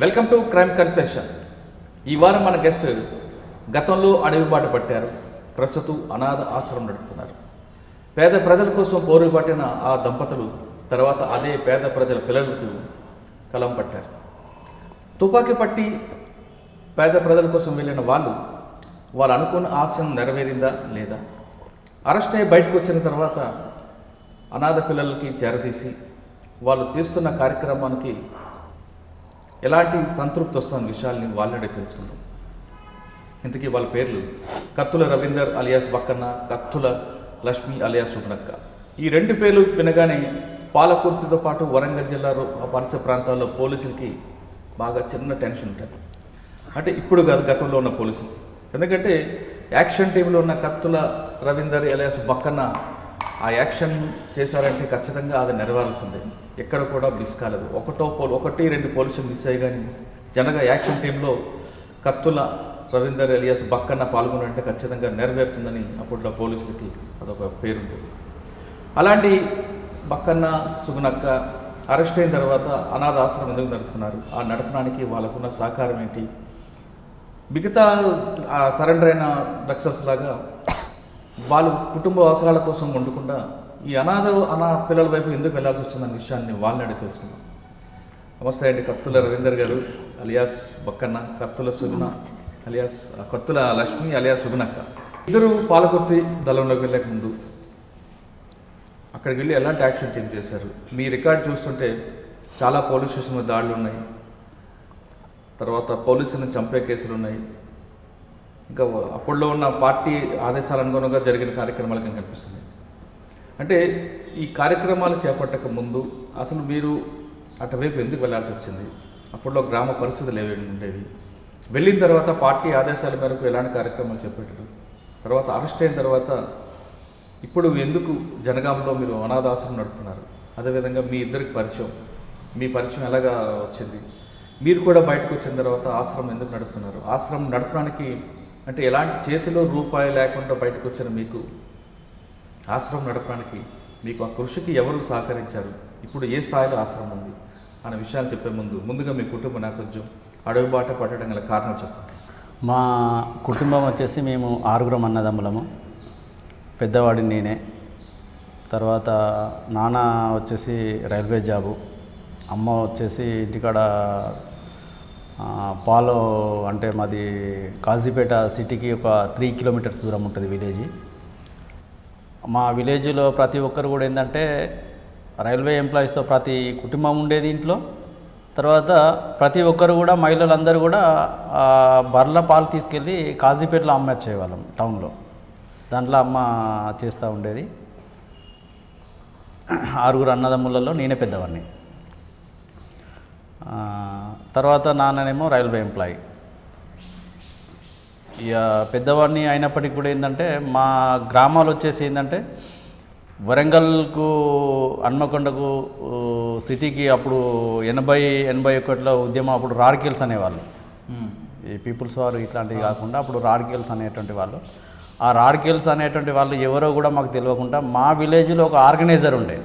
Welcome to crime confession. ఈ వారం మన గెస్ట్ గతంలో అడవిబాట పట్టారు, ప్రస్తుతం అనాథ ఆశ్రమం నడుపుతున్నారు. పేద ప్రజల కోసం పోరుబాటిన ఆ దంపతులు తర్వాత అదే పేద ప్రజల పిల్లలకు కలం పట్టారు. తుపాకీ పట్టి పేద ప్రజల కోసం వెళ్ళిన వాళ్ళు అనుకున్న ఆశయం నెరవేరిందా లేదా? అరెస్ట్ అయ్యి బయటకు వచ్చిన తర్వాత అనాథ పిల్లలకి చేరదీసి వాళ్ళు చేస్తున్న కార్యక్రమానికి ఎలాంటి సంతృప్తి వస్తున్న విషయాల్ని వాళ్ళనే తెలుసుకుందాం. ఇంతకీ వాళ్ళ పేర్లు కత్తుల రవీందర్ అలియాస్ బక్కన్న, కత్తుల లక్ష్మి అలియాస్ సుగుణక్క. ఈ రెండు పేర్లు వినగానే పాలకుర్తితో పాటు వరంగల్ జిల్లాలో ఆ పరిసర ప్రాంతాల్లో పోలీసులకి బాగా చిన్న టెన్షన్ ఉంటుంది. అంటే ఇప్పుడు కాదు, గతంలో ఉన్న పోలీసులు. ఎందుకంటే యాక్షన్ టీంలో ఉన్న కత్తుల రవీందర్ అలియాస్ బక్కన్న ఆ యాక్షన్ చేశారంటే ఖచ్చితంగా అది నెరవేరాల్సిందే. ఎక్కడ కూడా మిస్ కాలేదు. ఒకటి రెండు పోలీసులు మిస్ అయ్యి కానీ జనగా యాక్షన్ టీంలో కత్తుల రవీందర్ అలియాస్ బక్కన్న పాల్గొనంటే ఖచ్చితంగా నెరవేరుతుందని అప్పట్లో పోలీసులకి అదొక పేరుంది. అలాంటి బక్కన్న సుగుణక్క అరెస్ట్ అయిన తర్వాత అనాథ ఆశ్రమం ఎందుకు నడుపుతున్నారు? ఆ నడపడానికి వాళ్ళకున్న సహకారం ఏంటి? మిగతా సరెండర్ అయిన డ్రగ్సర్స్ లాగా వాళ్ళు కుటుంబ అవసరాల కోసం ఉండకుండా ఈ అనాథ పిల్లల వైపు ఎందుకు వెళ్లాల్సి వచ్చిందన్న విషయాన్ని వాళ్ళని అడిగి తెలుసుకున్నాం. నమస్తే అండి, కత్తుల రవీందర్ గారు అలియాస్ బక్కన్న, కత్తుల సుగుణ అలియాస్ కత్తుల లక్ష్మి అలియాస్ సుగుణక్క. ఇద్దరు పాలకుర్తి దళంలోకి వెళ్ళక ముందు అక్కడికి వెళ్ళి ఎలాంటి యాక్షన్ టీం చేశారు? మీ రికార్డు చూస్తుంటే చాలా పోలీస్ స్టేషన్లో దాడులు ఉన్నాయి, తర్వాత పోలీసులను చంపే కేసులు ఉన్నాయి, ఇంకా అప్పుడులో ఉన్న పార్టీ ఆదేశాల అనుగుణంగా జరిగిన కార్యక్రమాలు కనిపిస్తున్నాయి. అంటే ఈ కార్యక్రమాలు చేపట్టక ముందు అసలు మీరు అటువైపు ఎందుకు వెళ్లాల్సి వచ్చింది? అప్పుడులో గ్రామ పరిస్థితులు ఏవి ఉండేవి? వెళ్ళిన తర్వాత పార్టీ ఆదేశాల మేరకు ఎలాంటి కార్యక్రమాలు చేపట్టారు? తర్వాత అరెస్ట్ అయిన తర్వాత ఇప్పుడు ఎందుకు జనగాంలో మీరు అనాథాశ్రమం నడుపుతున్నారు? అదేవిధంగా మీ ఇద్దరికి మీ పరిచయం ఎలాగా వచ్చింది? మీరు కూడా బయటకు వచ్చిన తర్వాత ఆశ్రమం ఎందుకు నడుపుతున్నారు? ఆశ్రమం నడపడానికి అంటే ఎలాంటి చేతిలో రూపాయి లేకుండా బయటకు వచ్చిన మీకు ఆశ్రమం నడపడానికి మీకు ఆ కృషికి ఎవరు సహకరించారు? ఇప్పుడు ఏ స్థాయిలో ఆశ్రమం ఉంది అనే విషయాలు చెప్పే ముందుగా మీ కుటుంబ నేపథ్యం, అడవి బాట పట్టడం గల కారణం చెప్పండి. మా కుటుంబం వచ్చేసి మేము 6 అన్నదమ్ములము. పెద్దవాడిని నేనే. తర్వాత నాన్న వచ్చేసి రైల్వే జాబు, అమ్మ వచ్చేసి ఇంటికాడ పాలు, అంటే మాది కాజీపేట సిటీకి ఒక 3 కిలోమీటర్స్ దూరం ఉంటుంది విలేజ్. మా విలేజ్లో ప్రతి ఒక్కరు కూడా ఏంటంటే రైల్వే ఎంప్లాయీస్తో ప్రతి కుటుంబం ఉండేది ఇంట్లో. తర్వాత ప్రతి ఒక్కరు కూడా మహిళలందరూ కూడా బర్ల పాలు తీసుకెళ్ళి కాజీపేటలో అమ్మేసేవాళ్ళం టౌన్లో. దాంట్లో అమ్మ చేస్తూ ఉండేది. 6 అన్నదమ్ములలో నేనే పెద్దవాడిని. తర్వాత నాన్ననేమో రైల్వే ఎంప్లాయీ. ఇక పెద్దవాడిని అయినప్పటికీ కూడా ఏంటంటే మా గ్రామాలు వచ్చేసి ఏంటంటే వరంగల్కు హన్మకొండకు సిటీకి అప్పుడు 80-81లో ఉద్యమం అప్పుడు రాడికల్స్ అనేవాళ్ళు. ఈ పీపుల్స్ వారు ఇట్లాంటివి కాకుండా అప్పుడు రాడికల్స్ అనేటువంటి వాళ్ళు. ఆ రాడికల్స్ అనేటువంటి వాళ్ళు ఎవరో కూడా మాకు తెలియకుండా మా విలేజ్లో ఒక ఆర్గనైజర్ ఉండే,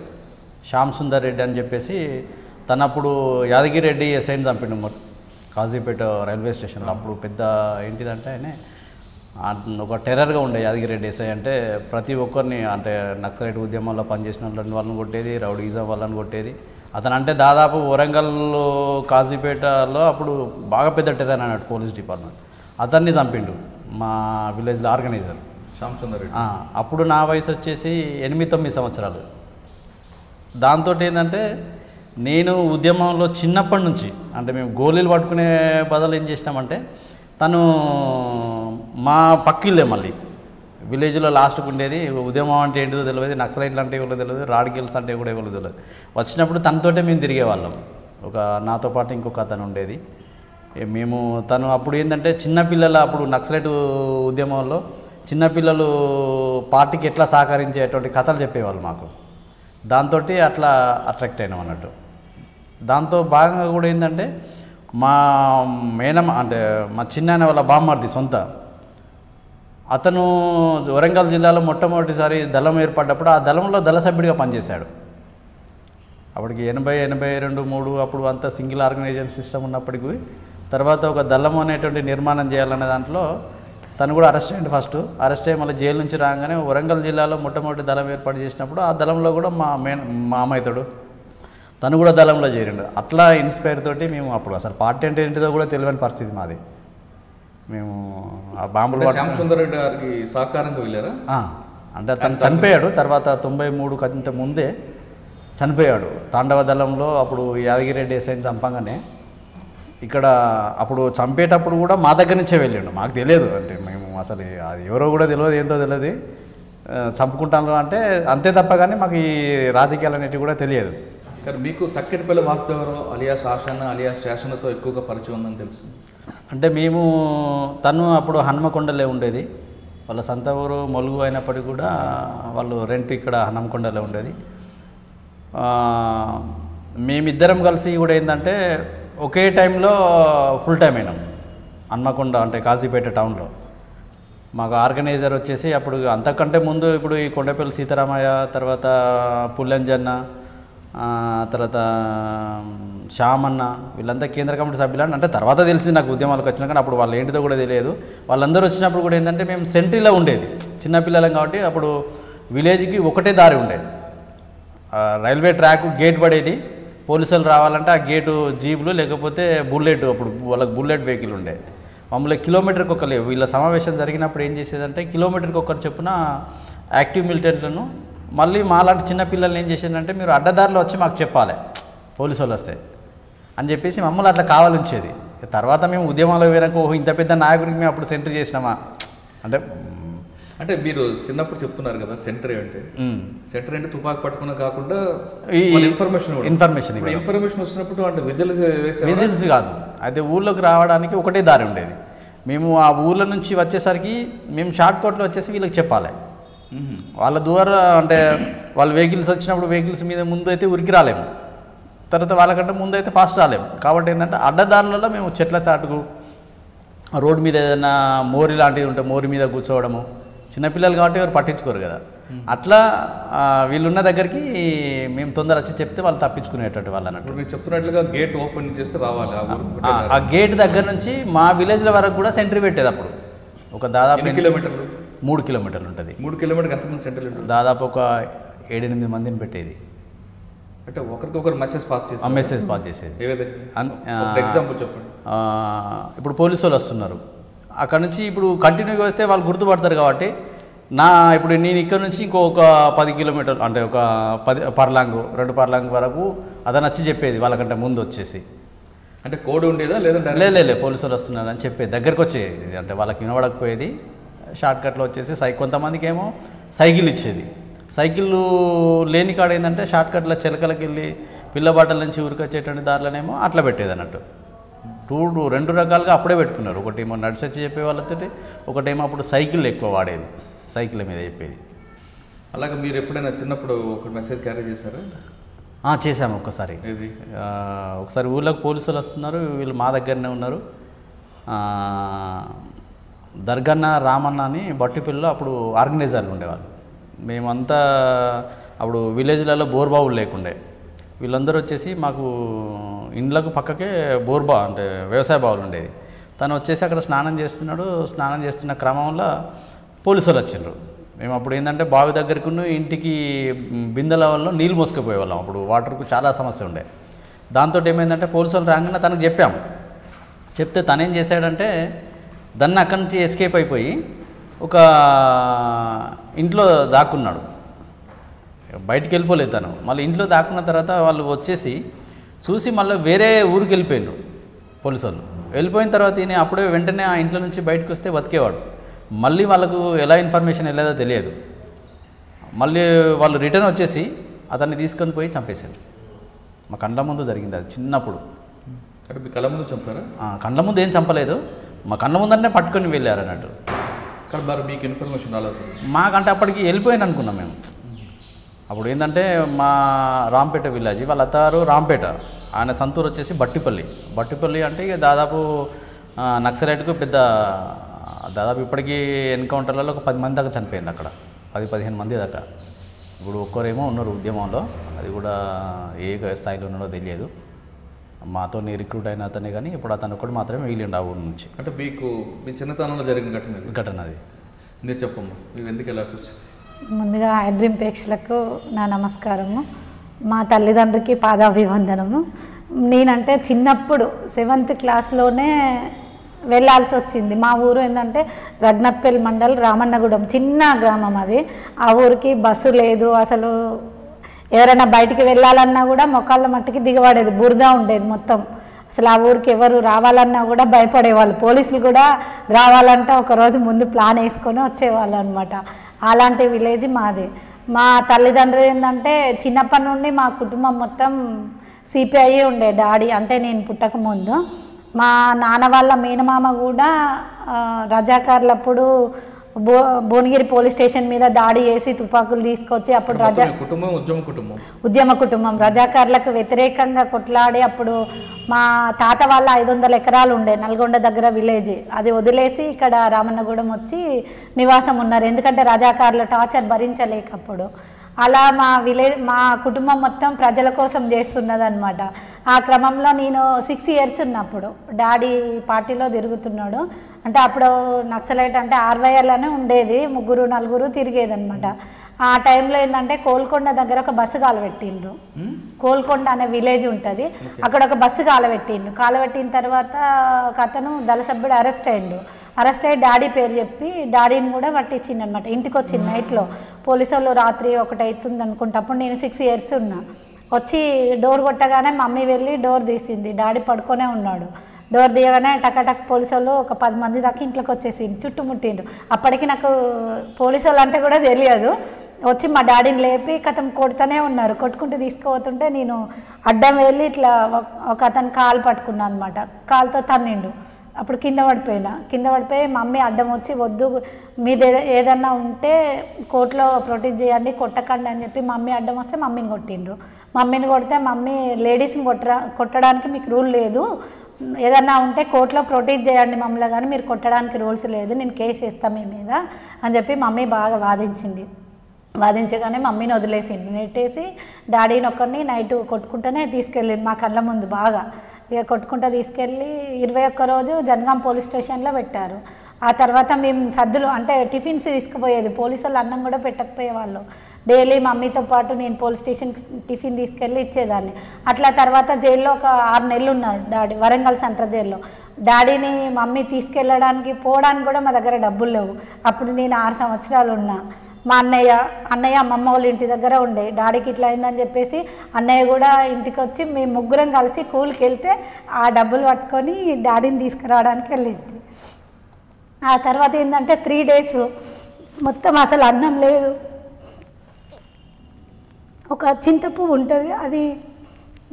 శ్యామ్ సుందర్ రెడ్డి అని చెప్పేసి. తనప్పుడు యాదగిరి రెడ్డి ఎస్ఐని చంపిండు కాజీపేట రైల్వే స్టేషన్లో. అప్పుడు పెద్ద ఏంటిదంటే ఆయన ఒక టెర్రర్గా ఉండే యాదగిరి రెడ్డి ఎస్ఐ. అంటే ప్రతి ఒక్కరిని, అంటే నక్సలైట్ ఉద్యమంలో పనిచేసిన వాళ్ళని కొట్టేది, రౌడీజం వాళ్ళని కొట్టేది. అతను అంటే దాదాపు వరంగల్ కాజీపేటలో అప్పుడు బాగా పెద్ద టెర్రర్ అన్నట్టు పోలీస్ డిపార్ట్మెంట్. అతన్ని చంపిండు మా విలేజ్లో ఆర్గనైజర్ శ్యామ్ సుందర్ రెడ్డి. అప్పుడు నా వయసు వచ్చేసి 8-9 సంవత్సరాలు. దాంతో ఏంటంటే నేను ఉద్యమంలో చిన్నప్పటి నుంచి, అంటే మేము గోళీలు పట్టుకునే బదులు ఏం చేసినామంటే, తను మా పక్కిల్లే మళ్ళీ విలేజ్లో లాస్ట్కి ఉండేది. ఉద్యమం అంటే ఏంటిదో తెలియదు, నక్సలైట్లు అంటే ఎవరో తెలియదు, రాడికల్స్ అంటే కూడా ఎవరో తెలియదు. వచ్చినప్పుడు తనతోటే మేము తిరిగేవాళ్ళం. నాతో పాటు ఇంకొక అతను ఉండేది. మేము తను అప్పుడు ఏంటంటే చిన్నపిల్లల, అప్పుడు నక్సలైట్ ఉద్యమంలో చిన్నపిల్లలు పార్టీకి ఎట్లా సహకరించేటువంటి కథలు చెప్పేవాళ్ళు మాకు. దాంతో అట్లా అట్రాక్ట్ అయినాం అన్నట్టు. దాంతో భాగంగా కూడా ఏంటంటే మా మేనమ్మ, అంటే మా చిన్నాయన వాళ్ళ బామ్మర్ది సొంత, అతను వరంగల్ జిల్లాలో మొట్టమొదటిసారి దళం ఏర్పడ్డప్పుడు ఆ దళంలో దళ సభ్యుడిగా పనిచేశాడు. అప్పటికి 82 అప్పుడు అంతా సింగిల్ ఆర్గనైజేషన్ సిస్టమ్ ఉన్నప్పటికీ తర్వాత ఒక దళం అనేటువంటి నిర్మాణం చేయాలనే దాంట్లో తను కూడా అరెస్ట్ అయ్యింది. ఫస్ట్ అరెస్ట్ అయ్యి మళ్ళీ జైలు నుంచి రాగానే వరంగల్ జిల్లాలో మొట్టమొదటి దళం ఏర్పాటు చేసినప్పుడు ఆ దళంలో కూడా మా అమ్మాయితోడు తను కూడా దళంలో చేరిండు. అట్లా ఇన్స్పైర్ తోటి మేము అప్పుడు అసలు పార్టీ అంటే ఏంటిదో కూడా తెలియని పరిస్థితి మాది. మేము ఆ బాంబులు శ్యామ్ సుందర్ రెడ్డి గారికి సహకారంగా వెళ్ళారా? అంటే తను చనిపోయాడు తర్వాత 93 కంటే ముందే చనిపోయాడు. తాండవ దళంలో అప్పుడు యాదగిరెడ్డి ఎస్ఐని చంపంగానే ఇక్కడ అప్పుడు చంపేటప్పుడు కూడా మా దగ్గర నుంచే వెళ్ళాడు. మాకు తెలియదు, అంటే మేము అసలు అది ఎవరో కూడా తెలియదు, ఏంటో తెలియదు. చంపుకుంటాను అంటే అంతే తప్ప కానీ మాకు ఈ రాజకీయాలు అనేటివి కూడా తెలియదు. కానీ మీకు తక్కెటిపల్లి వాసుదేవరావు అలియాస్ ఆశాన అలియాస్ శాసనతో ఎక్కువగా పరిచయం ఉందని తెలుసు. అంటే మేము తను అప్పుడు హన్మకొండలే ఉండేది, వాళ్ళ సొంత ఊరు మొలుగు అయినప్పటికీ కూడా వాళ్ళు రెంట్ ఇక్కడ హన్మకొండలో ఉండేది. మేమిద్దరం కలిసి కూడా ఏంటంటే ఒకే టైంలో ఫుల్ టైం అయినాం హన్మకొండ అంటే కాజీపేట టౌన్లో. మాకు ఆర్గనైజర్ వచ్చేసి అప్పుడు అంతకంటే ముందు ఇప్పుడు ఈ కొండపల్లి సీతారామయ్య, తర్వాత పుల్లంజన్న, తర్వాత శ్యామన్న వీళ్ళంతా కేంద్ర కమిటీ సభ్యులని అంటే తర్వాత తెలిసింది నాకు ఉద్యమాలకు వచ్చినా, కానీ అప్పుడు వాళ్ళు ఏంటిదో కూడా తెలియదు. వాళ్ళందరూ వచ్చినప్పుడు కూడా ఏంటంటే మేము సెంట్రీలో ఉండేది, చిన్నపిల్లలం కాబట్టి అప్పుడు విలేజ్కి ఒకటే దారి ఉండేది. రైల్వే ట్రాక్ గేట్ పడేది, పోలీసులు రావాలంటే ఆ గేటు జీబులు లేకపోతే బుల్లెట్, అప్పుడు వాళ్ళకి బుల్లెట్ వెహికల్ ఉండే. మమ్మల్ని కిలోమీటర్కి ఒక లేవు. వీళ్ళ సమావేశం జరిగినప్పుడు ఏం చేసేదంటే కిలోమీటర్కి ఒకరు చొప్పున యాక్టివ్ మిలిటెంట్లను మళ్ళీ మాలాంటి చిన్నపిల్లల్ని ఏం చేసేదంటే మీరు అడ్డదారిలో వచ్చి మాకు చెప్పాలి పోలీసు వాళ్ళు వస్తే అని చెప్పేసి మమ్మల్ని అట్లా కావాలించేది. తర్వాత మేము ఉద్యమాలు వేరక ఓహో ఇంత పెద్ద నాయకుడికి మేము అప్పుడు సెంటర్ చేసినామా అంటే అంటే మీరు చిన్నప్పుడు చెప్తున్నారు కదా సెంటర్ అంటే, సెంటర్ అంటే తుపాకు పట్టుకున్న కాకుండా ఇన్ఫర్మేషన్ వచ్చినప్పుడు అంటే విజిల్స్ కాదు, అయితే ఊళ్ళోకి రావడానికి ఒకటే దారి ఉండేది. మేము ఆ ఊళ్ళ నుంచి వచ్చేసరికి మేము షార్ట్ కట్లో వచ్చేసి వీళ్ళకి చెప్పాలి. వాళ్ళ ద్వారా అంటే వాళ్ళ వెహికల్స్ వచ్చినప్పుడు వెహికల్స్ మీద ముందు అయితే ఉరికి రాలేము, తర్వాత వాళ్ళకంటే ముందు అయితే ఫాస్ట్ రాలేము. కాబట్టి ఏంటంటే అడ్డదారులలో మేము చెట్ల చాటుకు రోడ్డు మీద ఏదైనా మోరి లాంటిది ఉంటే మోరి మీద కూర్చోవడము, చిన్నపిల్లలు కాబట్టి ఎవరు పట్టించుకోరు కదా, అట్లా వీళ్ళున్న దగ్గరికి మేము తొందర వచ్చి చెప్తే వాళ్ళు తప్పించుకునేటట్టు వాళ్ళు అన్నట్టు. మీరు చెప్తున్నట్లుగా గేట్ ఓపెన్ చేస్తే రావాలి. ఆ గేట్ దగ్గర నుంచి మా విలేజ్ల వరకు కూడా సెంట్రీ పెట్టేది. అప్పుడు ఒక దాదాపు 3 కిలోమీటర్లు ఉంటుంది. 3 కిలోమీటర్కి ఎంతమంది సెంటర్లు? దాదాపు ఒక 7-8 మందిని పెట్టేది. అంటే ఒకరికొకరు మెసేజ్ పాస్ చేసేది. ఎగ్జాంపుల్ చెప్పండి. ఇప్పుడు పోలీసు వాళ్ళు వస్తున్నారు, అక్కడ నుంచి ఇప్పుడు కంటిన్యూగా వస్తే వాళ్ళు గుర్తుపడతారు కాబట్టి ఇప్పుడు నేను ఇక్కడ నుంచి ఇంకొక 10 కిలోమీటర్లు అంటే ఒక 10 పర్లాంగు 2 పర్లాంగు వరకు అతను వచ్చి చెప్పేది వాళ్ళకంటే ముందు వచ్చేసి. అంటే కోడ్ ఉండేదా లేదంటే లే పోలీసు వాళ్ళు వస్తున్నారు అని చెప్పేది, దగ్గరకు వచ్చేది. అంటే వాళ్ళకి వినబడకపోయేది. షార్ట్ కట్లో వచ్చేసి కొంతమందికి ఏమో సైకిల్ ఇచ్చేది. సైకిళ్ళు లేని కాడ ఏంటంటే షార్ట్ కట్లో చిలకలకి వెళ్ళి పిల్లబాటల నుంచి ఉరికొచ్చేటువంటి దారిలోనేమో అట్లా పెట్టేది అన్నట్టు. 2 రకాలుగా అప్పుడే పెట్టుకున్నారు. ఒకటేమో నడిచొచ్చి చెప్పే వాళ్ళతోటి, ఒకటేమో అప్పుడు సైకిల్ ఎక్కువ వాడేది, సైకిల్ మీద చెప్పేది. అలాగే మీరు ఎప్పుడైనా చిన్నప్పుడు ఒక మెసేజ్ క్యారీ చేశారా? చేశాము ఒకసారి. ఒకసారి ఊళ్ళోకి పోలీసు వాళ్ళు వస్తున్నారు, వీళ్ళు మా దగ్గరనే ఉన్నారు. దర్గన్న రామన్న అని బట్టిపల్లిలో అప్పుడు ఆర్గనైజర్లు ఉండేవాళ్ళు. మేమంతా అప్పుడు విలేజ్లలో బోర్బావులు లేకుండే, వీళ్ళందరూ వచ్చేసి మాకు ఇండ్లకు పక్కకే బోర్బా అంటే వ్యవసాయ బావులు ఉండేది. తను వచ్చేసి అక్కడ స్నానం చేస్తున్న క్రమంలో పోలీసు వాళ్ళు వచ్చిండ్రు. మేము అప్పుడు ఏంటంటే బావి దగ్గరకు ఇంటికి బిందెల వల్ల నీళ్ళు మోసుకుపోయేవాళ్ళం. అప్పుడు వాటర్కు చాలా సమస్య ఉండే. దాంతో ఏమైందంటే పోలీసు వాళ్ళు రాగానే తనకు చెప్పాము. చెప్తే తనేం చేశాడంటే దాన్ని అక్కడి నుంచి ఎస్కేప్ అయిపోయి ఒక ఇంట్లో దాక్కున్నాడు. బయటికి వెళ్ళిపోలేదు తను. మళ్ళీ ఇంట్లో దాక్కున్న తర్వాత వాళ్ళు వచ్చేసి చూసి మళ్ళీ వేరే ఊరికి వెళ్ళిపోయిండ్రు పోలీసు వాళ్ళు. వెళ్ళిపోయిన తర్వాత ఈయన అప్పుడే వెంటనే ఆ ఇంట్లో నుంచి బయటకు వస్తే బతికేవాడు. మళ్ళీ వాళ్ళకు ఎలా ఇన్ఫర్మేషన్ వెళ్ళేదో తెలియదు. మళ్ళీ వాళ్ళు రిటర్న్ వచ్చేసి అతన్ని తీసుకొని పోయి చంపేశారు. మా కండ్ల ముందు జరిగింది అది చిన్నప్పుడు. మీ కళ్ళ ముందు చంపారా? కండ్ల ముందు ఏం చంపలేదు, మా కళ్ళ ముందరనే పట్టుకొని వెళ్ళారు అన్నట్టు. కానీ మరి మీకు ఇన్ఫర్మేషన్ రాలేదు? మాకంటే అప్పటికి వెళ్ళిపోయింది అనుకున్నాం మేము. అప్పుడు ఏంటంటే మా రాంపేట విలేజ్, వాళ్ళ అత్తారు రాంపేట, ఆయన సంతూరు వచ్చేసి బట్టిపల్లి అంటే ఇక దాదాపు నక్సలైట్కు పెద్ద దాదాపు ఇప్పటికీ ఎన్కౌంటర్లలో ఒక 10 మంది దాకా చనిపోయింది అక్కడ, 10-15 మంది దాకా. ఇప్పుడు ఒక్కరేమో ఉన్నారు ఉద్యమంలో, అది కూడా ఏ స్థాయిలో ఉన్నాడో తెలియదు. మాతో రిక్రూట్ అయిన అతనే, కానీ ఇప్పుడు అతను ఒకటి మాత్రమే మిగిలిండు ఆ ఊరు నుంచి. అంటే మీకు మీ చిన్నతనంలో జరిగిన ఘటన అది మీరు చెప్పమ్మా, మీరు ఎందుకు ఎలా చూసారు? ముందుగా డ్రీమ్ ప్రేక్షకులకు నా నమస్కారము. మా తల్లిదండ్రులకి పాదాభివందనము. నేనంటే చిన్నప్పుడు 7th క్లాస్లోనే వెళ్ళాల్సి వచ్చింది. మా ఊరు ఏంటంటే రఘునాథ్పల్లి మండల్ రామన్నగూడెం, చిన్న గ్రామం అది. ఆ ఊరికి బస్సు లేదు, అసలు ఎవరైనా బయటికి వెళ్ళాలన్నా కూడా మొక్కళ్ళ మట్టికి దిగబడేది, బురద ఉండేది మొత్తం. అసలు ఆ ఊరికి ఎవరు రావాలన్నా కూడా భయపడేవాళ్ళు. పోలీసులు కూడా రావాలంటే ఒకరోజు ముందు ప్లాన్ వేసుకొని వచ్చేవాళ్ళు అనమాట. అలాంటి విలేజ్ మాది. మా తల్లిదండ్రులు ఏంటంటే చిన్నప్పటి నుండి మా కుటుంబం మొత్తం సిపిఐ ఉండే. డాడీ అంటే నేను పుట్టక ముందు మా నాన్న వాళ్ళ మేనమామ కూడా రజాకార్లప్పుడు భువనగిరి పోలీస్ స్టేషన్ మీద దాడి చేసి తుపాకులు తీసుకొచ్చి అప్పుడు ఉద్యమ కుటుంబం రజాకార్లకు వ్యతిరేకంగా కొట్లాడి అప్పుడు మా తాత వాళ్ళ 500 ఎకరాలు ఉండే నల్గొండ దగ్గర విలేజ్, అది వదిలేసి ఇక్కడ రామన్నగూడెం వచ్చి నివాసం ఉన్నారు. ఎందుకంటే రజాకార్ల టార్చర్ భరించలేకప్పుడు. అలా మా కుటుంబం మొత్తం ప్రజల కోసం చేస్తున్నదన్నమాట. ఆ క్రమంలో నేను 6 years ఉన్నప్పుడు డాడీ పార్టీలో తిరుగుతున్నాడు. అంటే అప్పుడు నక్సలైట్ అంటే ఆర్వైఆర్లోనే ఉండేది, 3-4 తిరిగేదనమాట. ఆ టైంలో ఏంటంటే కోల్కొండ దగ్గర ఒక బస్సు కాలబెట్టిండ్రు. కోల్కొండ అనే విలేజ్ ఉంటుంది, అక్కడ ఒక బస్సు కాలబెట్టిండ్రు. కాలబెట్టిన తర్వాత ఒక అతను దళ సభ్యుడు అరెస్ట్ అయ్యి డాడీ పేరు చెప్పి డాడీని కూడా పట్టించిండు అనమాట. ఇంటికి వచ్చింది నైట్లో. పోలీసు వాళ్ళు రాత్రి 1 అవుతుంది అనుకుంటా. అప్పుడు నేను 6 years ఉన్నా. వచ్చి డోర్ కొట్టగానే మమ్మీ వెళ్ళి డోర్ తీసింది. డాడీ పడుకొనే ఉన్నాడు. డోర్ తీయగానే టకటక్ పోలీసు వాళ్ళు ఒక 10 మంది దాకా ఇంట్లోకి వచ్చేసిండు, చుట్టుముట్టిండ్రు. అప్పటికి నాకు పోలీసు వాళ్ళు అంటే కూడా తెలియదు. వచ్చి మా డాడీని లేపి కథం కొడుతూనే ఉన్నారు. కొట్టుకుంటూ తీసుకుపోతుంటే నేను అడ్డం వెళ్ళి ఇట్లా ఒక అతను కాలు పట్టుకున్నాను అనమాట. కాలుతో తన్నిండు. అప్పుడు కింద పడిపోయి మమ్మీ అడ్డం వచ్చి వద్దు, మీది ఏదన్నా ఉంటే కోర్టులో ప్రొటెక్ట్ చేయండి, కొట్టకండి అని చెప్పి మమ్మీ అడ్డం వస్తే మమ్మీని కొట్టిండ్రు. మమ్మీని కొడితే మమ్మీ లేడీస్ని కొట్టడానికి మీకు రూల్ లేదు, ఏదన్నా ఉంటే కోర్టులో ప్రొటెక్ట్ చేయండి మమ్మల్ని, కానీ మీరు కొట్టడానికి రూల్స్ లేదు, నేను కేసు వేస్తాను మీ మీద అని చెప్పి మమ్మీ బాగా వాదించగానే మమ్మీని వదిలేసింది. నెట్టేసి డాడీని ఒక్కరిని నైట్ కొట్టుకుంటూనే తీసుకెళ్ళింది మా కళ్ళ ముందు బాగా. ఇక కొట్టుకుంటూ తీసుకెళ్ళి 21 రోజు జనగాం పోలీస్ స్టేషన్లో పెట్టారు. ఆ తర్వాత మేము సద్దులు అంటే టిఫిన్స్ తీసుకుపోయేది, పోలీసు వాళ్ళు అన్నం కూడా పెట్టకపోయేవాళ్ళు. డైలీ మమ్మీతో పాటు నేను పోలీస్ స్టేషన్కి టిఫిన్ తీసుకెళ్ళి ఇచ్చేదాన్ని. అట్లా తర్వాత జైల్లో ఒక 6 నెలలు ఉన్నారు డాడీ, వరంగల్ సెంట్రల్ జైల్లో. డాడీని మమ్మీ తీసుకెళ్ళడానికి పోవడానికి కూడా మా దగ్గర డబ్బులు లేవు. అప్పుడు నేను 6 సంవత్సరాలు ఉన్నా. మా అన్నయ్య అమ్మమ్మ వాళ్ళ ఇంటి దగ్గర ఉండే. డాడీకి ఇట్లా అయిందని చెప్పేసి అన్నయ్య కూడా ఇంటికి వచ్చి మేము ముగ్గురం కలిసి కూలికి వెళ్తే ఆ డబ్బులు పట్టుకొని డాడీని తీసుకురావడానికి వెళ్ళింది. ఆ తర్వాత ఏంటంటే 3 days మొత్తం అసలు అన్నం లేదు. ఒక చింతపువ్వు ఉంటుంది, అది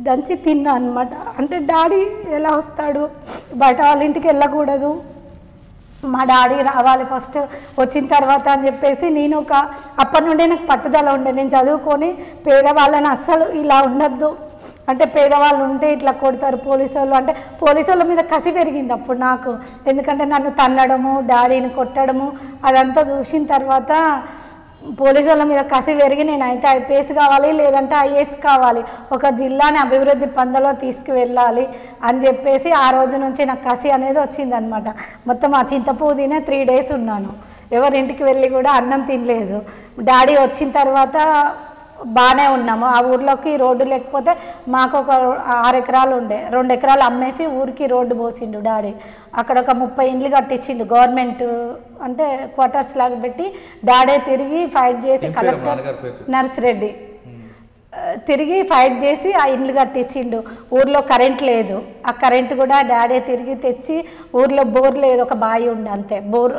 దంచి తిన్నా అనమాట. అంటే డాడీ ఎలా వస్తాడు, బయట వాళ్ళ ఇంటికి వెళ్ళకూడదు, మా డాడీ రావాలి ఫస్ట్, వచ్చిన తర్వాత అని చెప్పేసి నేను అప్పటి నుండే నాకు పట్టుదల ఉండే. నేను చదువుకొని పేదవాళ్ళని అస్సలు ఇలా ఉండద్దు, అంటే పేదవాళ్ళు ఉంటే ఇట్లా కొడతారు పోలీసు వాళ్ళు, అంటే పోలీసు వాళ్ళ మీద కసి పెరిగింది అప్పుడు నాకు. ఎందుకంటే నన్ను తన్నడము, డాడీని కొట్టడము అదంతా చూసిన తర్వాత పోలీసు వాళ్ళ మీద కసి పెరిగి నేనైతే ఐపీఎస్ కావాలి, లేదంటే ఐఏఎస్ కావాలి, ఒక జిల్లాని అభివృద్ధి పందలో తీసుకువెళ్ళాలి అని చెప్పేసి ఆ రోజు నుంచి నాకు కసి అనేది వచ్చిందనమాట. మొత్తం ఆ చింతపువ్వు తినే 3 days ఉన్నాను. ఎవరింటికి వెళ్ళి కూడా అన్నం తినలేదు. డాడీ వచ్చిన తర్వాత బాగానే ఉన్నాము. ఆ ఊర్లోకి రోడ్డు లేకపోతే మాకు ఒక 6 ఎకరాలు ఉండే, 2 ఎకరాలు అమ్మేసి ఊరికి రోడ్డు పోసిండు డాడీ. అక్కడ ఒక 30 ఇండ్లు కట్టించిండు గవర్నమెంట్, అంటే క్వార్టర్స్ లాగా పెట్టి. డాడీ తిరిగి ఫైట్ చేసి కలెక్టర్ నర్సిరెడ్డి తిరిగి ఫైట్ చేసి ఆ ఇండ్లు కట్టించిండు. ఊర్లో కరెంట్ లేదు, ఆ కరెంట్ కూడా డాడీ తిరిగి తెచ్చి, ఊర్లో బోర్ లేదు, ఒక బావి ఉండే అంతే,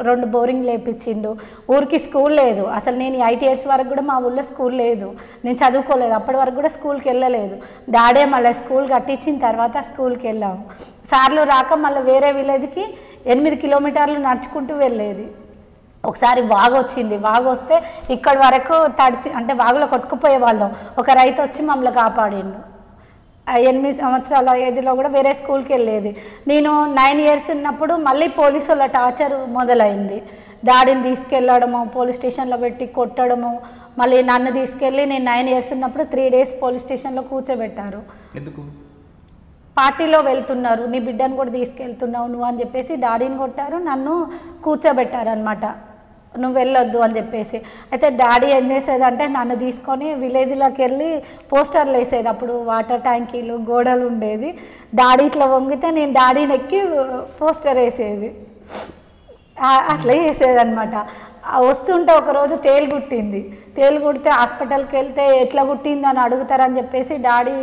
2 బోరింగ్ లేపించిండు. ఊరికి స్కూల్ లేదు అసలు. నేను 8 years వరకు కూడా మా ఊళ్ళో స్కూల్ లేదు, నేను చదువుకోలేదు, అప్పటి వరకు కూడా స్కూల్కి వెళ్ళలేదు. డాడీ మళ్ళీ స్కూల్ కట్టించిన తర్వాత స్కూల్కి వెళ్ళాము. సార్లు రాక మళ్ళీ వేరే విలేజ్కి 8 kilometers నడుచుకుంటూ వెళ్ళేది. ఒకసారి వాగు వచ్చింది, వాగు వస్తే ఇక్కడి వరకు తడిసి అంటే వాగులో కొట్టుకుపోయే వాళ్ళం. ఒక రైతు వచ్చి మమ్మల్ని కాపాడిండు. 8 సంవత్సరాల ఏజ్లో కూడా వేరే స్కూల్కి వెళ్ళేది. నేను 9 years ఉన్నప్పుడు మళ్ళీ పోలీసు వాళ్ళ టార్చర్ మొదలైంది. డాడీని తీసుకెళ్ళడము, పోలీస్ స్టేషన్లో పెట్టి కొట్టడము, మళ్ళీ నన్ను తీసుకెళ్ళి నేను 9 years ఉన్నప్పుడు 3 days పోలీస్ స్టేషన్లో కూర్చోబెట్టారు. ఎందుకు? పార్టీలో వెళ్తున్నారు, నీ బిడ్డను కూడా తీసుకెళ్తున్నావు నువ్వు అని చెప్పేసి డాడీని కొట్టారు, నన్ను కూర్చోబెట్టారు అనమాట, నువ్వు వెళ్ళొద్దు అని చెప్పేసి. అయితే డాడీ ఏం చేసేదంటే నన్ను తీసుకొని విలేజ్లోకి వెళ్ళి పోస్టర్లు వేసేది. అప్పుడు వాటర్ ట్యాంకీలు గోడలు ఉండేది. డాడీ ఇట్లా వంగితే నేను డాడీని ఎక్కి పోస్టర్ వేసేది, అట్లా వేసేదనమాట. వస్తుంటే ఒకరోజు తేలు కుట్టింది. తేలు కుడితే హాస్పిటల్కి వెళ్తే ఎట్లా కుట్టింది అని అడుగుతారని చెప్పేసి డాడీ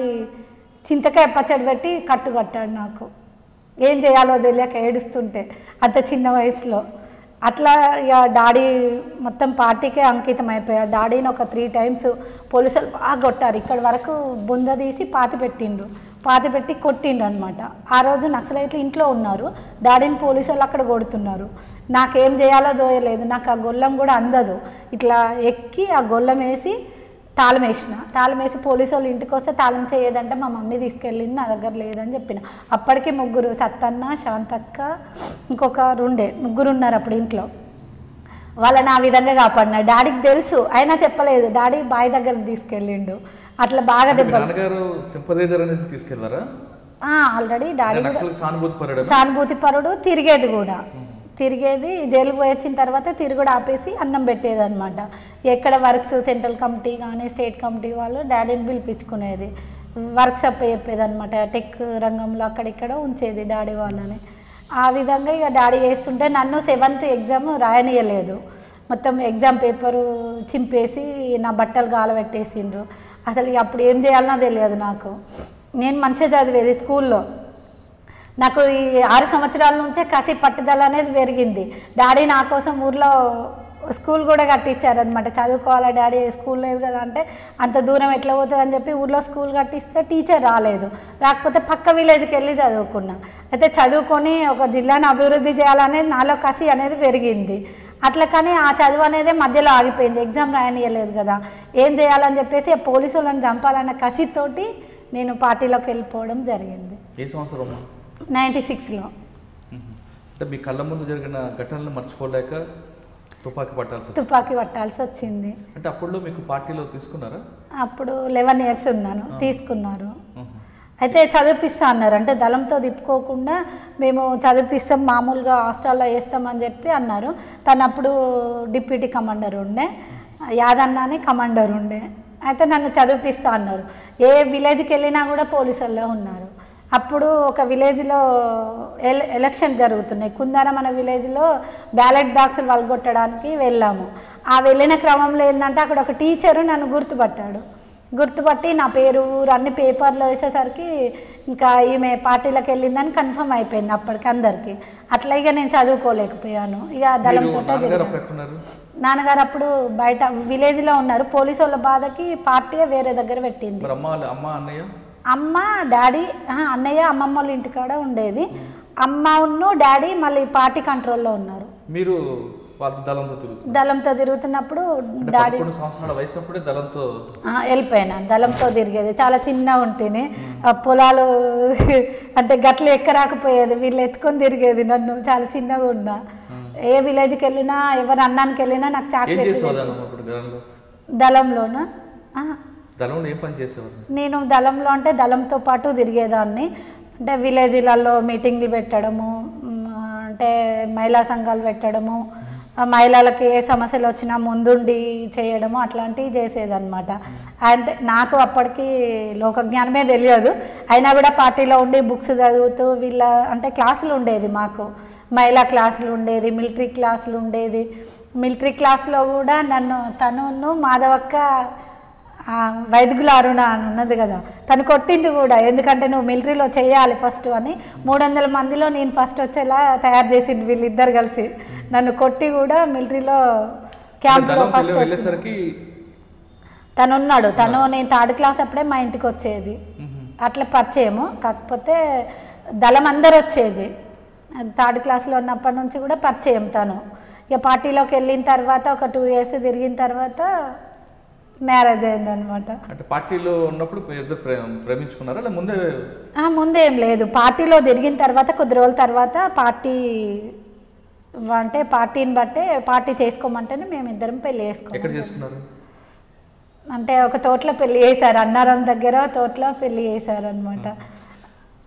చింతకాయ పచ్చడి పెట్టి కట్టాడు నాకు. ఏం చేయాలో తెలియక ఏడుస్తుంటే అంత చిన్న వయసులో. అట్లా ఇక డాడీ మొత్తం పార్టీకే అంకితం అయిపోయాడు. డాడీని ఒక 3 times పోలీసులు బాగా కొట్టారు. ఇక్కడి వరకు బొంద తీసి పాతి పెట్టి కొట్టిండు అనమాట. ఆ రోజు నక్సలైట్లు ఇంట్లో ఉన్నారు, డాడీని పోలీసులు అక్కడ కొడుతున్నారు. నాకేం చేయాలో దోయలేదు, నాకు ఆ గొల్లం కూడా అందదు. ఇట్లా ఎక్కి ఆ గొల్లం వేసి తాళం వేసి పోలీసు వాళ్ళు ఇంటికి వస్తే తాళం చేయదంటే మా మమ్మీ తీసుకెళ్ళింది, నా దగ్గర లేదని చెప్పిన. అప్పటికి 3 సత్తన్న, శాంతక్క, ఇంకొకరు ముగ్గురు ఉన్నారు అప్పుడు ఇంట్లో. వాళ్ళని ఆ విధంగా కాపాడినా. డాడీకి తెలుసు అయినా చెప్పలేదు. డాడీ బాయ్ దగ్గరకు తీసుకెళ్ళిండు. అట్లా బాగా ఆల్రెడీ డాడీ సానుభూతి పరుడు, తిరిగేది జైలుకు పోయి వచ్చిన తర్వాత తిరుగుడు ఆపేసి అన్నం పెట్టేది అనమాట. ఎక్కడ వర్క్స్ సెంట్రల్ కమిటీ కానీ స్టేట్ కమిటీ వాళ్ళు డాడీని పిలిపించుకునేది, వర్క్స్ చెప్పేది అనమాట. టెక్ రంగంలో అక్కడిక్కడ ఉంచేది డాడీ వాళ్ళని. ఆ విధంగా ఇక డాడీ చేస్తుంటే నన్ను 7th exam రాయనీయలేదు. మొత్తం ఎగ్జామ్ పేపరు చింపేసి నా బట్టలు గాలబెట్టేసిండ్రు. అసలు అప్పుడు ఏం చేయాలనో తెలియదు నాకు. నేను మంచిగా చదివేది స్కూల్లో. నాకు ఈ 6 సంవత్సరాల నుంచే కసి పట్టుదల అనేది పెరిగింది. డాడీ నా కోసం ఊర్లో స్కూల్ కూడా కట్టించారనమాట. చదువుకోవాలా డాడీ, స్కూల్ లేదు కదా అంటే అంత దూరం ఎట్లా పోతుంది అని చెప్పి ఊర్లో స్కూల్ కట్టిస్తే టీచర్ రాకపోతే పక్క విలేజ్కి వెళ్ళి చదువుకున్నా. అయితే చదువుకొని ఒక జిల్లాను అభివృద్ధి చేయాలనేది నాలో కసి అనేది పెరిగింది. అట్లా కానీ ఆ చదువు అనేది మధ్యలో ఆగిపోయింది. ఎగ్జామ్ రాయనీయలేదు కదా, ఏం చేయాలని చెప్పేసి పోలీసు వాళ్ళని చంపాలన్న కసితోటి నేను పార్టీలోకి వెళ్ళిపోవడం జరిగింది. ఏ సంవత్సరం? 96లో. అంటే మీ కళ్ళ ముందు జరిగిన ఘటనలు మర్చిపోలేక తుపాకీ పట్టాల్సి వచ్చింది. అంటే అప్పుడు మీకు పార్టీలో తీసుకున్నారా? అప్పుడు 11 years ఉన్నాను, తీసుకున్నారు. అయితే చదివిపిస్తా అన్నారు. అంటే దళంతో తిప్పుకోకుండా మేము చదివిపిస్తాం, మామూలుగా హాస్టల్లో వేస్తామని చెప్పి అన్నారు. తను అప్పుడు డిప్యూటీ కమాండర్ ఉండే, యాదన్న అని కమాండర్ ఉండే. అయితే నన్ను చదివిపిస్తా అన్నారు. ఏ విలేజ్కి వెళ్ళినా కూడా పోలీసుల్లో ఉన్నారు. అప్పుడు ఒక విలేజ్లో ఎలక్షన్ జరుగుతున్నాయి. కుందారం అనే విలేజ్లో బ్యాలెట్ బాక్సులు వలగొట్టడానికి వెళ్ళాము. ఆ వెళ్ళిన క్రమంలో ఏంటంటే అక్కడ ఒక టీచరు నన్ను గుర్తుపట్టి నా పేరు ఊరు అన్ని పేపర్లో వేసేసరికి ఇంకా ఈమె పార్టీలకు వెళ్ళిందని కన్ఫర్మ్ అయిపోయింది అప్పటికి అందరికీ. అట్లా ఇక నేను చదువుకోలేకపోయాను. ఇక దళంతో నాన్నగారు అప్పుడు బయట విలేజ్లో ఉన్నారు. పోలీసు వాళ్ళ బాధకి పార్టీ వేరే దగ్గర పెట్టింది. అమ్మ, డాడీ, అన్నయ్య అమ్మమ్మ వాళ్ళ ఇంటికాడ ఉండేది. అమ్మను డాడీ మళ్ళీ పార్టీ కంట్రోల్లో ఉన్నారు. మీరు దళంతో తిరుగుతున్నప్పుడు డాడీ వెళ్ళిపోయినా. దళంతో తిరిగేది, చాలా చిన్నగా ఉంటేనే పొలాలు అంటే గట్లు ఎక్కరాకపోయేది, వీళ్ళు ఎత్తుకొని తిరిగేది నన్ను. చాలా చిన్నగా ఉన్నా. ఏ విలేజ్కి వెళ్ళినా ఎవరు అన్నానికి వెళ్ళినా నాకు చాక్లెట్. దళంలోనా? నేను దళంలో అంటే దళంతో పాటు తిరిగేదాన్ని. అంటే విలేజ్లలో మీటింగ్లు పెట్టడము, అంటే మహిళా సంఘాలు పెట్టడము, మహిళలకి ఏ సమస్యలు వచ్చినా ముందుండి చేయడము, అట్లాంటివి చేసేదన్నమాట. అంటే నాకు అప్పటికి లోకజ్ఞానమే తెలియదు. అయినా కూడా పార్టీలో ఉండి బుక్స్ చదువుతూ వీళ్ళ అంటే క్లాసులు ఉండేది మాకు. మహిళా క్లాసులు ఉండేది, మిలిటరీ క్లాసులు ఉండేది. మిలిటరీ క్లాస్లో కూడా తను మాధవక్క వైద్యుల అరుణ అని ఉన్నది కదా, తను కొట్టింది కూడా. ఎందుకంటే నువ్వు మిలిటరీలో చేయాలి ఫస్ట్ అని 300 మందిలో నేను ఫస్ట్ వచ్చేలా తయారు చేసింది వీళ్ళిద్దరు కలిసి. నన్ను కొట్టి కూడా మిలిటరీలో క్యాంప్లో ఫస్ట్ వచ్చి తను ఉన్నాడు. నేను 3rd class అప్పుడే మా ఇంటికి వచ్చేది. అట్లా పరిచయము. కాకపోతే దళం అందరు వచ్చేది. 3rd classలో ఉన్నప్పటి నుంచి కూడా పరిచయం తను. ఇక పార్టీలోకి వెళ్ళిన తర్వాత ఒక 2 years తిరిగిన తర్వాత మ్యారేజ్ అయిందనమాట. అంటే పార్టీలో ఉన్నప్పుడు ప్రేమించుకున్నారా? ముందేం లేదు. పార్టీలో తిరిగిన తర్వాత కొద్ది రోజుల తర్వాత పార్టీ అంటే పార్టీని బట్టే పార్టీ చేసుకోమంటేనే మేము ఇద్దరం పెళ్లి ఎక్కడ చేసుకోం. చేసుకున్నారు? అంటే ఒక తోటలో పెళ్లి చేశారు, అన్నారం దగ్గర తోటలో పెళ్లి చేశారు అనమాట.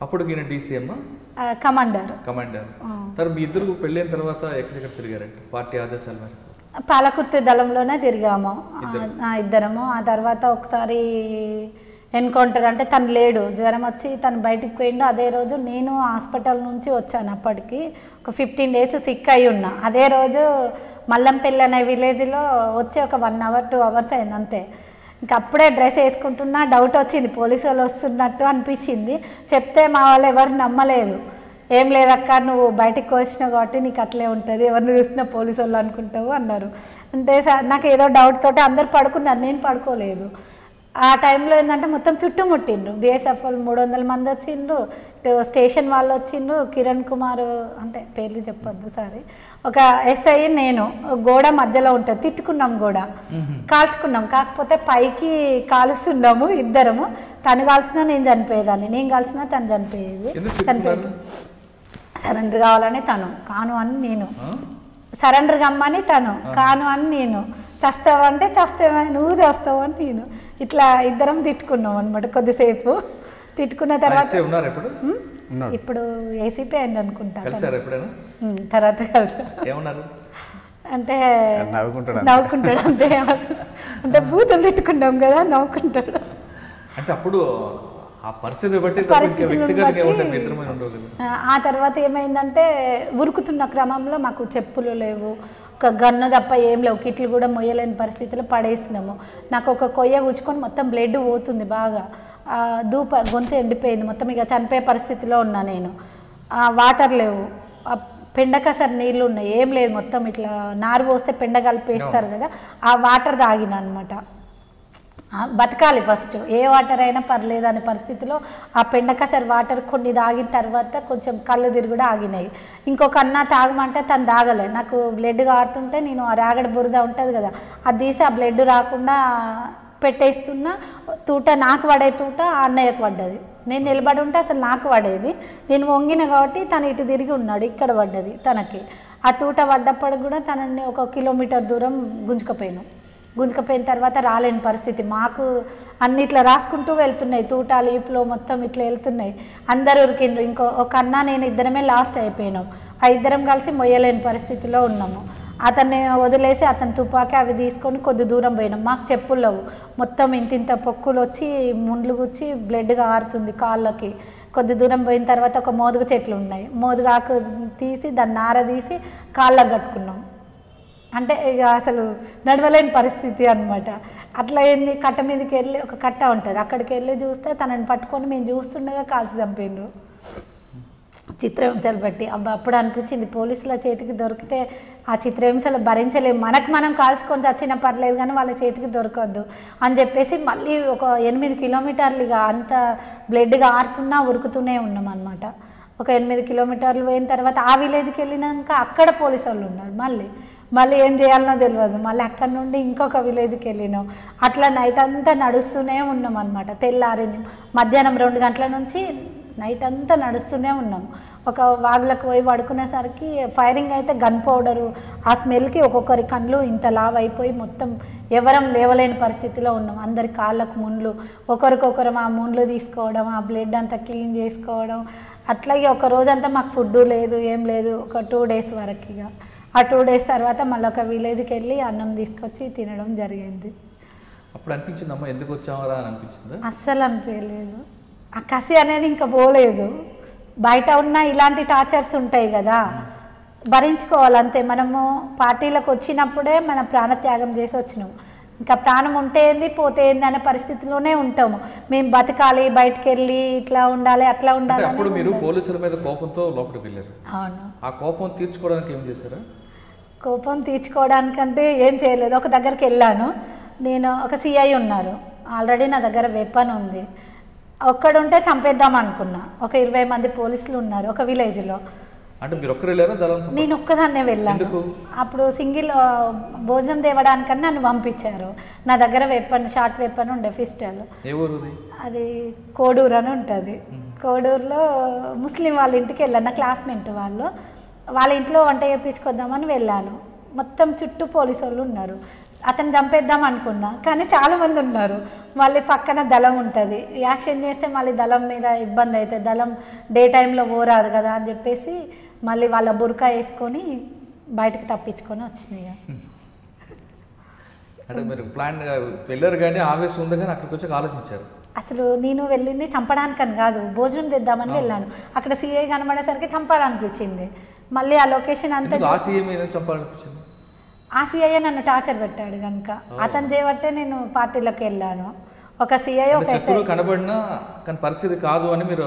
అప్పుడు ఈయన డీసీఎం కమాండర్. తర్వాత మీ ఇద్దరు పెళ్ళైన తర్వాత ఎక్కడెక్కడ తిరిగారండి పార్టీ ఆదేశాల మేరకు? పాలకుర్తి దళంలోనే తిరిగాము ఇద్దరము. ఆ తర్వాత ఒకసారి ఎన్కౌంటర్, అంటే తను లేడు, జ్వరం వచ్చి తను బయటికి పోయిండు. అదే రోజు నేను హాస్పిటల్ నుంచి వచ్చాను. అప్పటికి ఒక 15 days సిక్ అయి ఉన్నా. అదే రోజు మల్లంపల్లి అనే విలేజ్లో వచ్చి ఒక 1 hour 2 hours అయింది అంతే. ఇంకా అప్పుడే డ్రెస్ వేసుకుంటున్నా, డౌట్ వచ్చింది పోలీసు వాళ్ళు వస్తున్నట్టు అనిపించింది. చెప్తే మా వాళ్ళు ఎవరు నమ్మలేదు. ఏం లేదక్క, నువ్వు బయటికి వచ్చినావు కాబట్టి నీకు అట్లే ఉంటుంది, ఎవరిని చూసినా పోలీసు వాళ్ళు అనుకుంటావు అన్నారు. అంటే నాకు ఏదో డౌట్ తోటి అందరు పడుకున్నారు, నేను పడుకోలేదు. ఆ టైంలో ఏంటంటే మొత్తం చుట్టుముట్టిండ్రు. బిఎస్ఎఫ్ వాళ్ళు 300 మంది వచ్చిండ్రు, స్టేషన్ వాళ్ళు వచ్చిండ్రు, కిరణ్ కుమార్, అంటే పేర్లు చెప్పొద్దు సారీ, ఒక ఎస్ఐ, నేను. గోడ మధ్యలో ఉంటుంది, తిట్టుకున్నాం, గోడ కాల్చుకున్నాం. కాకపోతే పైకి కాలుస్తున్నాము ఇద్దరము. తను కాల్చినా నేను చనిపోయేదాన్ని, నేను కాల్చినా తను చనిపోయేది. సరెండర్ కావాలని తను, కాను అని నేను. సరెండర్ కమ్మని తను, కాను అని నేను. చేస్తావంటే చేస్తావా, నువ్వు చేస్తావు అని నేను. ఇట్లా ఇద్దరం తిట్టుకున్నాం అనమాట కొద్దిసేపు. తిట్టుకున్న తర్వాత ఇప్పుడు ఏసీపీ అయింది అనుకుంటా. తర్వాత కలిసా అంటే నవ్వుకుంటాడు అంతే. అంటే బూతులు తిట్టుకున్నాం కదా, నవ్వుకుంటాడు. అంటే అప్పుడు ఆ తర్వాత ఏమైందంటే ఉరుకుతున్న క్రమంలో మాకు చెప్పులు లేవు, ఒక గన్ను తప్ప ఏం లేవు, కిట్లు కూడా మొయ్యలేని పరిస్థితిలో పడేసినాము. నాకు ఒక కొయ్య గుచ్చుకొని మొత్తం బ్లడ్ పోతుంది బాగా, గొంతు ఎండిపోయింది మొత్తం. ఇక చనిపోయే పరిస్థితిలో ఉన్నా నేను. వాటర్ లేవు, పెండకసరి నీళ్ళు ఉన్నాయి, ఏం లేదు. మొత్తం ఇట్లా నారు పోస్తే పెండ కలిపేస్తారు కదా, ఆ వాటర్ తాగిన అనమాట. బతకాలి ఫస్ట్, ఏ వాటర్ అయినా పర్లేదు అనే పరిస్థితిలో ఆ పెండకసరి వాటర్ కొన్ని తాగిన తర్వాత కొంచెం కళ్ళు తిరుగుడు ఆగినాయి. ఇంకొక అన్న తాగమంటే తను తాగలే. నాకు బ్లడ్ కారుతుంటే నేను ఆ రాగడి బురద ఉంటుంది కదా, అది తీసి ఆ బ్లడ్ రాకుండా పెట్టేస్తున్నా. తూట నాకు పడే తూట ఆ అన్నయ్యకు పడ్డది. నేను నిలబడి ఉంటే అసలు నాకు పడేది, నేను వంగిన కాబట్టి తను ఇటు తిరిగి ఉన్నాడు, ఇక్కడ పడ్డది తనకి. ఆ తూట పడ్డప్పుడు కూడా తనని 1 kilometer దూరం గుంజుకపోయిన తర్వాత రాలేని పరిస్థితి. మాకు అన్ని ఇట్లా రాసుకుంటూ వెళ్తున్నాయి, తూటాలు ఈపులో మొత్తం ఇట్లా వెళ్తున్నాయి. అందరు ఉరికిండ్రు. ఒక అన్న నేను ఇద్దరమే లాస్ట్ అయిపోయినాం. ఆ ఇద్దరం కలిసి మొయ్యలేని పరిస్థితిలో ఉన్నాము. అతన్ని వదిలేసి అతని తుపాకీ అవి తీసుకొని కొద్ది దూరం పోయినాం. మాకు చెప్పులు మొత్తం ఇంత పొక్కులు వచ్చి ముండ్లు గుచ్చి బ్లడ్ కారుతుంది కాళ్ళకి. కొద్ది దూరం పోయిన తర్వాత ఒక మోదుగ చెట్లు ఉన్నాయి, మోదుగ ఆకు తీసి దాన్ని నార తీసి కాళ్ళకు కట్టుకున్నాం. అంటే ఇక అసలు నడవలేని పరిస్థితి అనమాట. అట్లా ఏంది, కట్ట మీదకి వెళ్ళి ఒక కట్ట ఉంటుంది, అక్కడికి వెళ్ళి చూస్తే తనని పట్టుకొని మేము చూస్తుండగా కాల్చి చంపిండ్రు. చిత్రహింసలు బట్టి అప్పుడు అనిపించింది, పోలీసుల చేతికి దొరికితే ఆ చిత్రహింసలు భరించలేము, మనం కాల్చుకొని చచ్చినా పర్లేదు కానీ వాళ్ళ చేతికి దొరకద్దు అని చెప్పేసి మళ్ళీ ఒక 8 kilometers ఇక అంత బ్లడ్గా ఆరుతున్నా ఉరుకుతూనే ఉన్నాం అనమాట. ఒక 8 kilometers పోయిన తర్వాత ఆ విలేజ్కి వెళ్ళినాక అక్కడ పోలీసు వాళ్ళు ఉన్నారు. మళ్ళీ ఏం చేయాలనో తెలియదు. మళ్ళీ అక్కడ నుండి ఇంకొక విలేజ్కి వెళ్ళినాం. అట్లా నైట్ అంతా నడుస్తూనే ఉన్నాం అనమాట. తెల్లారింది, మధ్యాహ్నం 2 గంటల నుంచి నైట్ అంతా నడుస్తూనే ఉన్నాం. ఒక వాగులకు పోయి పడుకునేసరికి ఫైరింగ్ అయితే గన్ పౌడరు ఆ స్మెల్కి ఒక్కొక్కరి కళ్ళు ఇంత లావ్ అయిపోయి మొత్తం ఎవరం లేవలేని పరిస్థితిలో ఉన్నాం. అందరి కాళ్ళకు ముండ్లు, ఒకరికొకరం ఆ ముండ్లు తీసుకోవడం, ఆ బ్లడ్ అంతా క్లీన్ చేసుకోవడం. అట్లాగే ఒక రోజంతా మాకు ఫుడ్ లేదు, ఏం లేదు. ఒక 2 days వరకు. ఇక ఆ 2 days తర్వాత మళ్ళీ ఒక విలేజ్కి వెళ్ళి అన్నం తీసుకొచ్చి తినడం జరిగింది. అప్పుడు అనిపించిందమ్మా ఎందుకు వచ్చామరా అని అనిపించింది? అస్సలు అనిపించలేదు. ఆ కసి అనేది ఇంకా పోలేదు. బయట ఉన్న ఇలాంటి టార్చర్స్ ఉంటాయి కదా, భరించుకోవాలంతే. మనము పార్టీలకు వచ్చినప్పుడే మన ప్రాణత్యాగం చేసి వచ్చినాం. ఇంకా ప్రాణం ఉంటే ఏంది పోతే ఏంది అనే పరిస్థితిలోనే ఉంటాము. మేము బతకాలి, బయటకు వెళ్ళి ఇట్లా ఉండాలి అట్లా ఉండాలి. అప్పుడు మీరు పోలీసుల మీద కోపంతో లోపలికి వెళ్ళారు. అవును. ఆ కోపం తీర్చుకోవడానికి ఏం చేశారా? కోపం తీర్చుకోవడానికంటే ఏం చేయలేదు. ఒక దగ్గరికి వెళ్ళాను నేను. ఒక సిఐ ఉన్నారు, ఆల్రెడీ నా దగ్గర వెపన్ ఉంది. ఒక్కడుంటే చంపేద్దాం అనుకున్నా. ఒక 20 మంది పోలీసులు ఉన్నారు ఒక విలేజ్లో. అంటే మీరు ఒక్కరు వెళ్ళారా దళంతో? నేను ఒక్కదాన్నే వెళ్ళాను. అప్పుడు సింగిల్ భోజనం తేవడానికన్నా నన్ను పంపించారు. నా దగ్గర వెపన్, షార్ట్ వెపన్ ఉండే, పిస్టల్. అది కోడూరు అని ఉంటుంది. కోడూరులో ముస్లిం వాళ్ళ ఇంటికి వెళ్ళాను, నా క్లాస్మేట్ వాళ్ళు. వాళ్ళ ఇంట్లో వంట చేయించుకొద్దామని వెళ్ళాను. మొత్తం చుట్టూ పోలీసు వాళ్ళు ఉన్నారు. అతను చంపేద్దాం అనుకున్నా, కానీ చాలామంది ఉన్నారు. మళ్ళీ పక్కన దళం ఉంటుంది, యాక్షన్ చేస్తే మళ్ళీ దళం మీద ఇబ్బంది అవుతుంది, దళం డే టైంలో పోరాదు కదా అని చెప్పేసి మళ్ళీ వాళ్ళ బురకా వేసుకొని బయటకు తప్పించుకొని వచ్చినాయి. అంటే మీరు ప్లాన్ వెళ్ళారు కానీ ఆవేశం ఉంది కానీ అక్కడికి వచ్చి ఆలోచించారు. అసలు నేను వెళ్ళింది చంపడానికని కాదు, భోజనం తెద్దామని వెళ్ళాను. అక్కడ సీఐ కనబడేసరికి చంపాలనిపించింది. మళ్ళీ ఆ లొకేషన్ అంతా ఆ సీఎం చంపాలనిపించింది. ఆ సీఐ నన్ను టార్చర్ పెట్టాడు కనుక అతను చేయబట్టే నేను పార్టీలోకి వెళ్ళాను. ఒక సీఐ ఒక ఎస్ఐ కనబడినా కానీ పరిస్థితి కాదు అని మీరు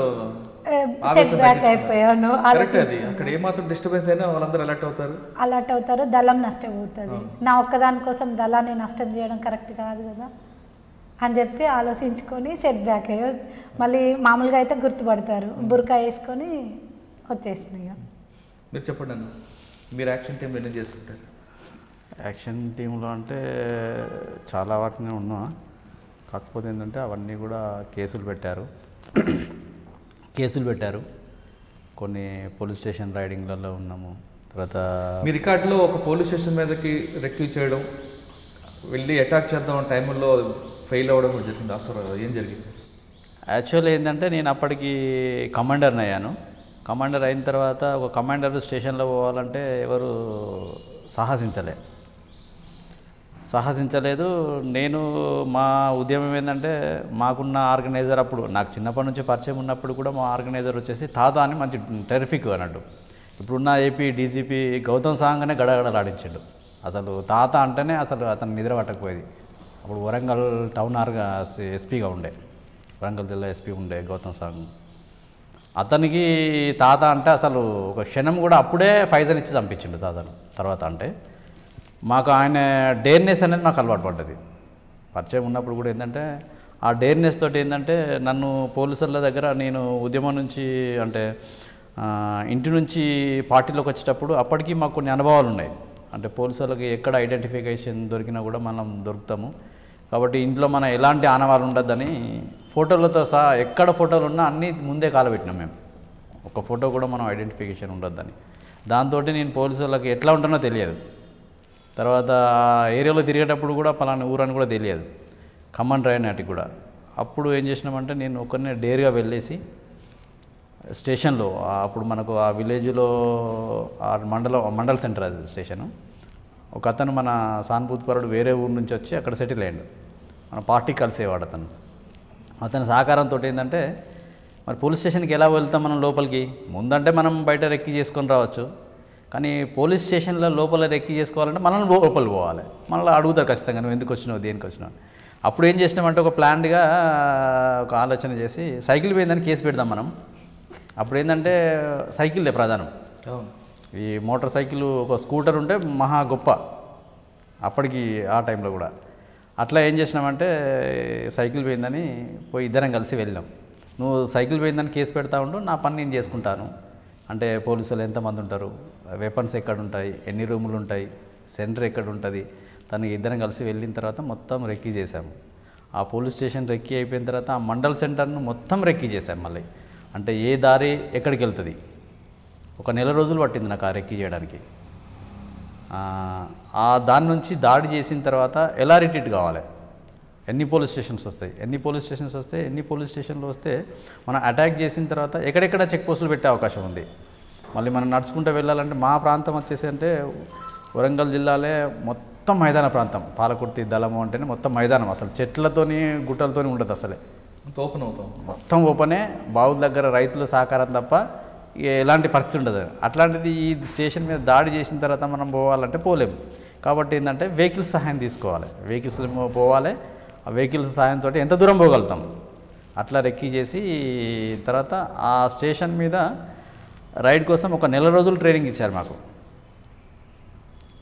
సెట్ బ్యాక్ అయిపోయాను. అక్కడ ఏమాత్రం డిస్టర్బెన్స్ అయినా వాళ్ళందరూ అలర్ట్ అవుతారు, దళం నష్టపోతుంది. నా ఒక్కదాని కోసం దళాన్ని నష్టం చేయడం కరెక్ట్ కాదు కదా అని చెప్పి ఆలోచించుకొని సెట్ బ్యాక్ అయ్యో. మళ్ళీ మామూలుగా అయితే గుర్తుపడతారు, బుర్కా వేసుకొని వచ్చేసినాయి. మీరు చెప్పండి అన్న, మీరు యాక్షన్ టీంలో ఎన్ని చేస్తుంటారు? యాక్షన్ టీంలో అంటే చాలా వాటిని ఉన్నా, కాకపోతే ఏంటంటే అవన్నీ కూడా కేసులు పెట్టారు. కొన్ని పోలీస్ స్టేషన్ రైడింగ్లలో ఉన్నాము. తర్వాత మీ రికార్డులో ఒక పోలీస్ స్టేషన్ మీదకి రెక్యూ చేయడం, వెళ్ళి అటాక్ చేద్దాం టైంలో ఫెయిల్ అవ్వడం కూడా జరిగింది. అసలు ఏం జరిగింది? యాక్చువల్లీ ఏంటంటే నేను అప్పటికి కమాండర్ని అయ్యాను. కమాండర్ అయిన తర్వాత ఒక కమాండర్ స్టేషన్లో పోవాలంటే ఎవరు సాహసించలేదు. నేను మా ఉద్యమం ఏంటంటే మాకున్న ఆర్గనైజర్, అప్పుడు నాకు చిన్నప్పటి నుంచి పరిచయం ఉన్నప్పుడు కూడా మా ఆర్గనైజర్ వచ్చేసి తాత అని మంచి టెరిఫిక్ అన్నట్టు. ఇప్పుడున్న ఏపీ డీజీపీ గౌతమ్ సాంగ్నే గడగడలాడించాడు. అసలు తాత అంటేనే అసలు అతను నిద్ర పట్టకపోయేది. అప్పుడు వరంగల్ టౌన్ ఎస్పీగా ఉండే, వరంగల్ జిల్లా ఎస్పీ ఉండే గౌతమ్ సాంగ్. అతనికి తాత అంటే అసలు ఒక క్షణం కూడా అప్పుడే ఫైజన్ ఇచ్చి చంపించిండు తాతను. తర్వాత అంటే మాకు ఆయన డేర్నెస్ అనేది నాకు అలవాటు పడ్డది. పరిచయం ఉన్నప్పుడు కూడా ఏంటంటే ఆ డేర్నెస్ తోటి ఏంటంటే నన్ను పోలీసుల దగ్గర, నేను ఉద్యమం నుంచి అంటే ఇంటి నుంచి పార్టీలోకి వచ్చేటప్పుడు అప్పటికి మాకు కొన్ని అనుభవాలు ఉన్నాయి. అంటే పోలీసులకి ఎక్కడ ఐడెంటిఫికేషన్ దొరికినా కూడా మనం దొరుకుతాము కాబట్టి ఇంట్లో మనం ఎలాంటి ఆనవాళ్ళు ఉండద్దని ఫోటోలతో సహా ఎక్కడ ఫోటోలు ఉన్నా అన్నీ ముందే కాలబెట్టినాం మేము. ఒక ఫోటో కూడా మనం ఐడెంటిఫికేషన్ ఉండొద్దని. దాంతో నేను పోలీసులకి ఎట్లా ఉంటానో తెలియదు. తర్వాత ఏరియాలో తిరిగేటప్పుడు కూడా పలానా ఊరని కూడా తెలియదు, కమాండర్ అయినట్టు కూడా. అప్పుడు ఏం చేసినామంటే నేను ఒకరిని డేర్గా వెళ్ళేసి స్టేషన్లో, అప్పుడు మనకు ఆ విలేజ్లో ఆ మండల్ సెంటర్ అది స్టేషను. ఒక అతను మన సానుభూతిపరుడు వేరే ఊరు నుంచి వచ్చి అక్కడ సెటిల్ అయ్యాడు. మన పార్టీ కలిసేవాడు అతని సహకారంతో ఏంటంటే మరి పోలీస్ స్టేషన్కి ఎలా వెళ్తాం మనం లోపలికి? ముందంటే మనం బయట రెక్కి చేసుకొని రావచ్చు, కానీ పోలీస్ స్టేషన్లో లోపల రెక్కి చేసుకోవాలంటే మనం లోపలికి పోవాలి. మళ్ళీ అడుగుతారు ఖచ్చితంగా, నువ్వు ఎందుకు వచ్చినావు, దేనికి వచ్చినావు. అప్పుడు ఏం చేసినామంటే ఒక ప్లాన్గా ఒక ఆలోచన చేసి సైకిల్ పోయిందని కేసు పెడదాం మనం. అప్పుడు ఏంటంటే సైకిల్లే ప్రధానం. ఈ మోటార్ సైకిల్ ఒక స్కూటర్ ఉంటే మహా గొప్ప అప్పటికి, ఆ టైంలో కూడా. అట్లా ఏం చేసినామంటే సైకిల్ పోయిందని పోయి ఇద్దరం కలిసి వెళ్ళాం. నువ్వు సైకిల్ పోయిందని కేసు పెడతా ఉండు, నా పని నేను చేసుకుంటాను. అంటే పోలీసులు ఎంతమంది ఉంటారు, వెపన్స్ ఎక్కడ ఉంటాయి, ఎన్ని రూములు ఉంటాయి, సెంటర్ ఎక్కడ ఉంటుంది, తను ఇద్దరం కలిసి వెళ్ళిన తర్వాత మొత్తం రెక్కీ చేశాము. ఆ పోలీస్ స్టేషన్ రెక్కీ అయిపోయిన తర్వాత ఆ మండల్ సెంటర్ను మొత్తం రెక్కీ చేశాం. మళ్ళీ అంటే ఏ దారి ఎక్కడికి వెళ్తుంది, ఒక నెల రోజులు పట్టింది నాకు ఆ రెక్కీ చేయడానికి. దాని నుంచి దాడి చేసిన తర్వాత ఎలా రిట్రీట్ కావాలి, ఎన్ని పోలీస్ స్టేషన్స్ వస్తాయి, ఎన్ని పోలీస్ స్టేషన్లు వస్తే మనం అటాక్ చేసిన తర్వాత ఎక్కడెక్కడ చెక్ పోస్టులు పెట్టే అవకాశం ఉంది. మళ్ళీ మనం నడుచుకుంటూ వెళ్ళాలంటే మా ప్రాంతం వచ్చేసి అంటే వరంగల్ జిల్లాలే మొత్తం మైదాన ప్రాంతం. పాలకుర్తి దళము అంటేనే మొత్తం మైదానం, అసలు చెట్లతోని గుట్టలతోని ఉండదు, అసలే ఓపెన్ అవుతాం, మొత్తం ఓపెనే. బావుల దగ్గర రైతుల సహకారం తప్ప ఎలాంటి పరిస్థితి ఉండదు. అట్లాంటిది ఈ స్టేషన్ మీద దాడి చేసిన తర్వాత మనం పోవాలంటే పోలేము. కాబట్టి ఏంటంటే వెహికల్స్ సహాయం తీసుకోవాలి, వెహికల్స్ పోవాలి. ఆ వెహికల్స్ సహాయంతో ఎంత దూరం పోగలుగుతాం అట్లా రెక్కీ చేసి తర్వాత ఆ స్టేషన్ మీద రైడ్ కోసం ఒక నెల రోజులు ట్రైనింగ్ ఇచ్చారు మాకు.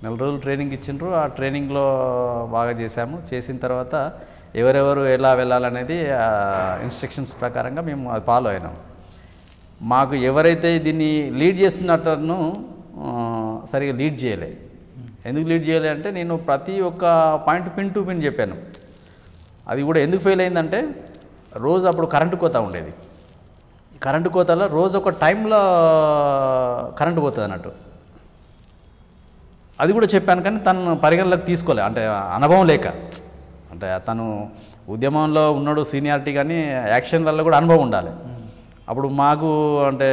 నెల రోజులు ట్రైనింగ్ ఇచ్చిండ్రు. ఆ ట్రైనింగ్లో బాగా చేశాము. చేసిన తర్వాత ఎవరెవరు ఎలా వెళ్ళాలనేది ఇన్స్ట్రక్షన్స్ ప్రకారంగా మేము అది ఫాలో అయినాం. మాకు ఎవరైతే దీన్ని లీడ్ చేస్తున్నట్టును సరిగా లీడ్ చేయలే. ఎందుకు లీడ్ చేయలే అంటే నేను ప్రతి ఒక్క పాయింట్ పిన్ టు పిన్ చెప్పాను. అది కూడా ఎందుకు ఫెయిల్ అయిందంటే రోజు అప్పుడు కరెంటు కోత ఉండేది. కరెంటు కోతలో రోజు ఒక టైంలో కరెంటు పోతుంది అన్నట్టు. అది కూడా చెప్పాను కానీ తను పరిగణలోకి తీసుకోలే, అంటే అనుభవం లేక. అంటే తను ఉద్యమంలో ఉన్నాడు సీనియారిటీ, కానీ యాక్షన్లలో కూడా అనుభవం ఉండాలి. అప్పుడు మాకు అంటే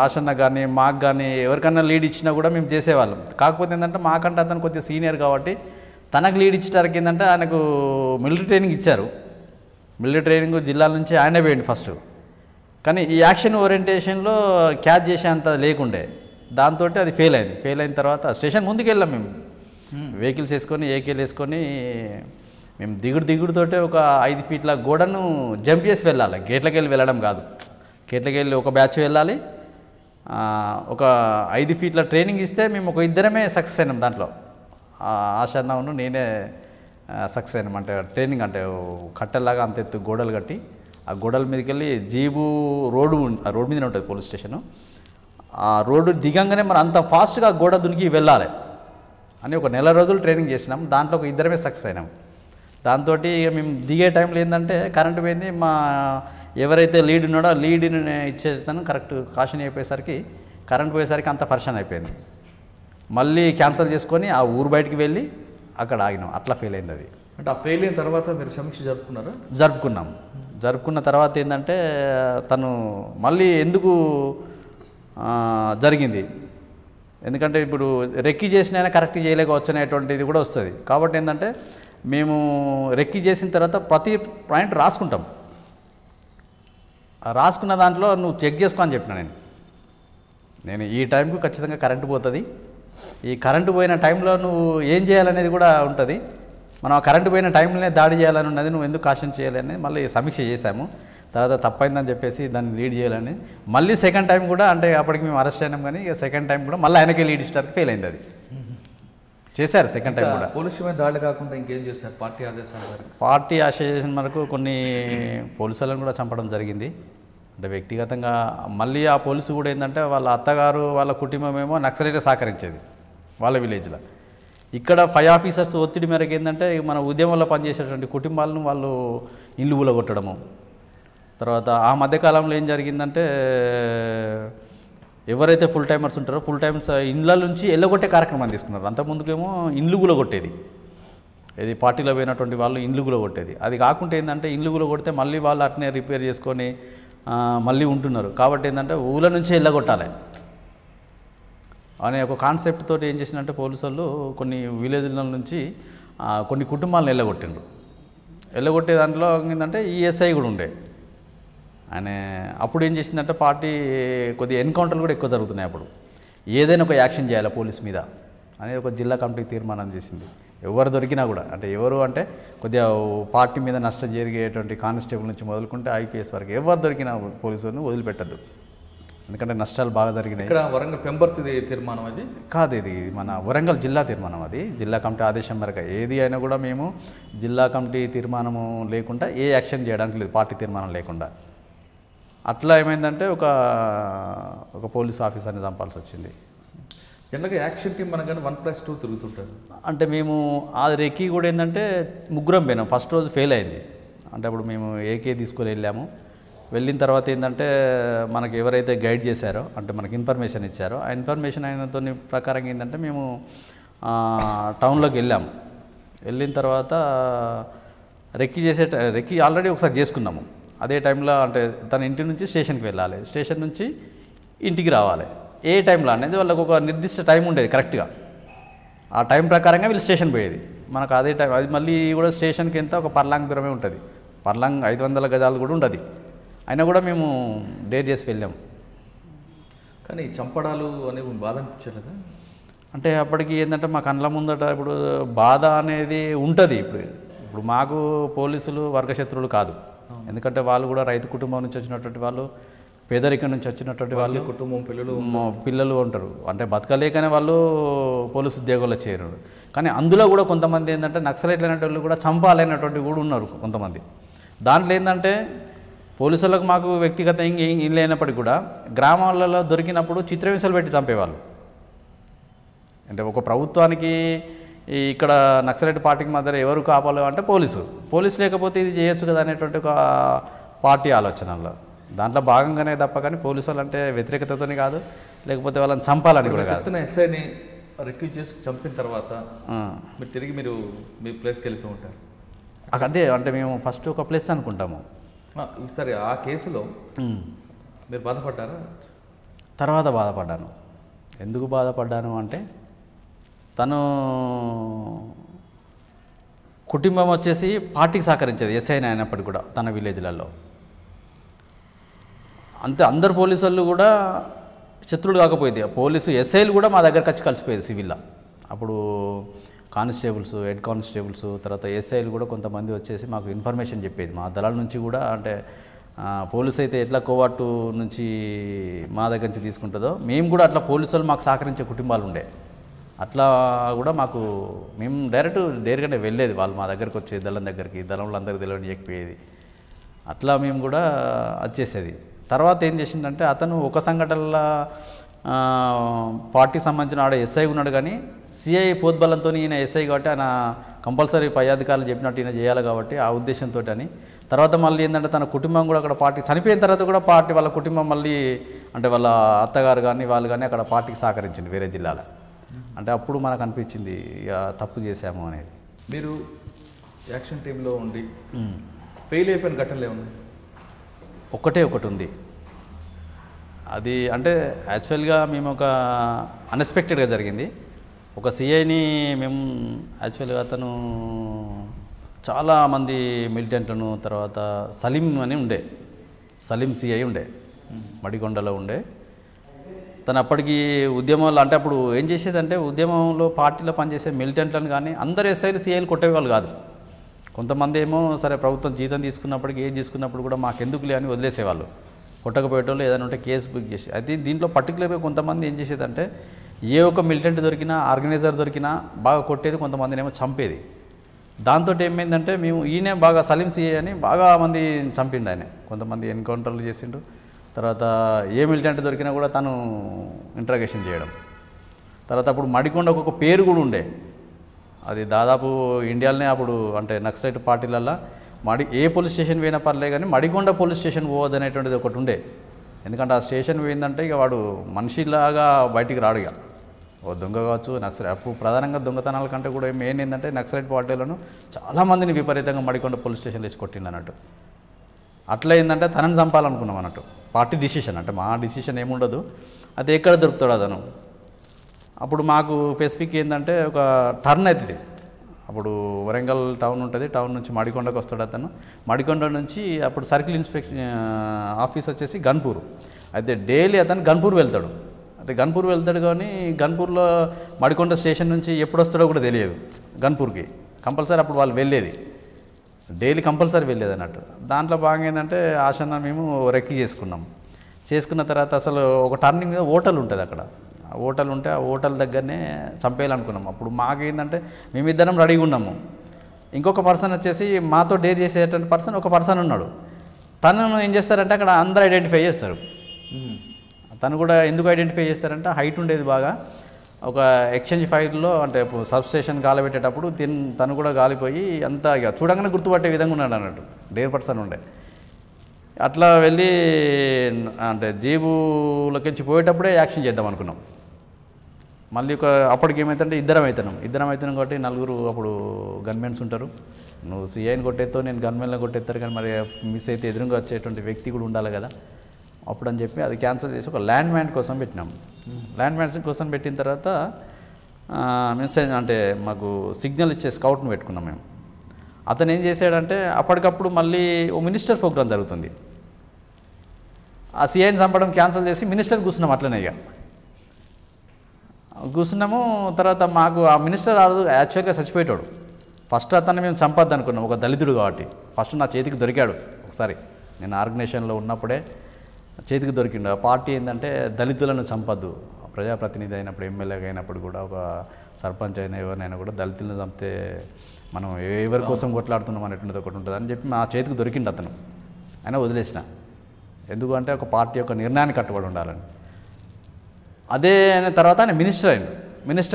ఆశన్న కానీ మాకు కానీ ఎవరికన్నా లీడ్ ఇచ్చినా కూడా మేము చేసేవాళ్ళం. కాకపోతే ఏంటంటే మాకంటే అతను కొద్దిగా సీనియర్ కాబట్టి తనకు లీడ్ ఇచ్చడానికి ఏంటంటే ఆయనకు మిలిటరీ ట్రైనింగ్ ఇచ్చారు. మిలిటరీ ట్రైనింగ్ జిల్లాల నుంచి ఆయనే పోయింది ఫస్ట్. కానీ ఈ యాక్షన్ ఓరియంటేషన్లో క్యాచ్ చేసేంత లేకుండే, దాంతో అది ఫెయిల్ అయింది. ఫెయిల్ అయిన తర్వాత స్టేషన్ ముందుకు వెళ్ళాం మేము, వెహికల్స్ వేసుకొని ఏకేలు వేసుకొని మేము దిగుడుతోటే ఒక 5 ఫీట్ల గోడను జంప్ చేసి వెళ్ళాలి. గేట్లకి వెళ్ళి వెళ్ళడం కాదు, గేట్లకి వెళ్ళి ఒక బ్యాచ్ వెళ్ళాలి. ఒక 5 ఫీట్ల ట్రైనింగ్ ఇస్తే మేము ఒక ఇద్దరమే సక్సెస్ అయినాం దాంట్లో. ఆశన్నను నేనే సక్సెస్ అయినాం. అంటే ట్రైనింగ్ అంటే కట్టెల్లాగా అంత ఎత్తు గోడలు కట్టి ఆ గోడల మీదకి వెళ్ళి జీబు రోడ్డు మీదనే ఉంటుంది పోలీస్ స్టేషను. ఆ రోడ్డు దిగంగానే మరి అంత ఫాస్ట్గా గోడ దునికి వెళ్ళాలి అని ఒక నెల రోజులు ట్రైనింగ్ చేసినాం. దాంట్లో ఒక ఇద్దరమే సక్సెస్ అయినాం. దాంతో మేము దిగే టైంలో ఏంటంటే కరెంటు పోయింది. మా ఎవరైతే లీడ్ ఉన్నాడో ఆ లీడ్ని ఇచ్చేస్తాను కరెక్ట్ కాషన్ అయిపోయేసరికి కరెంట్ పోయేసరికి అంత పర్షన్ అయిపోయింది. మళ్ళీ క్యాన్సిల్ చేసుకొని ఆ ఊరు బయటికి వెళ్ళి అక్కడ ఆగినాం. అట్లా ఫెయిల్ అయింది అది. అంటే ఆ ఫెయిల్ అయిన తర్వాత మీరు సమీక్ష జరుపుకున్నారా? జరుపుకున్న తర్వాత ఏంటంటే తను మళ్ళీ ఎందుకు జరిగింది, ఎందుకంటే ఇప్పుడు రెక్కి చేసినైనా కరెక్ట్ చేయలేకపోవచ్చు అనేటువంటిది కూడా వస్తుంది. కాబట్టి ఏంటంటే మేము రెక్కి చేసిన తర్వాత ప్రతి పాయింట్ రాసుకుంటాం. రాసుకున్న దాంట్లో నువ్వు చెక్ చేసుకో అని చెప్పిన నేను ఈ టైంకు ఖచ్చితంగా కరెంటు పోతుంది, ఈ కరెంటు పోయిన టైంలో నువ్వు ఏం చేయాలనేది కూడా ఉంటుంది. మనం ఆ కరెంటు పోయిన టైంలోనే దాడి చేయాలని ఉన్నది, నువ్వు ఎందుకు కాషన్ చేయాలని మళ్ళీ సమీక్ష చేశాము. తర్వాత తప్పైందని చెప్పేసి దాన్ని లీడ్ చేయాలని మళ్ళీ సెకండ్ టైం కూడా, అంటే అప్పటికి మేము అరెస్ట్ అయినాం కానీ ఇక సెకండ్ టైం కూడా మళ్ళీ ఆయనకే లీడ్ ఇష్టానికి ఫెయిల్ అయింది. అది చేశారు సెకండ్ టైం కూడా. పోలీసు మీద దాడి కాకుండా ఇంకేం చేశారు? పార్టీ ఆశయం వరకు కొన్ని పోలీసులను కూడా చంపడం జరిగింది. అంటే వ్యక్తిగతంగా మళ్ళీ ఆ పోలీసు కూడా ఏంటంటే వాళ్ళ అత్తగారు వాళ్ళ కుటుంబం ఏమో నక్సలైట్గా సహకరించేది వాళ్ళ విలేజ్లో. ఇక్కడ 5 ఆఫీసర్స్ ఒత్తిడి మేరకు ఏంటంటే మన ఉద్యమంలో పనిచేసేటువంటి కుటుంబాలను వాళ్ళు ఇల్లు కూలగొట్టడము. తర్వాత ఆ మధ్యకాలంలో ఏం జరిగిందంటే ఎవరైతే ఫుల్ టైమర్స్ ఉంటారో ఫుల్ టైమ్స్ ఇండ్ల నుంచి ఎల్లగొట్టే కార్యక్రమాన్ని తీసుకున్నారు. అంతకుముందుకేమో ఇండ్లు కూలగొట్టేది, ఇది పార్టీలో పోయినటువంటి వాళ్ళు ఇండ్లు కూలగొట్టేది. అది కాకుండా ఏంటంటే ఇండ్లు కూలగొడితే మళ్ళీ వాళ్ళు అట్నే రిపేర్ చేసుకొని మళ్ళీ ఉంటున్నారు. కాబట్టి ఏంటంటే ఊళ్ళ నుంచి ఎల్లగొట్టాలి అనే ఒక కాన్సెప్ట్ తోటి ఏం చేసినట్టే పోలీసు వాళ్ళు కొన్ని విలేజ్ల నుంచి కొన్ని కుటుంబాలను ఎల్లగొట్టే దాంట్లో ఏంటంటే ఈఎస్ఐ కూడా ఉండే ఆయన. అప్పుడు ఏం చేసిందంటే పార్టీ కొద్దిగా ఎన్కౌంటర్లు కూడా ఎక్కువ జరుగుతున్నాయి. అప్పుడు ఏదైనా ఒక యాక్షన్ చేయాలి పోలీస్ మీద అనేది ఒక జిల్లా కమిటీ తీర్మానం చేసింది. ఎవరు దొరికినా కూడా, అంటే ఎవరు అంటే కొద్దిగా పార్టీ మీద నష్టం జరిగేటువంటి కానిస్టేబుల్ నుంచి మొదలుకుంటే ఐపీఎస్ వరకు ఎవరు దొరికినా పోలీసులను వదిలిపెట్టద్దు, ఎందుకంటే నష్టాలు బాగా జరిగినాయి. ఇక్కడ వరంగల్ పెంబర్తి తీర్మానం అది కాదు, ఇది మన వరంగల్ జిల్లా తీర్మానం. అది జిల్లా కమిటీ ఆదేశం మేరకు ఏది అయినా కూడా మేము జిల్లా కమిటీ తీర్మానము లేకుండా ఏ యాక్షన్ చేయడానికి లేదు, పార్టీ తీర్మానం లేకుండా. అట్లా ఏమైందంటే ఒక పోలీస్ ఆఫీసర్ని చంపాల్సి వచ్చింది. జనరల్గా యాక్షన్ టీం మనకన్నా 1+2 తిరుగుతుంటారు. అంటే మేము ఆ రెక్కి కూడా ఏంటంటే ముగ్గురం పోయినాం. ఫస్ట్ రోజు ఫెయిల్ అయింది. అంటే అప్పుడు మేము ఏకే తీసుకొని వెళ్ళాము. వెళ్ళిన తర్వాత ఏంటంటే మనకి ఎవరైతే గైడ్ చేశారో, అంటే మనకి ఇన్ఫర్మేషన్ ఇచ్చారో, ఆ ఇన్ఫర్మేషన్ అయినతో ప్రకారం ఏంటంటే మేము టౌన్లోకి వెళ్ళాము. వెళ్ళిన తర్వాత రెక్కి ఆల్రెడీ ఒకసారి చేసుకున్నాము. అదే టైంలో అంటే తన ఇంటి నుంచి స్టేషన్కి వెళ్ళాలి, స్టేషన్ నుంచి ఇంటికి రావాలి. ఏ టైంలో అనేది వాళ్ళకు ఒక నిర్దిష్ట టైం ఉండేది కరెక్ట్గా. ఆ టైం ప్రకారంగా వీళ్ళు స్టేషన్ పోయేది. మనకు అదే టైం, అది మళ్ళీ కూడా స్టేషన్కి ఎంత ఒక పర్లాంగ్ దూరమే ఉంటుంది, పర్లాంగ్ 500 గజాలు కూడా ఉండదు. అయినా కూడా మేము డేట్ చేసి వెళ్ళాం. కానీ చంపడాలు అనేవి బాధ అనిపించలేదా? అంటే అప్పటికి ఏంటంటే మా కళ్ళ ముందట ఇప్పుడు బాధ అనేది ఉంటుంది. ఇప్పుడు మాకు పోలీసులు వర్గశత్రువులు కాదు, ఎందుకంటే వాళ్ళు కూడా రైతు కుటుంబం నుంచి వచ్చినటువంటి వాళ్ళు, పేదరికం నుంచి వచ్చినటువంటి వాళ్ళు, కుటుంబం పిల్లలు ఉంటారు. అంటే బతకలేకనే వాళ్ళు పోలీసు ఉద్యోగాల్లో చేరారు. కానీ అందులో కూడా కొంతమంది ఏంటంటే నక్సలైట్లు అనేటువంటి కూడా చంపాలనేటువంటి కూడా ఉన్నారు కొంతమంది. దాంట్లో ఏంటంటే పోలీసులకు మాకు వ్యక్తిగతంగా ఏం లేనప్పటికీ కూడా గ్రామాలలో దొరికినప్పుడు చిత్రహింసలు పెట్టి చంపేవాళ్ళు. అంటే ఒక ప్రభుత్వానికి ఇక్కడ నక్సలైట్ పార్టీకి మధ్య ఎవరు కాపాలో అంటే పోలీసు లేకపోతే ఇది చేయొచ్చు కదా అనేటువంటి ఒక పార్టీ ఆలోచనలో. దాంట్లో భాగంగానే తప్ప కానీ పోలీసు వాళ్ళు అంటే వ్యతిరేకతతోని కాదు, లేకపోతే వాళ్ళని చంపాలని కూడా కాదు. ఎస్ఐని రిక్యూజ్ చేసి చంపిన తర్వాత మీరు తిరిగి మీ ప్లేస్కి వెళ్ళిపోయి ఉంటారు. అదే అంటే మేము ఫస్ట్ ఒక ప్లేస్ అనుకుంటాము. సరే, ఆ కేసులో మీరు బాధపడ్డారా? తర్వాత బాధపడ్డాను. ఎందుకు బాధపడ్డాను అంటే తను కుటుంబం వచ్చేసి పార్టీకి సహకరించేది, ఎస్ఐని అయినప్పటికీ కూడా తన విలేజ్లలో. అంతే, అందరు పోలీసు వాళ్ళు కూడా శత్రువులు కాకపోయేది. పోలీసు ఎస్ఐలు కూడా మా దగ్గరకు వచ్చి కలిసిపోయేది సివిల్లో. అప్పుడు కానిస్టేబుల్స్, హెడ్ కానిస్టేబుల్స్, తర్వాత ఎస్ఐలు కూడా కొంతమంది వచ్చేసి మాకు ఇన్ఫర్మేషన్ చెప్పేది. మా దళాల నుంచి కూడా అంటే పోలీసు అయితే ఎట్లా కోవాటు నుంచి మా దగ్గర నుంచి తీసుకుంటుందో మేము కూడా అట్లా పోలీసు వాళ్ళు మాకు సహకరించే కుటుంబాలు ఉండే. అట్లా కూడా మాకు మేము డైరెక్ట్గానే వెళ్ళేది. వాళ్ళు మా దగ్గరకు వచ్చేది, దళం దగ్గరికి, దళంలో అందరికి తెలియనియకపోయేది. అట్లా మేము కూడా వచ్చేసేది. తర్వాత ఏం చేసిందంటే అతను ఒక సంఘటనలో పార్టీకి సంబంధించిన ఆడ ఎస్ఐ ఉన్నాడు, కానీ సిఐ పోద్బలంతో ఈయన ఎస్ఐ కాబట్టి ఆయన కంపల్సరీ పై అధికారులు చెప్పినట్టు ఈయన చేయాలి కాబట్టి ఆ ఉద్దేశంతో అని. తర్వాత మళ్ళీ ఏంటంటే తన కుటుంబం కూడా అక్కడ పార్టీ చనిపోయిన తర్వాత కూడా పార్టీ వాళ్ళ కుటుంబం మళ్ళీ అంటే వాళ్ళ అత్తగారు కానీ వాళ్ళు కానీ అక్కడ పార్టీకి సహకరించింది వేరే జిల్లాలో. అంటే అప్పుడు మనకు అనిపించింది ఇక తప్పు చేశాము అనేది. మీరు యాక్షన్ టీంలో ఉండి ఫెయిల్ అయిపోయిన ఘటనలు ఏమున్నాయి? ఒకటి ఉంది. అది అంటే యాక్చువల్గా మేము ఒక అన్ఎక్స్పెక్టెడ్గా జరిగింది. ఒక సిఐని మేము యాక్చువల్గా అతను చాలామంది మిలిటెంట్లను, తర్వాత సలీం అని ఉండే, సలీం సిఐ ఉండే, మడికొండలో ఉండే. తను అప్పటికి ఉద్యమంలో అంటే అప్పుడు ఏం చేసేదంటే ఉద్యమంలో పార్టీలో పనిచేసే మిలిటెంట్లను కానీ అందరు ఎస్ఐలు సిఐలు కొట్టేవాళ్ళు కాదు. కొంతమంది ఏమో సరే ప్రభుత్వం జీతం తీసుకున్నప్పటికీ ఏది తీసుకున్నప్పుడు కూడా మాకెందుకులే అని వదిలేసేవాళ్ళు. కొట్టకపోయేటోళ్ళు ఏదైనా ఉంటే కేసు బుక్ చేసి. అయితే దీంట్లో పర్టికులర్గా కొంతమంది ఏం చేసేదంటే ఏ ఒక్క మిలిటెంట్ దొరికినా, ఆర్గనైజర్ దొరికినా బాగా కొట్టేది, కొంతమందిని ఏమో చంపేది. దాంతో ఏమైందంటే మేము ఈయనే బాగా సలీం సిఐ అని బాగా మంది చంపిండు ఆయన. కొంతమంది ఎన్కౌంటర్లు చేసిండు. తర్వాత ఏ మిలిటెంట్ దొరికినా కూడా తను ఇంట్రాగేషన్ చేయడం. తర్వాత అప్పుడు మడికొండకు ఒక పేరు కూడా ఉండే. అది దాదాపు ఇండియాలోనే అప్పుడు అంటే నక్సలైట్ పార్టీలల్లో ఏ పోలీస్ స్టేషన్ పోయినా పర్లే కానీ మడికొండ పోలీస్ స్టేషన్ పోవద్దు అనేటువంటిది ఒకటి ఉండే. ఎందుకంటే ఆ స్టేషన్ పోయిందంటే ఇక వాడు మనిషిలాగా బయటికి రాడు. ఇక ఓ దొంగ కావచ్చు, నక్సలైట్. అప్పుడు ప్రధానంగా దొంగతనాల కంటే కూడా మెయిన్ ఏంటంటే నక్సలైట్ పార్టీలను చాలామందిని విపరీతంగా మడికొండ పోలీస్ స్టేషన్లో వేసి కొట్టిండు అన్నట్టు. అట్లా ఏంటంటే తనని చంపాలనుకున్నాం అన్నట్టు. పార్టీ డిసిషన్ అంటే మా డిసిషన్ ఏముండదు. అది ఎక్కడ దొరుకుతాడు అతను. అప్పుడు మాకు స్పెసిఫిక్ ఏంటంటే ఒక టర్న్ అవుతుంది. అప్పుడు వరంగల్ టౌన్ ఉంటుంది, టౌన్ నుంచి మడికొండకు వస్తాడు అతను. మడికొండ నుంచి అప్పుడు సర్కిల్ ఇన్స్పెక్షన్ ఆఫీస్ వచ్చేసి గన్పూర్. అయితే డైలీ అతను గన్పూర్ వెళ్తాడు. అయితే గన్పూర్ వెళ్తాడు కానీ గన్పూర్లో మడికొండ స్టేషన్ నుంచి ఎప్పుడు వస్తాడో కూడా తెలియదు. గన్పూర్కి కంపల్సరీ అప్పుడు వాళ్ళు వెళ్ళేది, డైలీ కంపల్సరీ వెళ్ళేది అన్నట్టు. దాంట్లో భాగంగా ఏంటంటే ఆశన్న మేము రెక్కి చేసుకున్న తర్వాత అసలు ఒక టర్నింగ్ మీద హోటల్ ఉంటుంది అక్కడ. హోటల్ ఉంటే ఆ హోటల్ దగ్గరనే చంపేయాలనుకున్నాం. అప్పుడు మాకేంటంటే మేమిద్దరం రెడీగా ఉన్నాము. ఇంకొక పర్సన్ వచ్చేసి మాతో డేర్ చేసేటువంటి ఒక పర్సన్ ఉన్నాడు. తనను ఏం చేస్తారంటే అక్కడ అందరూ ఐడెంటిఫై చేస్తారు. తను కూడా ఎందుకు ఐడెంటిఫై చేస్తారంటే హైట్ ఉండేది బాగా. ఒక ఎక్స్చేంజ్ ఫైర్లో అంటే సబ్ స్టేషన్ గాలిపెట్టేటప్పుడు తను కూడా గాలిపోయి అంతా ఇక చూడంగానే గుర్తుపట్టే విధంగా ఉన్నాడు అన్నట్టు. డేర్ పర్సన్ ఉండే. అట్లా వెళ్ళి అంటే జేబులోకించి పోయేటప్పుడే యాక్షన్ చేద్దాం అనుకున్నాం. మళ్ళీ అప్పటికి ఏమవుతుందంటే ఇద్దరం అవుతున్నాం కాబట్టి నలుగురు అప్పుడు గన్మెన్స్ ఉంటారు. నువ్వు సిఐని కొట్టేస్తావు, నేను గన్మెన్లో కొట్టేస్తారు, కానీ మరి మిస్ అయితే ఎదురుగా వచ్చేటువంటి వ్యక్తి కూడా ఉండాలి కదా. అప్పుడు అని చెప్పి అది క్యాన్సిల్ చేసి ఒక ల్యాండ్ మ్యాన్ కోసం పెట్టినాం. ల్యాండ్ మ్యాన్స్ కోసం పెట్టిన తర్వాత మెసేజ్ అంటే మాకు సిగ్నల్ ఇచ్చే స్కౌట్ని పెట్టుకున్నాం మేము. అతను ఏం చేశాడంటే అప్పటికప్పుడు మళ్ళీ ఓ మినిస్టర్ ప్రోగ్రామ్ జరుగుతుంది. ఆ సిఐని చంపడం క్యాన్సిల్ చేసి మినిస్టర్ కూర్చున్నాం. అట్లనే ఇక కూర్చున్నాము. తర్వాత మాకు ఆ మినిస్టర్ యాక్చువల్గా చచ్చిపోయేటాడు. ఫస్ట్ అతన్ని మేము చంపద్దు అనుకున్నాం, ఒక దళితుడు కాబట్టి. ఫస్ట్ నా చేతికి దొరికాడు ఒకసారి, నేను ఆర్గనైజేషన్లో ఉన్నప్పుడే చేతికి దొరికిండు. ఆ పార్టీ ఏంటంటే దళితులను చంపద్దు, ప్రజాప్రతినిధి అయినప్పుడు, ఎమ్మెల్యేగా అయినప్పుడు కూడా, ఒక సర్పంచ్ అయినా ఎవరినైనా కూడా దళితులను చంపితే మనం ఎవరి కోసం కొట్లాడుతున్నాం అనేటువంటిది ఒకటి ఉంటుంది అని చెప్పి మా చేతికి దొరికిండు అతను. అయినా వదిలేసిన. ఎందుకంటే ఒక పార్టీ యొక్క నిర్ణయానికి కట్టుబడి ఉండాలని. అదే అయిన తర్వాత ఆయన మినిస్టర్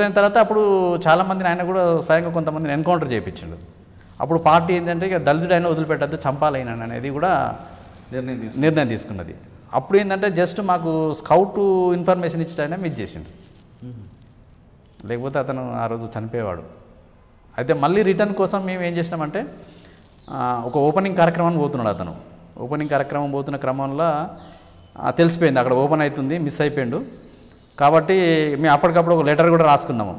అయిన తర్వాత అప్పుడు చాలామందిని ఆయన కూడా స్వయంగా కొంతమందిని ఎన్కౌంటర్ చేయించిండు. అప్పుడు పార్టీ ఏంటంటే ఇక దళితుడు అయినా వదిలిపెట్టద్దు, చంపాలైనా అనేది కూడా నిర్ణయం తీసుకున్నది. అప్పుడు ఏంటంటే జస్ట్ మాకు స్కౌట్ ఇన్ఫర్మేషన్ ఇచ్చేటైనా మిస్ చేసిండు, లేకపోతే అతను ఆ రోజు చనిపోయేవాడు. అయితే మళ్ళీ రిటర్న్ కోసం మేము ఏం చేసినామంటే ఒక ఓపెనింగ్ కార్యక్రమాన్ని పోతున్నాడు అతను. ఓపెనింగ్ కార్యక్రమం పోతున్న క్రమంలో తెలిసిపోయింది అక్కడ ఓపెన్ అవుతుంది, మిస్ అయిపోయిండు. కాబట్టి మేము అప్పటికప్పుడు ఒక లెటర్ కూడా రాసుకున్నాము.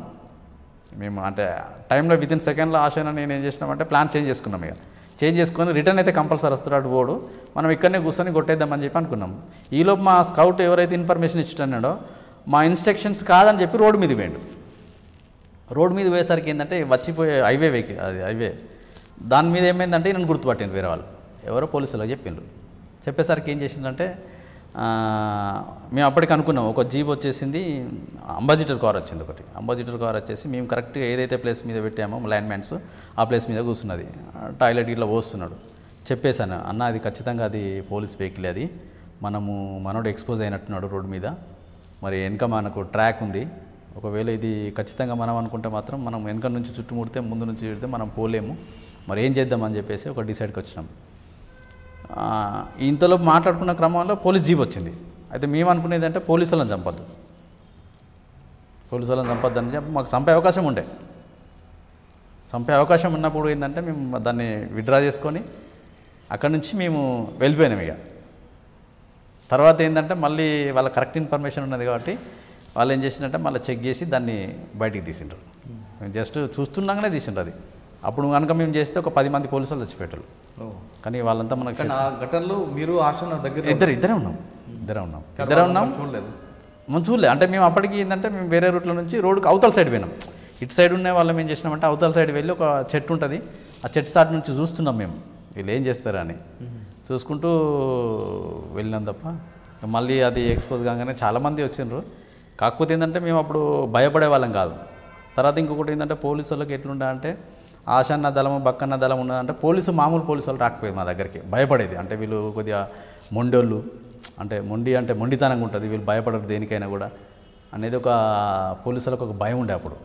మేము అంటే టైంలో వితిన్ సెకండ్లో ఆశను నేను ఏం చేసినామంటే ప్లాన్ చేంజ్ చేసుకున్నాం. ఇక చేంజ్ చేసుకొని రిటర్న్ అయితే కంపల్సరీ వస్తున్నాడు పోడు, మనం ఇక్కడనే కూర్చొని కొట్టేద్దామని చెప్పి అనుకున్నాం. ఈలోపు మా స్కౌట్ ఎవరైతే ఇన్ఫర్మేషన్ ఇచ్చాడో మా ఇన్స్ట్రక్షన్స్ కాదని చెప్పి రోడ్డు మీద పోయిండు. రోడ్డు మీద పోయేసరికి ఏంటంటే వచ్చిపోయే హైవే దాని మీద ఏమైందంటే నన్ను గుర్తుపట్టిండు వేరే వాళ్ళు, ఎవరో పోలీసులకు చెప్పిండ్రు. చెప్పేసరికి ఏం చేసిందంటే మేము అప్పటికి అనుకున్నాం ఒక జీప్ వచ్చేసింది, అంబాసిడర్ కార్ వచ్చింది ఒకటి. అంబాసిడర్ కార్ వచ్చేసి మేము కరెక్ట్గా ఏదైతే ప్లేస్ మీద పెట్టామో ల్యాండ్ మ్యాన్స్ ఆ ప్లేస్ మీద కూర్చున్నది. టాయిలెట్ ఇట్లా పోస్తున్నాడు. చెప్పేశాను, అన్న అది ఖచ్చితంగా అది పోలీస్ వెహికల్, అది మనోడు ఎక్స్పోజ్ అయినట్టున్నాడు రోడ్డు మీద, మరి వెనక మనకు ట్రాక్ ఉంది, ఒకవేళ ఇది ఖచ్చితంగా మనం అనుకుంటే మాత్రం మనం వెనక నుంచి చుట్టుముడితే ముందు నుంచి పెడితే మనం పోలేము, మరి ఏం చేద్దామని చెప్పేసి ఒక డిసైడ్కి వచ్చినాం. ఇంతలో మాట్లాడుకున్న క్రమంలో పోలీస్ జీప్ వచ్చింది. అయితే మేము అనుకునేది అంటే పోలీసు వాళ్ళని చంపద్దు అని చెప్పి మాకు చంపే అవకాశం ఉండే. చంపే అవకాశం ఉన్నప్పుడు ఏంటంటే మేము దాన్ని విత్డ్రా చేసుకొని అక్కడి నుంచి మేము వెళ్ళిపోయినాం. ఇక తర్వాత ఏంటంటే మళ్ళీ వాళ్ళ కరెక్ట్ ఇన్ఫర్మేషన్ ఉన్నది కాబట్టి వాళ్ళు ఏం చేసిందంటే మళ్ళీ చెక్ చేసి దాన్ని బయటికి తీసిండ్రు. మేము జస్ట్ చూస్తుండగానే తీసిండ్రు అది. అప్పుడు కనుక మేము చేస్తే ఒక 10 మంది పోలీసులు చచ్చిపెట్టారు. కానీ వాళ్ళంతా మనకు ఘటనలో మీరు ఆశన దగ్గర ఇద్దరే ఉన్నాం చూడలేదు. మనం చూడలేదు అంటే మేము అప్పటికి ఏంటంటే మేము వేరే రూట్లో నుంచి రోడ్డుకి అవతల సైడ్ పోయినాం. ఇటు సైడ్ ఉన్న వాళ్ళం ఏం చేసినామంటే అవతల సైడ్ వెళ్ళి ఒక చెట్టు ఉంటుంది, ఆ చెట్టు సాటి నుంచి చూస్తున్నాం మేము వీళ్ళు ఏం చేస్తారా అని. చూసుకుంటూ వెళ్ళినాం తప్ప మళ్ళీ అది ఎక్స్పోజ్ కాగానే చాలామంది వచ్చిండ్రు. కాకపోతే ఏంటంటే మేము అప్పుడు భయపడే వాళ్ళం కాదు. తర్వాత ఇంకొకటి ఏంటంటే పోలీసు వాళ్ళకి ఎట్లుండా అంటే ఆశన్న దళము బక్కన్న దళం ఉన్నదంటే మామూలు పోలీసు వాళ్ళు రాకపోయేది మా దగ్గరికి, భయపడేది. అంటే వీళ్ళు కొద్దిగా మొండోళ్ళు, అంటే మొండితనంగా ఉంటుంది, వీళ్ళు భయపడరు దేనికైనా కూడా అనేది ఒక పోలీసులకు ఒక భయం ఉండే అప్పుడు.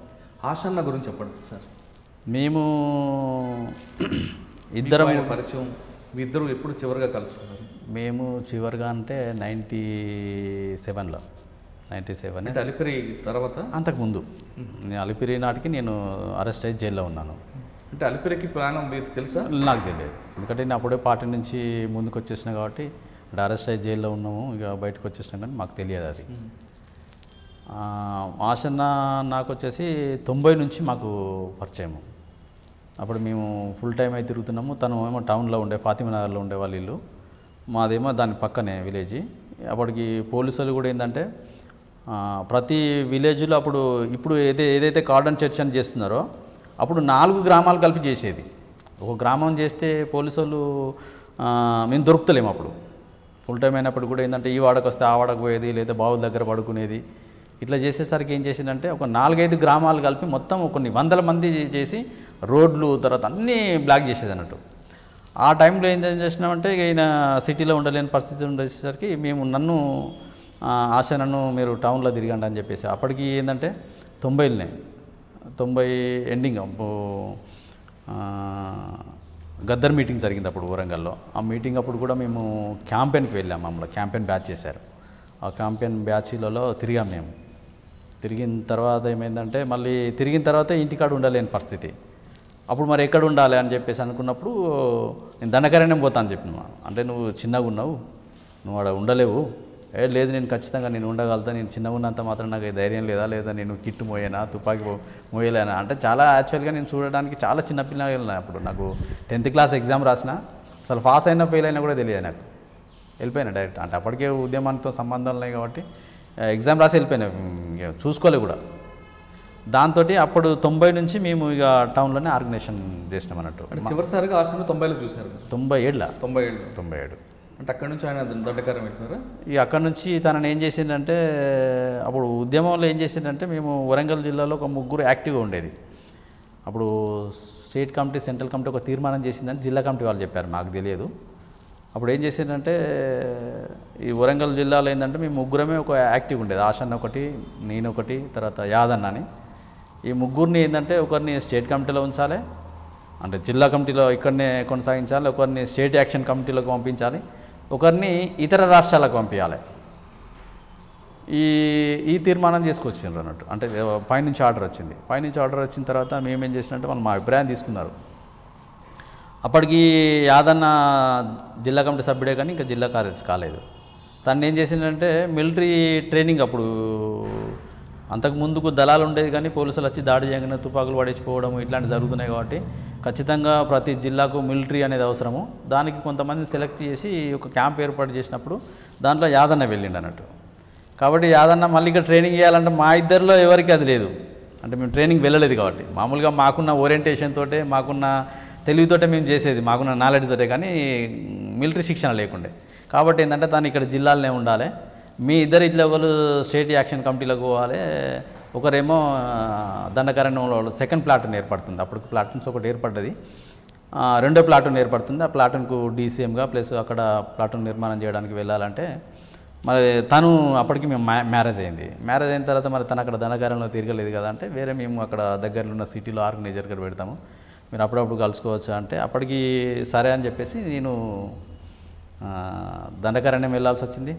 ఆశన్న గురించి చెప్పండి సార్. మేము ఇద్దరం పరిచయం, మీ ఇద్దరు ఎప్పుడు చివరిగా కలుసుకున్నారు? మేము చివరిగా అంటే 97లో. అంటే అలిపిరి తర్వాత? అంతకుముందు అలిపిరి నాటికి నేను అరెస్ట్ అయ్యి జైల్లో ఉన్నాను. అంటే అలిపిరికి ప్రాణం మీకు తెలుసా? నాకు తెలియదు, ఎందుకంటే నేను అప్పుడే పార్టీ నుంచి ముందుకు వచ్చేసిన కాబట్టి అంటే అరెస్ట్ అయ్యి జైల్లో ఉన్నాము, ఇక బయటకు వచ్చేసినాం కానీ మాకు తెలియదు అది. ఆశన్న నాకు వచ్చేసి 90 నుంచి మాకు పరిచయము. అప్పుడు మేము ఫుల్ టైం అయితే తిరుగుతున్నాము. తను ఏమో టౌన్లో ఉండే ఫాతిమానగర్లో ఉండే వాళ్ళ ఇల్లు, మాదేమో దాని పక్కనే విలేజ్. అప్పటికి పోలీసులు కూడా ఏంటంటే ప్రతి విలేజ్లో ఇప్పుడు ఏదైతే కార్డన్ చర్చ్ అని చేస్తున్నారో అప్పుడు 4 గ్రామాలు కలిపి చేసేది. ఒక గ్రామం చేస్తే పోలీసు వాళ్ళు మేము దొరుకుతలేము అప్పుడు. ఫుల్ టైం అయినప్పుడు కూడా ఏంటంటే ఈ వాడకు వస్తే ఆ వాడకు పోయేది, లేదా బావుల దగ్గర పడుకునేది. ఇట్లా చేసేసరికి ఏం చేసిందంటే ఒక 4-5 గ్రామాలు కలిపి మొత్తం కొన్ని 100 మంది చేసి రోడ్లు తర్వాత అన్నీ బ్లాక్ చేసేది అన్నట్టు. ఆ టైంలో ఏం చేసినామంటే ఈయన సిటీలో ఉండలేని పరిస్థితి ఉండేసరికి మేము నన్ను మీరు టౌన్లో తిరగండి అని చెప్పేసి. అప్పటికి ఏంటంటే 90 ఎండింగ్ గద్దర్ మీటింగ్ జరిగింది అప్పుడు వరంగల్లో. ఆ మీటింగ్ అప్పుడు కూడా మేము క్యాంపెయిన్కి వెళ్ళాము. మమ్మల్ని క్యాంపెయిన్ బ్యాచ్ చేశారు. ఆ క్యాంపెయిన్ బ్యాచ్లలో తిరిగాం మేము. తిరిగిన తర్వాత ఏమైందంటే మళ్ళీ తిరిగిన తర్వాత ఇంటికాడ ఉండలేని పరిస్థితి. అప్పుడు మరి ఎక్కడ ఉండాలి అని చెప్పేసి అనుకున్నప్పుడు నేను దండకారణ్యం పోతాను చెప్పిన. అంటే నువ్వు చిన్నగా ఉన్నావు, నువ్వు అక్కడ ఉండలేవు. లేదు నేను ఖచ్చితంగా నేను ఉండగలుగుతా, నేను చిన్నగా ఉన్నంత మాత్రం నాకు ధైర్యం లేదా నేను కిట్టు మోయేనా, తుపాకీ మోయలేనా అంటే చాలా యాక్చువల్గా నేను చూడడానికి చాలా చిన్నపిల్లలు. అప్పుడు నాకు 10th క్లాస్ ఎగ్జామ్ రాసిన, అసలు పాస్ అయినా ఫెయిల్ అయినా కూడా తెలియదు నాకు. వెళ్ళిపోయినా డైరెక్ట్. అంటే అప్పటికే ఉద్యమానికి సంబంధాలు ఉన్నాయి కాబట్టి ఎగ్జామ్ రాసి వెళ్ళిపోయినా, చూసుకోలే కూడా. దాంతో అప్పుడు 90 నుంచి మేము ఇక టౌన్లోనే ఆర్గనైజేషన్ చేసినాం అన్నట్టు. చివరిసారిగా ఆశను 90లో చూశారు? 97 అంటే అక్కడ నుంచి ఆయన దండకారం పెట్టినారా? ఇక అక్కడ నుంచి తనని ఏం చేసిందంటే అప్పుడు ఉద్యమంలో ఏం చేసిందంటే మేము వరంగల్ జిల్లాలో ఒక 3 యాక్టివ్గా ఉండేది. అప్పుడు స్టేట్ కమిటీ సెంట్రల్ కమిటీ ఒక తీర్మానం చేసిందని జిల్లా కమిటీ వాళ్ళు చెప్పారు, మాకు తెలియదు. అప్పుడు ఏం చేసిందంటే ఈ వరంగల్ జిల్లాలో ఏంటంటే మేము 3 ఒక యాక్టివ్ ఉండేది. ఆశన్న ఒకటి, నేను ఒకటి, తర్వాత యాదన్న అని. ఈ 3 ఏంటంటే ఒకరిని స్టేట్ కమిటీలో ఉంచాలి, అంటే జిల్లా కమిటీలో ఇక్కడనే కొనసాగించాలి, ఒకరిని స్టేట్ యాక్షన్ కమిటీలోకి పంపించాలి, ఒకరిని ఇతర రాష్ట్రాలకు పంపించాలి. ఈ తీర్మానం చేసుకొచ్చిండ్రు అన్నట్టు. అంటే పైనుంచి ఆర్డర్ వచ్చింది. పైనుంచి ఆర్డర్ వచ్చిన తర్వాత మేమేం చేసినట్టు వాళ్ళు మా అభిప్రాయం తీసుకున్నారు. అప్పటికి యాదన్న జిల్లా కమిటీ సభ్యుడే కానీ ఇంకా జిల్లా కార్యదర్శి కాలేదు. తను ఏం చేసిందంటే మిలిటరీ ట్రైనింగ్ అప్పుడు అంతకు ముందుకు దళాలు ఉండేది కానీ పోలీసులు వచ్చి దాడి చేయగానే తుపాకులు పడేసిపోవడం ఇట్లాంటివి జరుగుతున్నాయి. కాబట్టి ఖచ్చితంగా ప్రతి జిల్లాకు మిలిటరీ అనేది అవసరము. దానికి కొంతమంది సెలెక్ట్ చేసి ఒక క్యాంప్ ఏర్పాటు చేసినప్పుడు దాంట్లో యాదన్న వెళ్ళిండు అన్నట్టు. కాబట్టి యాదన్న మళ్ళీ ఇక్కడ ట్రైనింగ్ చేయాలంటే మా ఇద్దరిలో ఎవరికి అది లేదు. అంటే మేము ట్రైనింగ్ వెళ్ళలేదు కాబట్టి మామూలుగా మాకున్న ఓరియంటేషన్ తోటే మాకున్న తెలివితోటే మేము చేసేది, మాకున్న నాలెడ్జ్ తోటే, కానీ మిలిటరీ శిక్షణ లేకుండే. కాబట్టి ఏంటంటే తను ఇక్కడ జిల్లాలనే ఉండాలి. మీ ఇద్దరు ఇట్లా ఒకరు స్టేట్ యాక్షన్ కమిటీలోకి పోవాలి, ఒకరేమో దండకారణ్యంలో సెకండ్ ప్లాటూన్ ఏర్పడుతుంది. అప్పుడు ప్లాటూన్స్ ఒకటి ఏర్పడ్డది, రెండో ప్లాటూన్ ఏర్పడుతుంది. ఆ ప్లాటూన్కు డీసీఎంగా ప్లస్ అక్కడ ప్లాటూన్ నిర్మాణం చేయడానికి వెళ్ళాలంటే మరి తను అప్పటికి మేము మ్యారేజ్ అయింది. మ్యారేజ్ అయిన తర్వాత మరి తను అక్కడ దండకారణ్యంలో తిరగలేదు కదా అంటే వేరే మేము అక్కడ దగ్గరలో ఉన్న సిటీలో ఆర్గనైజర్గా పెడతాము, మీరు అప్పుడప్పుడు కలుసుకోవచ్చా అంటే అప్పటికి సరే అని చెప్పేసి నేను దండకారణ్యం వెళ్ళాల్సి వచ్చింది.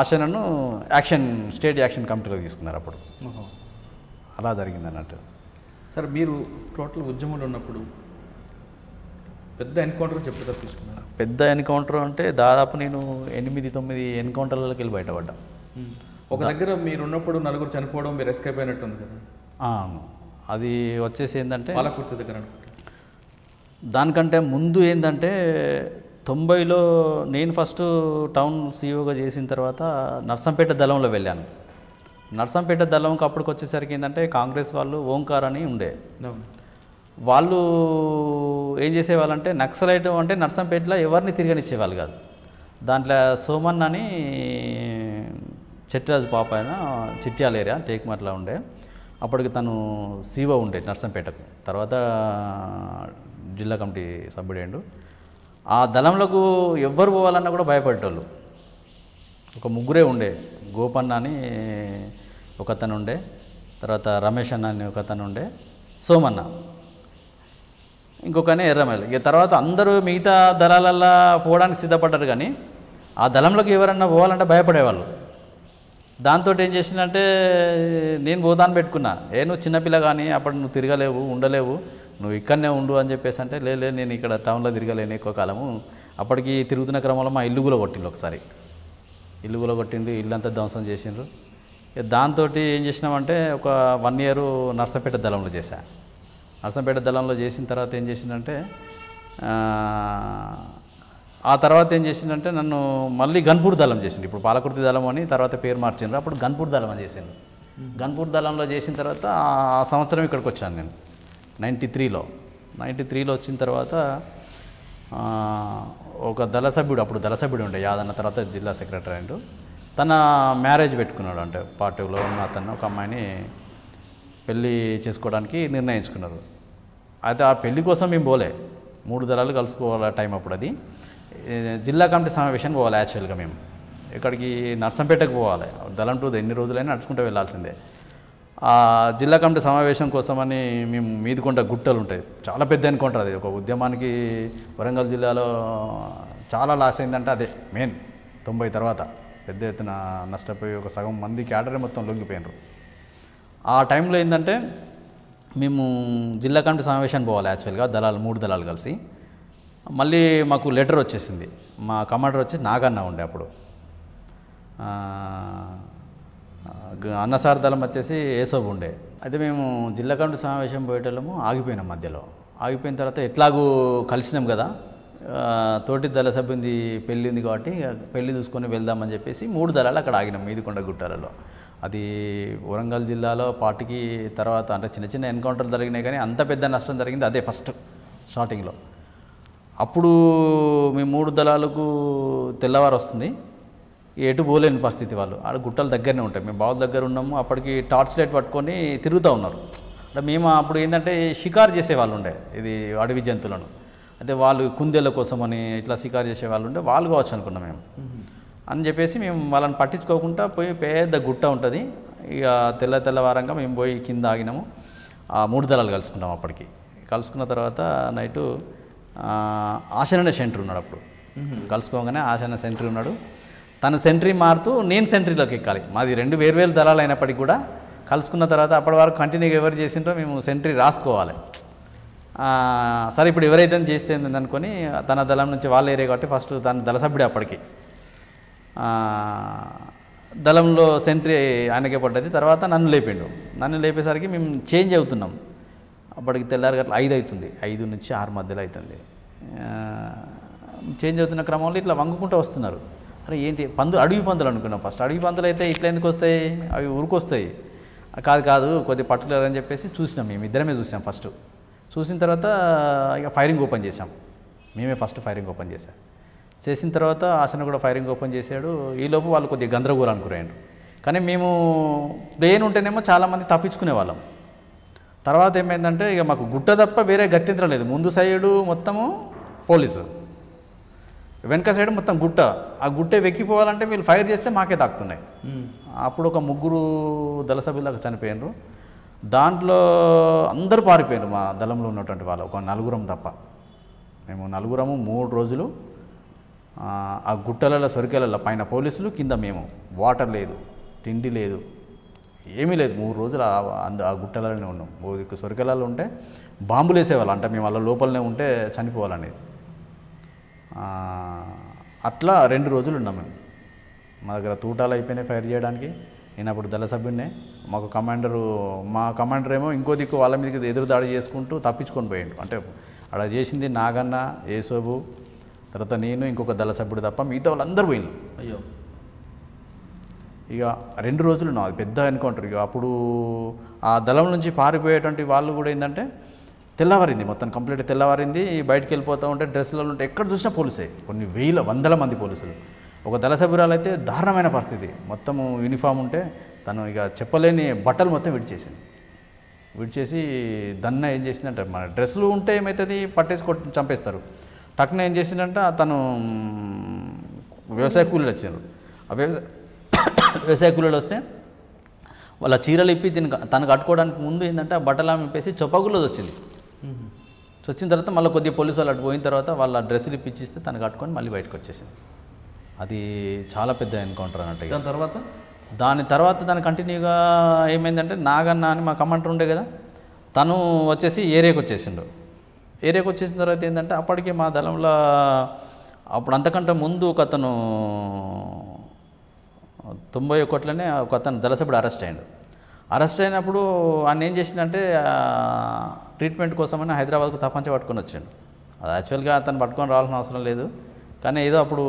ఆశనను స్టేట్ యాక్షన్ కమిటీలో తీసుకున్నారు అప్పుడు. అలా జరిగింది అన్నట్టు. సార్ మీరు టోటల్ ఉద్యమంలో ఉన్నప్పుడు పెద్ద ఎన్కౌంటర్ చెప్పి తప్పించుకున్నారు. పెద్ద ఎన్కౌంటర్ అంటే దాదాపు నేను 8-9 ఎన్కౌంటర్లకి వెళ్ళి బయటపడ్డా. ఒక దగ్గర మీరు ఉన్నప్పుడు 4 చనిపోవడం, మీరు ఎస్కేప్ అయినట్టుంది కదా. అది వచ్చేసి ఏంటంటే పాలకుర్తి దగ్గర దానికంటే ముందు ఏంటంటే 90లో నేను ఫస్ట్ టౌన్ సీఈఓగా చేసిన తర్వాత నర్సంపేట దళంలో వెళ్ళాను. నర్సంపేట దళంకి అప్పటికి వచ్చేసరికి ఏంటంటే కాంగ్రెస్ వాళ్ళు ఓంకార్ అని ఉండే. వాళ్ళు ఏం చేసేవాళ్ళంటే నక్సలైట్ అంటే నర్సంపేటలో ఎవరిని తిరగనిచ్చేవాళ్ళు కాదు. దాంట్లో సోమన్ అని చెట్టిరాజు పాప అయినా చిట్యాల ఏరియా టేక్మర్లా ఉండే. అప్పటికి తను సీఓ ఉండే నర్సంపేటకు, తర్వాత జిల్లా కమిటీ సభ్యుడేండు. ఆ దళంలోకి ఎవ్వరు పోవాలన్నా కూడా భయపడేటోళ్ళు. ఒక ముగ్గురే ఉండే, గోపన్న అని ఒకతను ఉండే, తర్వాత రమేష్ అన్న అని ఒకతను ఉండే, సోమన్న ఇంకొకనే ఎర్రమల్లి. ఇక తర్వాత అందరూ మిగతా దళాలల్లో పోవడానికి సిద్ధపడ్డారు కానీ ఆ దళంలోకి ఎవరన్నా పోవాలంటే భయపడేవాళ్ళు. దాంతో ఏం చేసిందంటే నేను పోతాను పెట్టుకున్నా, నువ్వు చిన్నపిల్ల కానీ అప్పుడు నువ్వు తిరగలేవు ఉండలేవు, నువ్వు ఇక్కడనే ఉండు అని చెప్పేసి అంటే లేదు నేను ఇక్కడ టౌన్లో తిరగలేను ఎక్కువ కాలము. అప్పటికి తిరుగుతున్న క్రమంలో మా ఇల్లు కూడా కొట్టిండు, ఒకసారి ఇల్లు కూడా కొట్టిండు, ఇల్లంతా ధ్వంసం చేసిండ్రు. దాంతో ఏం చేసినామంటే ఒక 1 year నర్సంపేట దళంలో చేశా. నర్సంపేట దళంలో చేసిన తర్వాత ఏం చేసిందంటే ఆ తర్వాత ఏం చేసిందంటే నన్ను మళ్ళీ గన్పూర్ దళం చేసిండు. ఇప్పుడు పాలకుర్తి దళం అని తర్వాత పేరు మార్చిండ్రు, అప్పుడు గన్పూర్ దళం అని చేసిండు. గన్పూర్ దళంలో చేసిన తర్వాత ఆ సంవత్సరం ఇక్కడికి వచ్చాను నేను 93లో వచ్చిన తర్వాత ఒక దళ సభ్యుడు, అప్పుడు దళ సభ్యుడు ఉండే యాదన్న, తర్వాత జిల్లా సెక్రటరీ అంటూ తన మ్యారేజ్ పెట్టుకున్నాడు. అంటే పార్టీలో ఉన్న అతను ఒక అమ్మాయిని పెళ్ళి చేసుకోవడానికి నిర్ణయించుకున్నారు. అయితే ఆ పెళ్లి కోసం మేము పోలే, 3 దళాలు కలుసుకోవాలి టైం అప్పుడు. అది జిల్లా కమిటీ సమావేశానికి పోవాలి యాక్చువల్గా మేము. ఇక్కడికి నర్సంపేటకు పోవాలి, దళం టూ ఎన్ని రోజులైనా నడుచుకుంటూ వెళ్ళాల్సిందే. ఆ జిల్లా కమిటీ సమావేశం కోసమని మేము మీదికొండ గుట్టలు ఉంటాయి, చాలా పెద్ద ఎన్కౌంటర్ అది. ఒక ఉద్యమానికి వరంగల్ జిల్లాలో చాలా లాస్ అయిందంటే అదే మెయిన్. 90 తర్వాత పెద్ద ఎత్తున నష్టపోయి ఒక సగం మంది క్యాడరే మొత్తం లొంగిపోయినారు. ఆ టైంలో ఏంటంటే మేము జిల్లా కమిటీ సమావేశానికి పోవాలి యాక్చువల్గా, 3 దళాలు కలిసి. మళ్ళీ మాకు లెటర్ వచ్చేసింది, మా కమాండర్ వచ్చి నాగన్న ఉండే అప్పుడు, అన్నసార్ దళం వచ్చేసి ఏసోబు ఉండే. అయితే మేము జిల్లా కమిటీ సమావేశం పోయేటోళ్ళము, ఆగిపోయినాం మధ్యలో. ఆగిపోయిన తర్వాత ఎట్లాగూ కలిసినాం కదా, తోటి దళ సభ్యుంది పెళ్ళి ఉంది కాబట్టి పెళ్ళి చూసుకొని వెళ్దామని చెప్పేసి 3 దళాలు అక్కడ ఆగినాం మీదికొండ గుట్టాలలో. అది వరంగల్ జిల్లాలో పార్టీకి తర్వాత అంటే చిన్న చిన్న ఎన్కౌంటర్లు జరిగినాయి కానీ అంత పెద్ద నష్టం జరిగింది అదే ఫస్ట్ స్టార్టింగ్లో. అప్పుడు మేము 3 దళాలకు తెల్లవారు వస్తుంది, ఎటు పోలేని పరిస్థితి. వాళ్ళు ఆడ గుట్టల దగ్గరనే ఉంటాయి, మేము బావుల దగ్గర ఉన్నాము. అప్పటికి టార్చ్ లైట్ పట్టుకొని తిరుగుతూ ఉన్నారు. అంటే మేము అప్పుడు ఏంటంటే షికారు చేసేవాళ్ళు ఉండే, ఇది అడవి జంతువులను. అయితే వాళ్ళు కుందేళ్ళ కోసమని ఇట్లా షికారు చేసేవాళ్ళు ఉండే, వాళ్ళు కావచ్చు అనుకున్నాం మేము. అని చెప్పేసి మేము వాళ్ళని పట్టించుకోకుండా పోయి పెద్ద గుట్ట ఉంటుంది, ఇక తెల్లవారంగా మేము పోయి కింద ఆగినాము. ఆ 3 దళాలు కలుసుకున్నాం. అప్పటికి కలుసుకున్న తర్వాత నైటు ఆశననే సెంటర్ ఉన్నాడు అప్పుడు. కలుసుకోగానే ఆశన్న సెంట్రీ ఉన్నాడు, తన సెంట్రీ మారుతూ నేను సెంట్రీలోకి ఎక్కాలి. మాది 2 వేర్వేరు దళాలు అయినప్పటికీ కూడా కలుసుకున్న తర్వాత అప్పటి వరకు కంటిన్యూగా ఎవరు చేసిందో మేము సెంట్రీ రాసుకోవాలి. సరే ఇప్పుడు ఎవరైతే చేస్తే అనుకొని తన దళం నుంచి వాళ్ళ ఏరియా కాబట్టి ఫస్ట్ తన దళ సభ్యుడే అప్పటికి దళంలో సెంట్రీ ఆయనకే పడ్డది. తర్వాత నన్ను లేపేసరికి మేము చేంజ్ అవుతున్నాం. అప్పటికి తెల్లారి గట్ల 5 అవుతుంది, 5 నుంచి 6 మధ్యలో అవుతుంది. చేంజ్ అవుతున్న క్రమంలో ఇట్లా వంగుకుంటూ వస్తున్నారు. అరే ఏంటి అడవి పందులు అనుకున్నాం ఫస్ట్. అడవి పందులు అయితే ఇట్లా ఎందుకు వస్తాయి, అవి ఊరుకొస్తాయి. కాదు కొద్దిగా పర్టికులర్ అని చెప్పేసి చూసినాం, మేము ఇద్దరమే చూసాం. ఫస్ట్ చూసిన తర్వాత ఇక ఫైరింగ్ ఓపెన్ చేసాం. మేమే ఫస్ట్ ఫైరింగ్ ఓపెన్ చేసిన తర్వాత ఆశను కూడా ఫైరింగ్ ఓపెన్ చేశాడు. ఈలోపు వాళ్ళు కొద్దిగా గందరగోళానికి గురయ్యారు. కానీ మేము ప్లేన్ ఉంటేనేమో చాలామంది తప్పించుకునే వాళ్ళం. తర్వాత ఏమైందంటే ఇక మాకు గుట్ట తప్ప వేరే గత్యంతరం లేదు. ముందు సైడు మొత్తము పోలీసు, వెనక సైడ్ మొత్తం గుట్ట. ఆ గుట్టే వెక్కిపోవాలంటే వీళ్ళు ఫైర్ చేస్తే మాకే తాకుతున్నాయి. అప్పుడు ఒక 3 దళ సభ్యులకు చనిపోయినారు. దాంట్లో అందరూ పారిపోయారు మా దళంలో ఉన్నటువంటి వాళ్ళు, ఒక 4 తప్ప. మేము 4 3 రోజులు ఆ గుట్టలలో సొరికెలలో పైన పోలీసులు, కింద మేము. వాటర్ లేదు, తిండి లేదు, ఏమీ లేదు. 3 రోజులు ఆ గుట్టలలోనే ఉన్నాం. సొరికెలలో ఉంటే బాంబులు వేసేవాళ్ళు, అంటే మేము వాళ్ళ లోపలనే ఉంటే చనిపోవాలనేది. అట్లా 2 రోజులు ఉన్నాం మేము. మా దగ్గర తూటాలు అయిపోయినాయి ఫైర్ చేయడానికి. నేను అప్పుడు దళ సభ్యున్నే. మా కమాండర్ ఏమో ఇంకో దిక్కు వాళ్ళ మీదకి ఎదురు దాడి చేసుకుంటూ తప్పించుకొని పోయిండు. అంటే అక్కడ చేసింది నాగన్న, ఏసోబు, తర్వాత నేను, ఇంకొక దళ సభ్యుడు తప్ప మిగతా వాళ్ళందరూ పోయిండు. అయ్యో. ఇక 2 రోజులు ఉన్నాం. అది పెద్ద ఎన్కౌంటర్. ఇక అప్పుడు ఆ దళం నుంచి పారిపోయేటువంటి వాళ్ళు కూడా ఏంటంటే తెల్లవారింది, మొత్తం కంప్లీట్ తెల్లవారింది. బయటికి వెళ్ళిపోతూ ఉంటే డ్రెస్సులలో ఉంటే ఎక్కడ చూసినా పోలీసే, కొన్ని వందల మంది పోలీసులు. ఒక దళ సభ్యురాలు అయితే దారుణమైన పరిస్థితి, మొత్తము యూనిఫామ్ ఉంటే తను ఇక చెప్పలేని బట్టలు మొత్తం విడిచేసి దన్న ఏం చేసిందంటే, మన డ్రెస్సులు ఉంటే ఏమవుతుంది పట్టేసి చంపేస్తారు. టక్కున ఏం చేసిందంటే తను వ్యవసాయ కూలీలు వచ్చారు. ఆ వ్యవసాయ కూలీలు వస్తే వాళ్ళ చీరలు ఇప్పి తను కట్టుకోవడానికి ముందు ఏంటంటే ఆ బట్టలు ఇప్పేసి చొప్పగుల్లో వచ్చింది. వచ్చిన తర్వాత మళ్ళీ కొద్దిగా పోలీసు వాళ్ళు అటు పోయిన తర్వాత వాళ్ళ డ్రెస్సులు ఇప్పించిస్తే తను కట్టుకొని మళ్ళీ బయటకు వచ్చేసింది. అది చాలా పెద్ద ఎన్కౌంటర్ అన్నట్టు. దాని తర్వాత దాని కంటిన్యూగా ఏమైందంటే నాగన్న అని మా కమాండర్ ఉండే కదా, తను వచ్చేసి ఏరియాకి వచ్చేసిండు. ఏరియాకి వచ్చేసిన తర్వాత ఏంటంటే అప్పటికే మా దళంలో అప్పుడు అంతకంటే ముందు ఒక అతను 91లోనే ఒక అతను దళ సభ్యుడు అరెస్ట్ అయినప్పుడు ఆయన ఏం చేసిందంటే ట్రీట్మెంట్ కోసమని హైదరాబాద్కు తప్పంచ పట్టుకొని వచ్చాడు. అది యాక్చువల్గా అతను పట్టుకొని రావాల్సిన అవసరం లేదు, కానీ ఏదో అప్పుడు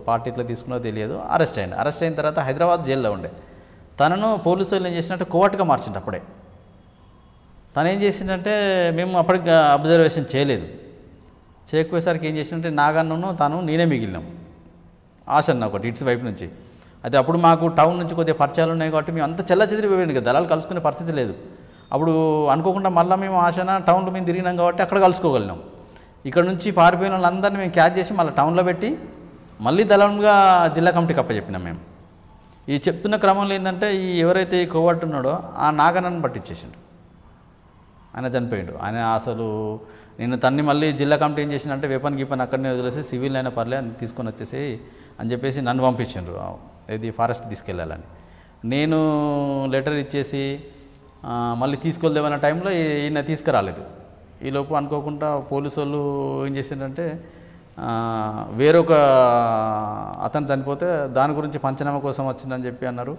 పార్టీ ఇట్లా తీసుకున్నదో తెలియదు. అరెస్ట్ అయిన తర్వాత హైదరాబాద్ జైల్లో ఉండే తనను పోలీసు వాళ్ళు ఏం చేసినట్టే కోవర్ట్గా మార్చిండు. అప్పుడే తను ఏం చేసిందంటే మేము అప్పటికి అబ్జర్వేషన్ చేయకపోయేసరికి ఏం చేసినట్టే నాగన్నను నేనే మిగిలినాం. ఆశన్న ఒకటి ఇట్స్ వైపు నుంచి. అయితే అప్పుడు మాకు టౌన్ నుంచి కొద్దిగా పరిచయాలు ఉన్నాయి కాబట్టి మేము అంత చెదిరిపోయింది కదా, దళాలు కలుసుకునే పరిస్థితి లేదు. అప్పుడు అనుకోకుండా మళ్ళీ మేము ఆశన టౌన్లో మేము తిరిగినాం కాబట్టి అక్కడ కలుసుకోగలిగినాం. ఇక్కడ నుంచి పారిపోయిన వాళ్ళందరినీ మేము క్యాచ్ చేసి మళ్ళీ టౌన్లో పెట్టి మళ్ళీ దళంగా జిల్లా కమిటీకి అప్పచెప్పినాం మేము. ఈ చెప్తున్న క్రమంలో ఏంటంటే ఎవరైతే ఈ కోవర్ట్ ఉన్నాడో ఆ నాగన్నను పట్టించేసిండు. ఆయన చనిపోయిండు. ఆయన అసలు నేను తన్ని మళ్ళీ జిల్లా కమిటీ ఏం చేసిందంటే వెపన్ గీపన్ అక్కడనే వదిలేసి సివిల్ అయినా పర్లే అని తీసుకొని వచ్చేసి అని చెప్పేసి నన్ను పంపించిండ్రు ఇది ఫారెస్ట్ తీసుకెళ్ళాలని. నేను లెటర్ ఇచ్చేసి మళ్ళీ తీసుకెళ్దామన్న టైంలో ఈయన తీసుకురాలేదు. ఈలోపు అనుకోకుండా పోలీసు వాళ్ళు ఏం చేసిందంటే వేరొక అతను చనిపోతే దాని గురించి పంచనామా కోసం వచ్చిందని చెప్పి అన్నారు.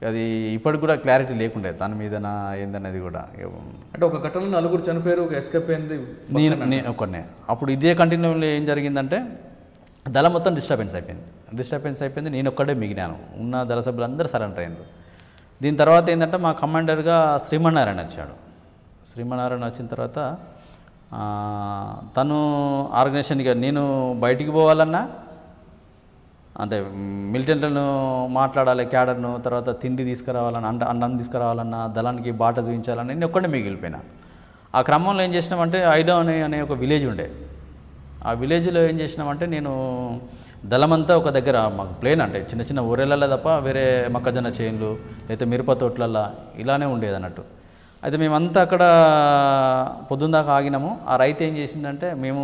అది ఇప్పటికి కూడా క్లారిటీ లేకుండే దాని మీద ఏందనేది కూడా. అంటే ఒక ఘటనలో 4 చనిపోయారు, ఒక ఎస్కేప్ అయింది నేను ఒక్కనే. అప్పుడు ఇదే కంటిన్యూలో ఏం జరిగిందంటే దళం మొత్తం డిస్టర్బెన్స్ అయిపోయింది. నేను ఒక్కడే మిగిలినాను. ఉన్న దళ సభ్యులందరూ సరెండర్ అయ్యారు. దీని తర్వాత ఏంటంటే మా కమాండర్గా శ్రీమన్నారాయణ వచ్చాడు. శ్రీమన్నారాయణ వచ్చిన తర్వాత తను ఆర్గనైజేషన్గా నేను బయటికి పోవాలన్నా అంటే మిలిటెంట్లను మాట్లాడాలి, క్యాడర్ను, తర్వాత తిండి తీసుకురావాలన్నా, అన్నం తీసుకురావాలన్నా, దళానికి బాట చూపించాలని నేను ఒక్కడే మిగిలిపోయినా. ఆ క్రమంలో ఏం చేసినామంటే ఐలో అనే ఒక విలేజ్ ఉండే. ఆ విలేజ్లో ఏం చేసినామంటే నేను దళమంతా ఒక దగ్గర మాకు ప్లేన్ అంటే చిన్న చిన్న ఊరేళ్ళల్లో తప్ప వేరే మొక్కజొన్న చేన్లు లేకపోతే మిరప తోటలల్లో ఇలానే ఉండేది అన్నట్టు. అయితే మేమంతా అక్కడ పొద్దున్న దాకా ఆగినాము. ఆ రైతు ఏం చేసిందంటే మేము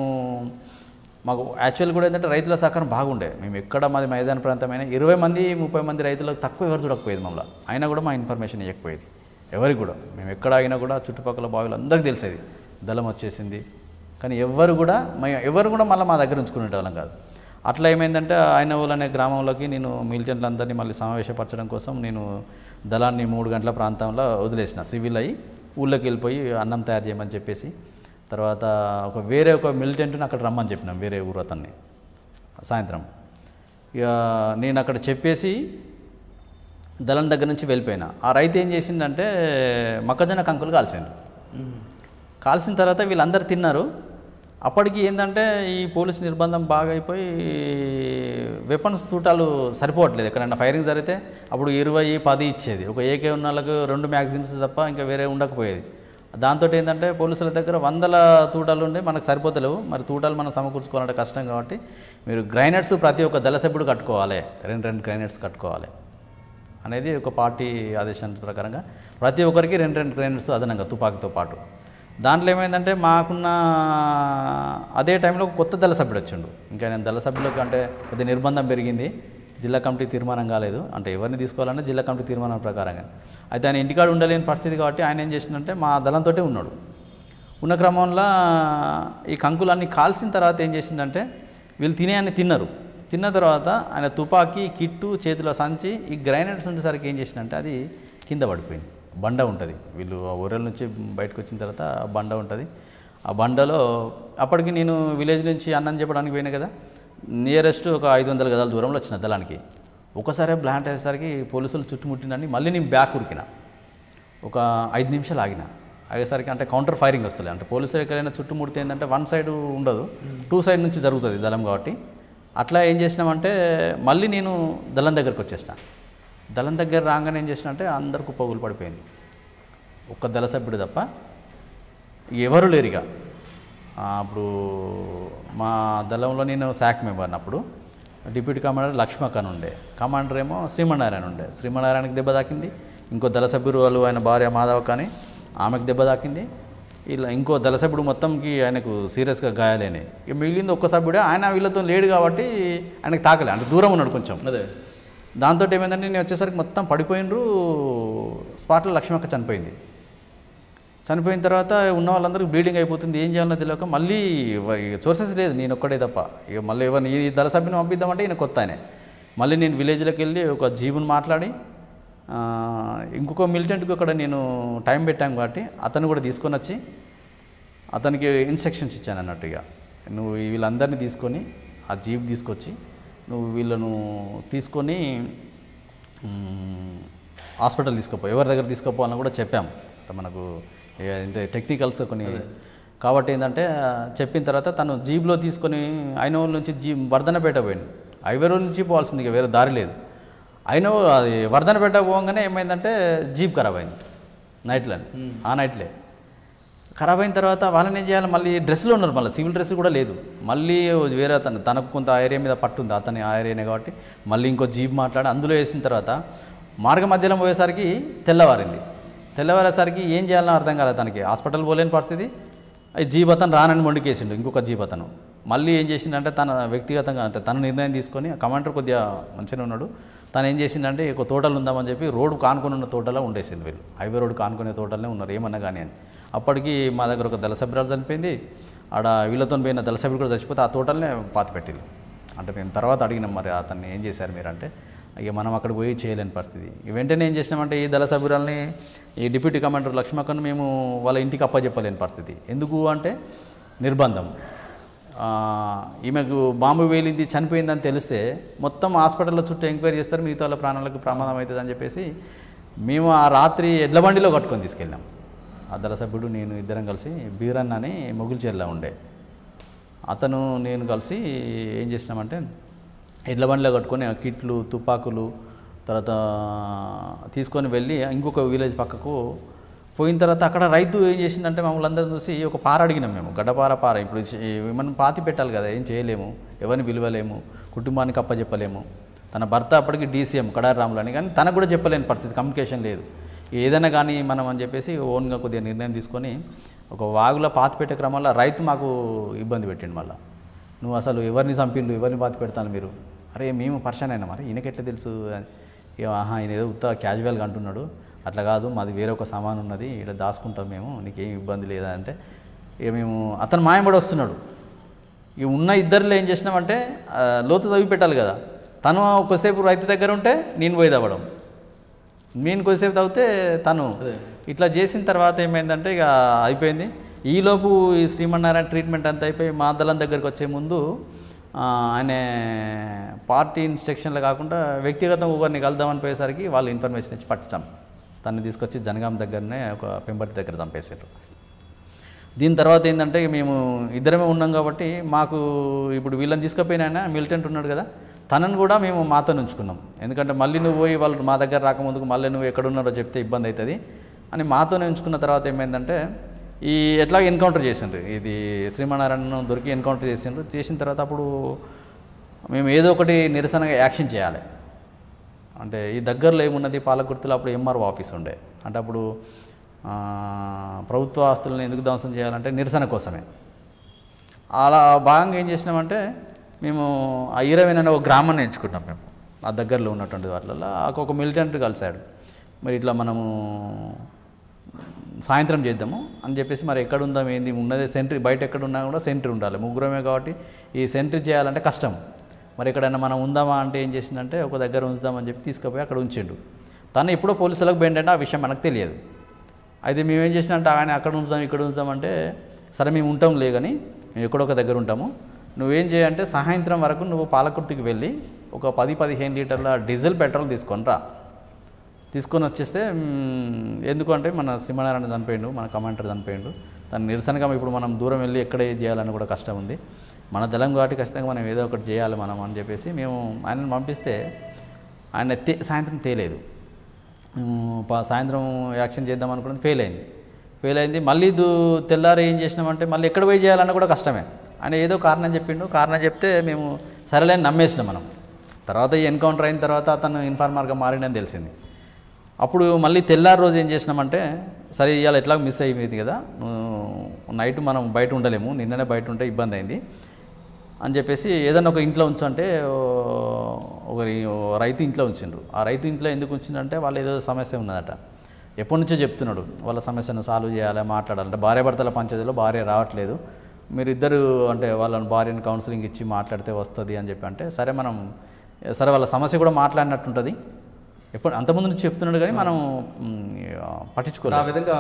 మాకు యాక్చువల్ కూడా ఏంటంటే రైతుల సహకారం బాగుండే. మేము ఎక్కడ మాది మైదాన ప్రాంతమైన 20 మంది 30 మంది రైతులకు తక్కువ ఎవరు చూడకపోయేది మమ్మల్ని. అయినా కూడా మా ఇన్ఫర్మేషన్ ఇవ్వకపోయేది ఎవరికి కూడా. మేము ఎక్కడ ఆగినా కూడా చుట్టుపక్కల బావిలు అందరికీ తెలిసేది దళం వచ్చేసింది. కానీ ఎవరు కూడా మళ్ళీ మా దగ్గర ఉంచుకునేటోళ్ళం కాదు. అట్లా ఏమైందంటే ఆయనవోలు అనే గ్రామంలోకి నేను మిలిటెంట్లందరినీ మళ్ళీ సమావేశపరచడం కోసం నేను దళాన్ని 3 గంటల ప్రాంతంలో వదిలేసిన. సివిల్ అయ్యి ఊళ్ళోకి వెళ్ళిపోయి అన్నం తయారు చేయమని చెప్పేసి, తర్వాత వేరే ఒక మిలిటెంట్ని అక్కడ రమ్మని చెప్పినాం, వేరే ఊరు అతన్ని సాయంత్రం. ఇక నేను అక్కడ చెప్పేసి దళం దగ్గర నుంచి వెళ్ళిపోయినా. ఆ రైతు ఏం చేసిందంటే మొక్కజొన్న కంకులు కాల్చిండు. కాల్చిన తర్వాత వీళ్ళందరూ తిన్నారు. అప్పటికి ఏంటంటే ఈ పోలీస్ నిర్బంధం బాగా అయిపోయి వెపన్స్ చూటాలు సరిపోవట్లేదు. ఎక్కడైనా ఫైరింగ్ జరిగితే అప్పుడు 20, 10 ఇచ్చేది. ఒక ఏకే ఉన్న వాళ్ళకు 2 మ్యాగజైన్స్ తప్ప ఇంకా వేరే ఉండకపోయేది. దాంతో ఏంటంటే పోలీసుల దగ్గర 100 తూటాలు ఉండి మనకు సరిపోతలేవు. మరి తూటాలు మనం సమకూర్చుకోవాలంటే కష్టం కాబట్టి మీరు గ్రైనేడ్స్ ప్రతి ఒక్క దళ సభ్యుడు కట్టుకోవాలి, 2 గ్రైనేడ్స్ కట్టుకోవాలి అనేది ఒక పార్టీ ఆదేశాల ప్రకారంగా ప్రతి ఒక్కరికి 2 గ్రైనేడ్స్ అదనంగా తుపాకీతో పాటు. దాంట్లో ఏమైందంటే మాకున్న అదే టైంలో ఒక కొత్త దళ సభ్యుడు వచ్చిండు. ఇంకా నేను దళ సభ్యులకు అంటే కొద్దిగా నిర్బంధం పెరిగింది, జిల్లా కమిటీ తీర్మానం కాలేదు. అంటే ఎవరిని తీసుకోవాలన్నా జిల్లా కమిటీ తీర్మానం ప్రకారంగా. అయితే ఆయన ఇంటికాడ ఉండలేని పరిస్థితి కాబట్టి ఆయన ఏం చేసిందంటే మా దళంతో ఉన్నాడు. ఉన్న క్రమంలో ఈ కంకులన్నీ కాల్చిన తర్వాత ఏం చేసిందంటే వీళ్ళు తినేయన్ని తిన్నారు. తిన్న తర్వాత ఆయన తుపాకీ, కిట్టు, చేతిలో సంచి, ఈ గ్రైనేడ్స్ ఉండేసరికి ఏం చేసిందంటే అది కింద పడిపోయింది. బండ ఉంటుంది, వీళ్ళు ఊరల నుంచి బయటకు వచ్చిన తర్వాత బండ ఉంటుంది. ఆ బండలో అప్పటికి నేను విలేజ్ నుంచి అన్నం చెప్పడానికి పోయినా కదా, నియరెస్ట్ ఒక 500 గజాల దూరంలో వచ్చిన దళానికి. ఒకసారి బ్లాంట్ అయ్యేసరికి పోలీసులు చుట్టుముట్టినని మళ్ళీ నేను బ్యాక్ ఉరికిన. ఒక 5 నిమిషాలు ఆగేసరికి అంటే కౌంటర్ ఫైరింగ్ వస్తుంది. అంటే పోలీసులు ఎక్కడైనా చుట్టుముడితే ఏంటంటే 1 సైడ్ ఉండదు, 2 సైడ్ నుంచి జరుగుతుంది దళం కాబట్టి. అట్లా ఏం చేసినామంటే మళ్ళీ నేను దళం దగ్గరికి వచ్చేసిన. దళం దగ్గర రాగానే ఏం చేసినంటే అందరు కుప్పగులు పడిపోయింది. ఒక్క దళ సభ్యుడు తప్ప ఎవరు లేరుగా. అప్పుడు మా దళంలో నేను శాఖ మెంబర్ని. అప్పుడు డిప్యూటీ కమాండర్ లక్ష్మకన్ ఉండే, కమాండర్ ఏమో శ్రీమన్నారాయణ ఉండే. శ్రీమన్నారాయణకి దెబ్బ తాకింది. ఇంకో దళ సభ్యుడు వాళ్ళు ఆయన భార్య మాధవ కానీ ఆమెకు దెబ్బ తాకింది. ఇలా ఇంకో దళ సభ్యుడు మొత్తంకి ఆయనకు సీరియస్గా గాయాలైనాయి. ఇక మిగిలింది ఒక్క సభ్యుడే, ఆయన వీళ్ళతో లేడు కాబట్టి ఆయనకు తాకలే, అంటే దూరం ఉన్నాడు కొంచెం. అదే దాంతో ఏమైందంటే నేను వచ్చేసరికి మొత్తం పడిపోయినరు. స్పాట్లో లక్ష్మక్క చనిపోయింది. చనిపోయిన తర్వాత ఉన్న వాళ్ళందరికీ బ్లీడింగ్ అయిపోతుంది. ఏం చేయాలన్నా తెలియక మళ్ళీ సోర్సెస్ లేదు, నేను ఒక్కడే తప్ప. ఇక మళ్ళీ ఎవరిని ఈ దళ సభ్యుని పంపిద్దామంటే ఈయన కొత్త ఆయనే. మళ్ళీ నేను విలేజ్లోకి వెళ్ళి ఒక జీబుని మాట్లాడి ఇంకొక మిలిటెంట్కి అక్కడ నేను టైం పెట్టాను కాబట్టి అతను కూడా తీసుకొని వచ్చి అతనికి ఇన్స్ట్రక్షన్స్ ఇచ్చాను అన్నట్టు. ఇక నువ్వు వీళ్ళందరినీ తీసుకొని ఆ జీప్ తీసుకొచ్చి నువ్వు వీళ్ళను తీసుకొని హాస్పిటల్ తీసుకుపో, ఎవరి దగ్గర తీసుకుపోవాలని కూడా చెప్పాము. మనకు అంటే టెక్నికల్స్ కొన్ని కాబట్టి ఏంటంటే చెప్పిన తర్వాత తను జీప్లో తీసుకొని ఐనోల్ నుంచి వర్ధనపేట పోయింది. హైవే రోడ్ నుంచి పోవాల్సింది, ఇక వేరే దారి లేదు. అది వర్ధనపేట పోగానే ఏమైందంటే జీప్ ఖరాబ్ అయింది నైట్లో. ఆ నైట్లే ఖరాబ్ అయిన తర్వాత వాళ్ళని ఏం చేయాలి, మళ్ళీ డ్రెస్లో ఉన్నారు, మళ్ళీ సివిల్ డ్రెస్ కూడా లేదు. మళ్ళీ వేరే తనకు కొంత ఆ ఏరియా మీద పట్టుంది, అతని ఆ ఏరియానే కాబట్టి మళ్ళీ ఇంకో జీప్ మాట్లాడి అందులో వేసిన తర్వాత మార్గ మధ్యలో పోయేసరికి తెల్లవారింది. తెల్లవారేసరికి ఏం చేయాలని అర్థం కాలేదు తనకి. హాస్పిటల్ పోలేని పరిస్థితి. జీప్ అతను రానని మొండికేసిండు. ఇంకొక జీప్ అతను మళ్ళీ ఏం చేసిందంటే తన వ్యక్తిగతంగా అంటే తన నిర్ణయం తీసుకొని, కమాండర్ కొద్దిగా మంచిగా ఉన్నాడు, తను ఏం చేసిందంటే ఒక తోటలు ఉందామని చెప్పి రోడ్డు కానుకొని ఉన్న తోటలో ఉండేసింది. వీళ్ళు హైవే రోడ్డు కానుకునే తోటలనే ఉన్నారు ఏమన్నా కానీ అని. అప్పటికి మా దగ్గర ఒక దళ సభ్యురాలు చనిపోయింది. ఆడ వీళ్ళతో పోయిన దళ సభ్యుడు కూడా చచ్చిపోతే ఆ తోటలనే పాతి పెట్టిళ్ళు. అంటే మేము తర్వాత అడిగినాం, మరి అతన్ని ఏం చేశారు మీరు అంటే, ఇక మనం అక్కడ పోయి చేయలేని పరిస్థితి. వెంటనే ఏం చేసినామంటే ఈ దళ సభ్యురాలని ఈ డిప్యూటీ కమాండర్ లక్ష్మకన్ మేము వాళ్ళ ఇంటికి అప్పచెప్పలేని పరిస్థితి. ఎందుకు అంటే నిర్బంధం. ఈమెకు బాంబు వేలింది చనిపోయిందని తెలిస్తే మొత్తం హాస్పిటల్లో చుట్టూ ఎంక్వైరీ చేస్తారు, మిగతా వాళ్ళ ప్రాణాలకు ప్రమాదం అవుతుంది అని చెప్పేసి మేము ఆ రాత్రి ఎడ్ల బండిలో కట్టుకొని తీసుకెళ్ళాం. ఆ దళ సభ్యుడు నేను ఇద్దరం కలిసి బీరన్న అని మొగుల్చేర్లో ఉండే అతను నేను కలిసి ఏం చేసినామంటే ఎడ్ల బండిలో కట్టుకొని కిట్లు, తుపాకులు తర్వాత తీసుకొని వెళ్ళి ఇంకొక విలేజ్ పక్కకు పోయిన తర్వాత అక్కడ రైతు ఏం చేసిందంటే మమ్మల్ని అందరం చూసి ఒక పార అడిగినాం మేము, గడ్డపార పార. ఇప్పుడు మనం పాతి పెట్టాలి కదా, ఏం చేయలేము, ఎవరిని పిలవలేము, కుటుంబానికి అప్పచెప్పలేము. తన భర్త అప్పటికి డీసీఎం కడారి రాములు అని, కానీ తనకు కూడా చెప్పలేని పరిస్థితి, కమ్యూనికేషన్ లేదు. ఏదైనా కానీ మనం అని చెప్పేసి ఓన్గా కొద్దిగా నిర్ణయం తీసుకొని ఒక వాగులో పాతి పెట్టే క్రమంలో రైతు మాకు ఇబ్బంది పెట్టిండు. మళ్ళీ నువ్వు అసలు ఎవరిని చంపిండు, ఎవరిని బాధ పెడతాను మీరు? అరే మేము పర్సన్ అయినా మరి ఈయనకెట్లా తెలుసు? ఆహా ఈయన ఏదో ఉత్త క్యాజువల్గా అంటున్నాడు, అట్లా కాదు మాది వేరే ఒక సామాన్ ఉన్నది, ఇక్కడ దాచుకుంటాం మేము, నీకేం ఇబ్బంది లేదా అంటే ఇక మేము అతను మాయబడి వస్తున్నాడు. ఇక ఉన్న ఇద్దరిలో ఏం చేసినామంటే లోతు తవ్వి పెట్టాలి కదా. తను కొద్దిసేపు రైతు దగ్గర ఉంటే నేను పోయి తవ్వడం, నేను కొద్దిసేపు తవ్వితే తను ఇట్లా చేసిన తర్వాత ఏమైందంటే ఇక అయిపోయింది. ఈలోపు ఈ శ్రీమన్నారాయణ ట్రీట్మెంట్ అంతా అయిపోయి మా దళం దగ్గరికి వచ్చే ముందు ఆయన పార్టీ ఇన్స్ట్రక్షన్లు కాకుండా వ్యక్తిగతంగా ఒకరిని కలుద్దామని పోయేసరికి వాళ్ళు ఇన్ఫర్మేషన్ ఇచ్చి పట్టించాం. తనని తీసుకొచ్చి జనగాం దగ్గరనే ఒక పెంబర్తి దగ్గర చంపేశారు. దీని తర్వాత ఏంటంటే మేము ఇద్దరమే ఉన్నాం కాబట్టి మాకు ఇప్పుడు వీళ్ళని తీసుకుపోయినా మిలిటెంట్ ఉన్నాడు కదా, తనను కూడా మేము మాతో ఉంచుకున్నాం. ఎందుకంటే మళ్ళీ నువ్వు పోయి వాళ్ళు మా దగ్గర రాకముందుకు మళ్ళీ నువ్వు ఎక్కడున్నారో చెప్తే ఇబ్బంది అవుతుంది అని మాతోనే ఉంచుకున్న తర్వాత ఏమైందంటే ఈ ఎట్లా ఎన్కౌంటర్ చేసిండ్రు, ఇది శ్రీమన్నారాయణ దొరికి ఎన్కౌంటర్ చేసిండ్రు. చేసిన తర్వాత అప్పుడు మేము ఏదో ఒకటి నిరసనగా యాక్షన్ చేయాలి. అంటే ఈ దగ్గరలో ఏమున్నది పాలకుర్తిలో అప్పుడు ఎంఆర్ఓ ఆఫీస్ ఉండే, అంటే అప్పుడు ప్రభుత్వ ఆస్తులను ఎందుకు ధ్వంసం చేయాలంటే నిరసన కోసమే. అలా భాగంగా ఏం చేసినామంటే మేము ఆ 20 అనే ఒక గ్రామాన్ని ఎంచుకున్నాం మేము, ఆ దగ్గరలో ఉన్నటువంటి వాటిల్లో ఒక మిలిటెంట్ కలిశాడు. మరి ఇట్లా మనము సాయంత్రం చేద్దాము అని చెప్పేసి మరి ఎక్కడ ఉందాం ఏంది ఉన్నదే సెంట్రీ, బయట ఎక్కడ ఉన్నా కూడా సెంట్రీ ఉండాలి, ముగ్గురమే కాబట్టి ఈ సెంట్రీ చేయాలంటే కష్టం. మరి ఎక్కడైనా మనం ఉందామా అంటే ఏం చేసిందంటే ఒక దగ్గర ఉంచుదామని చెప్పి తీసుకుపోయి అక్కడ ఉంచిండు. తను ఎప్పుడో పోలీసులకు పోయిండంటే ఆ విషయం మనకు తెలియదు. అయితే మేమేం చేసినంటే ఆయన అక్కడ ఉంచుదాం ఇక్కడ ఉంచుదామంటే సరే మేము ఉంటాం లేదని మేము ఎక్కడొక దగ్గర ఉంటాము, నువ్వేం చేయంటే సాయంత్రం వరకు నువ్వు పాలకుర్తికి వెళ్ళి ఒక 10-15 లీటర్ల డీజిల్ పెట్రోల్ తీసుకొని వచ్చేస్తే, ఎందుకంటే మన శ్రీమన్నారాయణ చనిపోయిండు, మన కమాండర్ చనిపోయిండు, దాన్ని నిరసనగా ఇప్పుడు మనం దూరం వెళ్ళి ఎక్కడ చేయాలని కూడా కష్టం ఉంది, మన దళం కాబట్టి ఖచ్చితంగా మనం ఏదో ఒకటి చేయాలి మనం అని చెప్పేసి మేము ఆయనను పంపిస్తే ఆయన సాయంత్రం తేలేదు. సాయంత్రం యాక్షన్ చేద్దాం అనుకున్నది ఫెయిల్ అయింది. మళ్ళీ తెల్లారి ఏం చేసినామంటే మళ్ళీ ఎక్కడ పోయి చేయాలన్నా కూడా కష్టమే. ఆయన ఏదో కారణం చెప్పిండు, కారణం చెప్తే మేము సరేలేని నమ్మేసినాం మనం. తర్వాత ఈ ఎన్కౌంటర్ అయిన తర్వాత అతను ఇన్ఫార్మర్గా మారిండని తెలిసింది. అప్పుడు మళ్ళీ తెల్లారి రోజు ఏం చేసినామంటే సరే ఇవాళ ఎట్లా మిస్ అయిపోయింది కదా, నైట్ మనం బయట ఉండలేము, నిన్ననే బయట ఉంటే ఇబ్బంది అయింది అని చెప్పేసి ఏదైనా ఒక ఇంట్లో ఉంచంటే ఒకరి రైతు ఇంట్లో ఉంచిండ్రు. ఆ రైతు ఇంట్లో ఎందుకు ఉంచిందంటే వాళ్ళు ఏదో సమస్య ఉన్నదట, ఎప్పటి నుంచో చెప్తున్నాడు వాళ్ళ సమస్యను సాల్వ్ చేయాలి, మాట్లాడాలంటే భార్యాభర్తల పంచాయతీలో భార్య రావట్లేదు, మీరిద్దరు అంటే వాళ్ళని భార్యని కౌన్సిలింగ్ ఇచ్చి మాట్లాడితే వస్తుంది అని చెప్పి అంటే సరే వాళ్ళ సమస్య కూడా మాట్లాడినట్టుంటుంది, ఎప్పుడు అంతకుముందు నుంచి చెప్తున్నాడు కానీ మనం పట్టించుకోలేదు. ఆ విధంగా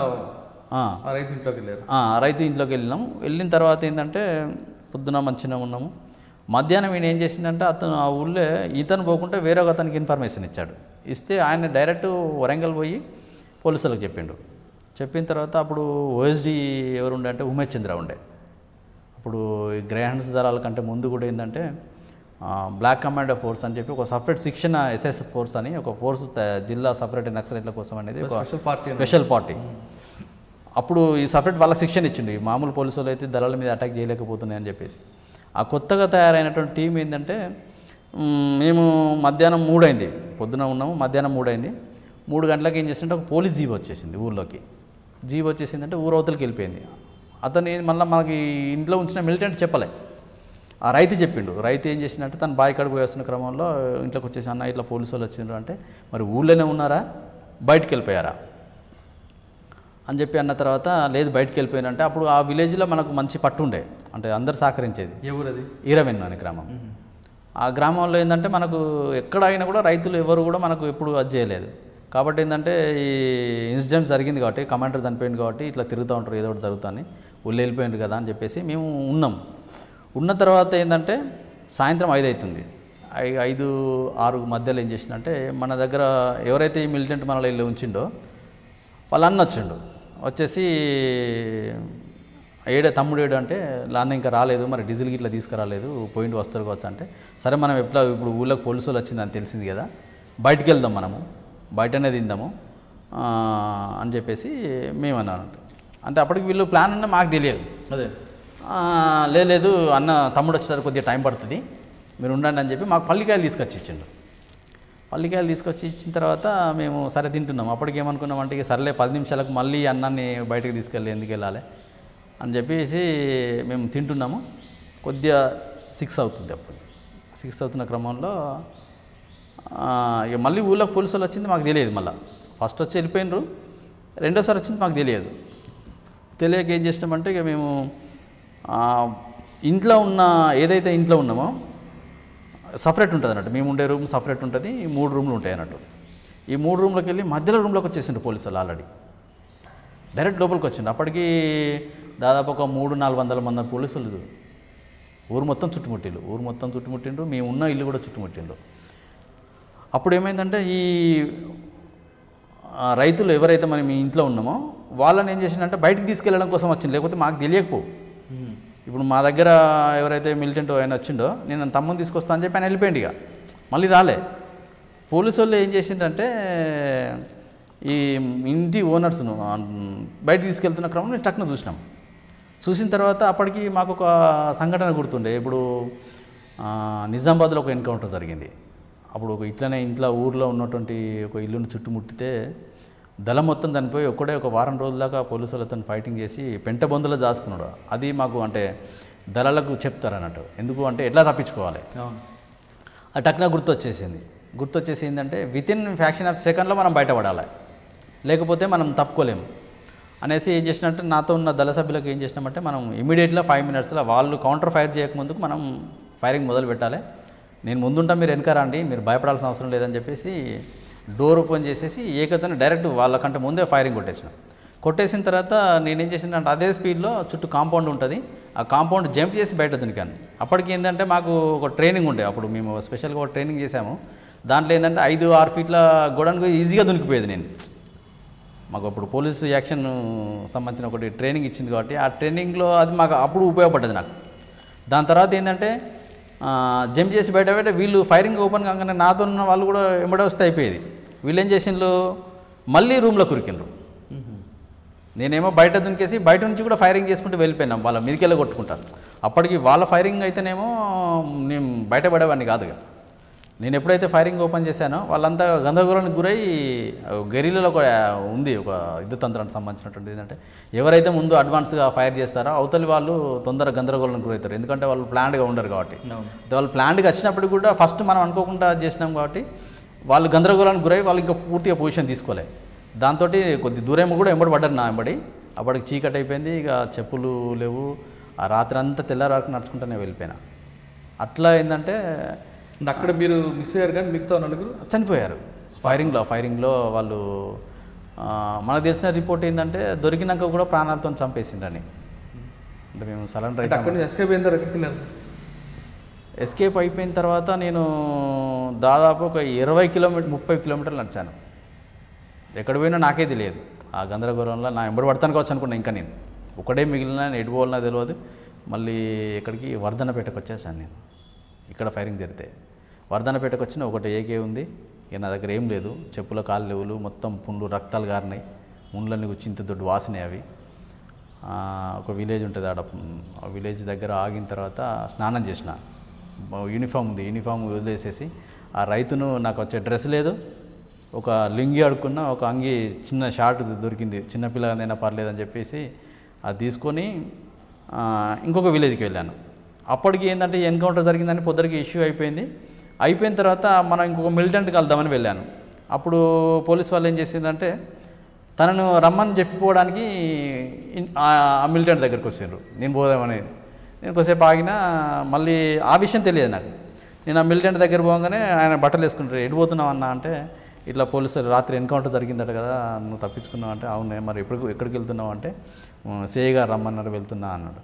రైతు ఇంట్లోకి వెళ్ళారు. రైతు ఇంట్లోకి వెళ్ళిన తర్వాత ఏంటంటే పొద్దున మంచిగా ఉన్నాము. మధ్యాహ్నం ఈయన ఏం చేసిందంటే అతను ఆ ఊళ్ళో ఇతను పోకుండా వేరే ఒక అతనికి ఇన్ఫర్మేషన్ ఇస్తే ఆయన డైరెక్ట్ వరంగల్ పోయి పోలీసులకు చెప్పిన తర్వాత అప్పుడు ఓఎస్డీ ఎవరు ఉండే అంటే ఉమేష్ చంద్ర ఉండే. అప్పుడు ఈ గ్రేహండ్స్ దళాల కంటే ముందు కూడా ఏంటంటే బ్లాక్ కమాండో ఫోర్స్ అని చెప్పి ఒక సపరేట్ శిక్షణ ఎస్ఎస్ ఫోర్స్ అని ఒక ఫోర్స్ జిల్లా సపరేట్ నక్సలైట్ల కోసం అనేది ఒక స్పెషల్ పార్టీ. అప్పుడు ఈ సపరేట్ వాళ్ళ శిక్షణ ఇచ్చిండు, ఈ మామూలు పోలీసులు అయితే దళాల మీద అటాక్ చేయలేకపోతున్నాయని చెప్పేసి. ఆ కొత్తగా తయారైనటువంటి టీం ఏంటంటే మేము మధ్యాహ్నం 3 అయింది, పొద్దున ఉన్నాము, మధ్యాహ్నం 3 అయింది. 3 గంటలకు ఏం చేసిందంటే ఒక పోలీస్ జీప్ వచ్చేసింది ఊళ్ళోకి. జీప్ వచ్చేసిందంటే ఊరవతలకి వెళ్ళిపోయింది. అతన్ని మళ్ళీ మనకి ఇంట్లో ఉంచిన మిలిటెంట్ చెప్పలే, ఆ రైతు చెప్పిండు. రైతు ఏం చేసిందంటే తను బావి కాడికి పోయి వస్తున్న క్రమంలో ఇంట్లోకి వచ్చేసి అన్న ఇట్లా పోలీసు వాళ్ళు వచ్చిండ్రు అంటే మరి ఊళ్ళోనే ఉన్నారా బయటికి వెళ్ళిపోయారా అని చెప్పి అన్న తర్వాత లేదు బయటికి వెళ్ళిపోయినంటే అప్పుడు ఆ విలేజ్లో మనకు మంచి పట్టు ఉండే, అంటే అందరు సహకరించేది. ఎవరది? ఈరవెన్ను అనే గ్రామం. ఆ గ్రామంలో ఏంటంటే మనకు ఎక్కడైనా కూడా రైతులు ఎవరు కూడా మనకు ఎప్పుడు అది చేయలేదు కాబట్టి ఏంటంటే ఈ ఇన్సిడెంట్ జరిగింది కాబట్టి కమాండర్ చనిపోయింది కాబట్టి ఇట్లా తిరుగుతూ ఉంటారు ఏదో ఒకటి జరుగుతుంది, ఊళ్ళో వెళ్ళిపోయింది కదా అని చెప్పేసి మేము ఉన్న తర్వాత ఏంటంటే సాయంత్రం 5 అవుతుంది. 5-6 మధ్యలో ఏం చేసిందంటే మన దగ్గర ఎవరైతే ఈ మిలిటెంట్ మనలో వెళ్ళి ఉంచిండో వాళ్ళ అన్న వచ్చేసి తమ్ముడు అంటే అన్న ఇంకా రాలేదు, మరి డీజిల్కి ఇట్లా తీసుకురాలేదు, పోయింట్ వస్తారు కావచ్చు అంటే సరే మనం ఇప్పుడు ఊళ్ళోకి పోలీసులు వచ్చిందని తెలిసింది కదా, బయటికి వెళ్దాం, మనము బయటనే తిందాము అని చెప్పేసి మేము అన్నాను. అంటే అప్పటికి వీళ్ళు ప్లాన్ ఉన్నా మాకు తెలియదు. అదే లేదు అన్న తమ్ముడు వచ్చేసరికి కొద్దిగా టైం పడుతుంది మీరు ఉండండి అని చెప్పి మాకు పల్లికాయలు తీసుకొచ్చి ఇచ్చిండు. పల్లికాయలు తీసుకొచ్చి ఇచ్చిన తర్వాత మేము సరే తింటున్నాం. అప్పటికి ఏమనుకున్నామంటే ఇక సర్లే 10 నిమిషాలకు మళ్ళీ అన్నాన్ని బయటకు తీసుకెళ్ళి ఎందుకు వెళ్ళాలి అని చెప్పేసి మేము తింటున్నాము. కొద్దిగా 6 అవుతుంది. అప్పుడు 6 అవుతున్న క్రమంలో ఇక మళ్ళీ ఊళ్ళో పోలీసు వాళ్ళు వచ్చింది మాకు తెలియదు. మళ్ళీ ఫస్ట్ వచ్చి వెళ్ళిపోయినారు, రెండోసారి వచ్చింది మాకు తెలియదు. తెలియక ఏం చేసినామంటే ఇక మేము ఇంట్లో ఉన్న ఏదైతే ఇంట్లో ఉన్నామో సపరేట్ ఉంటుంది అన్నట్టు, మేము ఉండే రూమ్ సపరేట్ ఉంటుంది, 3 రూమ్లు ఉంటాయి అన్నట్టు. ఈ 3 రూమ్లోకి వెళ్ళి మధ్యలో రూమ్లోకి వచ్చేసిండు పోలీసు వాళ్ళు ఆల్రెడీ డైరెక్ట్ లోపలికి వచ్చిండు. అప్పటికి దాదాపు ఒక 300-400 మంది పోలీసులు ఊరు మొత్తం చుట్టుముట్టిండు, మేము ఉన్న ఇల్లు కూడా చుట్టుముట్టిండు. అప్పుడు ఏమైందంటే ఈ రైతులు ఎవరైతే మనం మీ ఇంట్లో ఉన్నామో వాళ్ళని ఏం చేసిందంటే బయటికి తీసుకెళ్ళడం కోసం వచ్చింది, లేకపోతే మాకు తెలియకపోవు. ఇప్పుడు మా దగ్గర ఎవరైతే మిలిటెంట్ ఆయన వచ్చిండో నేను తమ్ముని తీసుకొస్తా అని చెప్పి ఆయన వెళ్ళిపోయింది. ఇక మళ్ళీ రాలే. పోలీసు వాళ్ళు ఏం చేసిందంటే ఈ ఇంటి ఓనర్స్ను బయటికి తీసుకెళ్తున్న క్రమంలో నేను టక్కున చూసిన తర్వాత అప్పటికి మాకు ఒక సంఘటన గుర్తుండే. ఇప్పుడు నిజామాబాద్లో ఒక ఎన్కౌంటర్ జరిగింది. అప్పుడు ఒక ఇట్లనే ఊర్లో ఉన్నటువంటి ఒక ఇల్లును చుట్టుముట్టితే దళం మొత్తం చనిపోయి ఒక్కడే ఒక వారం రోజుల దాకా పోలీసులు అతను ఫైటింగ్ చేసి పెంట బొందలో దాచుకున్నాడు. అది మాకు అంటే దళాలకు చెప్తారన్నట్టు, ఎందుకు అంటే ఎట్లా తప్పించుకోవాలి. ఆ టక్న గుర్తొచ్చేసి ఏంటంటే వితిన్ ఫ్యాక్షన్ ఆఫ్ సెకండ్లో మనం బయటపడాలి, లేకపోతే మనం తప్పుకోలేము అనేసి ఏం చేసినట్టు నాతో ఉన్న దళ సభ్యులకు ఏం చేసినామంటే మనం ఇమీడియట్గా 5 మినిట్స్లో వాళ్ళు కౌంటర్ ఫైర్ చేయకముందుకు మనం ఫైరింగ్ మొదలు పెట్టాలి. నేను ముందుంటా, మీరు వెనక రండి, మీరు భయపడాల్సిన అవసరం లేదని చెప్పేసి డోర్ ఓపెన్ చేసేసి ఏకతను డైరెక్ట్ వాళ్ళకంటే ముందే ఫైరింగ్ కొట్టేసిన తర్వాత నేనేం చేసిందంటే అదే స్పీడ్లో చుట్టూ కాంపౌండ్ ఉంటుంది, ఆ కాంపౌండ్ జంప్ చేసి బయట దునికాను. అప్పటికి ఏంటంటే మాకు ఒక ట్రైనింగ్ ఉండే, అప్పుడు మేము స్పెషల్గా ఒక ట్రైనింగ్ చేసాము. దాంట్లో ఏంటంటే 5-6 ఫీట్ల గోడను ఈజీగా దునికిపోయేది నేను. మాకు అప్పుడు పోలీసు యాక్షన్ సంబంధించిన ఒకటి ట్రైనింగ్ ఇచ్చింది కాబట్టి ఆ ట్రైనింగ్లో అది మాకు అప్పుడు ఉపయోగపడ్డది నాకు. దాని తర్వాత ఏంటంటే జంప్ చేసి బయట వీళ్ళు ఫైరింగ్ ఓపెన్ కాగానే నాతో ఉన్న వాళ్ళు కూడా ఎంబడే వస్తే అయిపోయేది. వీళ్ళు ఏం చేసిండ్రు, మళ్ళీ రూమ్లో కురికిండ్రు. నేనేమో బయట దునికేసి బయట నుంచి కూడా ఫైరింగ్ చేసుకుంటూ వెళ్ళిపోయినాం, వాళ్ళ మీదికెళ్ళి కొట్టుకుంటారు. అప్పటికి వాళ్ళ ఫైరింగ్ అయితేనేమో నేను బయటపడేవాడిని కాదుగా. నేను ఎప్పుడైతే ఫైరింగ్ ఓపెన్ చేశానో వాళ్ళంతా గందరగోళానికి గురై గెరిలలో ఒక ఉంది ఒక యుద్ధ తంత్రానికి సంబంధించినటువంటి ఏంటంటే ఎవరైతే ముందు అడ్వాన్స్గా ఫైర్ చేస్తారో అవతలి వాళ్ళు తొందరగా గందరగోళానికి గురవుతారు, ఎందుకంటే వాళ్ళు ప్లాన్డ్గా ఉండరు కాబట్టి. వాళ్ళు ప్లాన్డ్గా వచ్చినప్పుడు కూడా ఫస్ట్ మనం అనుకోకుండా చేసినాం కాబట్టి వాళ్ళు గందరగోళానికి గురై వాళ్ళు ఇంకా పూర్తిగా పొజిషన్ తీసుకోలే. దాంతో కొద్ది దూరం కూడా ఎంబడి పడ్డారు నా ఎంబడి. అప్పటికి చీకటి అయిపోయింది, ఇక చెప్పులు లేవు, ఆ రాత్రి అంతా తెల్లారి వరకు నడుచుకుంటూనే వెళ్ళిపోయినా. అట్లా ఏంటంటే అక్కడ మీరు మిస్ అయ్యారు, కానీ మిగతా 4 చనిపోయారు ఫైరింగ్లో. వాళ్ళు మనకు తెలిసిన రిపోర్ట్ ఏంటంటే దొరికినాక కూడా ప్రాణాలతో చంపేసిండ్రని. అంటే మేము సరెండర్ అయితే అక్కడ ఎస్కేప్ అయిన తర్వాత ఎస్కేప్ అయిపోయిన తర్వాత నేను దాదాపు ఒక 30 కిలోమీటర్లు నడిచాను. ఎక్కడ పోయినా నాకే తెలియదు. ఆ గందరగోళంలో నా ఎంబడి పడతానికి వచ్చి అనుకున్నా. ఇంకా నేను ఒకటే మిగిలిన ఎటు పోవాలన్నా తెలియదు. మళ్ళీ ఎక్కడికి వర్ధనపేటకు వచ్చేసాను నేను. ఇక్కడ ఫైరింగ్ జరిగితే వర్ధనపేటకు వచ్చిన ఒకటి ఏకే ఉంది, ఇక నా దగ్గర ఏం లేదు, చెప్పుల కాళ్ళు లేవులు, మొత్తం పుండ్లు రక్తాలు గారినాయి, ముండ్లన్నీ గుచ్చి ఇంత దొడ్డు వాసినాయి అవి. ఒక విలేజ్ ఉంటుంది ఆడ, ఆ విలేజ్ దగ్గర ఆగిన తర్వాత స్నానం చేసిన. యూనిఫామ్ ఉంది, యూనిఫామ్ వదిలేసేసి ఆ రైతును నాకు వచ్చే డ్రెస్ లేదు, ఒక లింగి అడుక్కున్న, ఒక అంగి చిన్న షార్ట్ దొరికింది, చిన్నపిల్లలైనా పర్లేదని చెప్పేసి అది తీసుకొని ఇంకొక విలేజ్కి వెళ్ళాను. అప్పటికి ఏంటంటే ఎన్కౌంటర్ జరిగిందని పొద్దురికి ఇష్యూ అయిపోయిన తర్వాత మనం ఇంకొక మిలిటెంట్కి వెళ్దామని వెళ్ళాను. అప్పుడు పోలీస్ వాళ్ళు ఏం చేసిందంటే తనను రమ్మని చెప్పిపోవడానికి ఆ మిలిటెంట్ దగ్గరికి వచ్చారు. నేను పోదామని నేను కొద్దిసేపు ఆగినా, మళ్ళీ ఆ విషయం తెలియదు నాకు. నేను ఆ మిలిటెంట్ దగ్గర పోగానే ఆయన బట్టలు వేసుకుంటారు. ఎటు పోతున్నావు అన్న అంటే ఇట్లా పోలీసులు రాత్రి ఎన్కౌంటర్ జరిగిందట కదా, నువ్వు తప్పించుకున్నావు అంటే అవునే, మరి ఎక్కడికి వెళ్తున్నావు అంటే సిఐ గారు రమ్మన్నారు, వెళ్తున్నా అన్నాడు.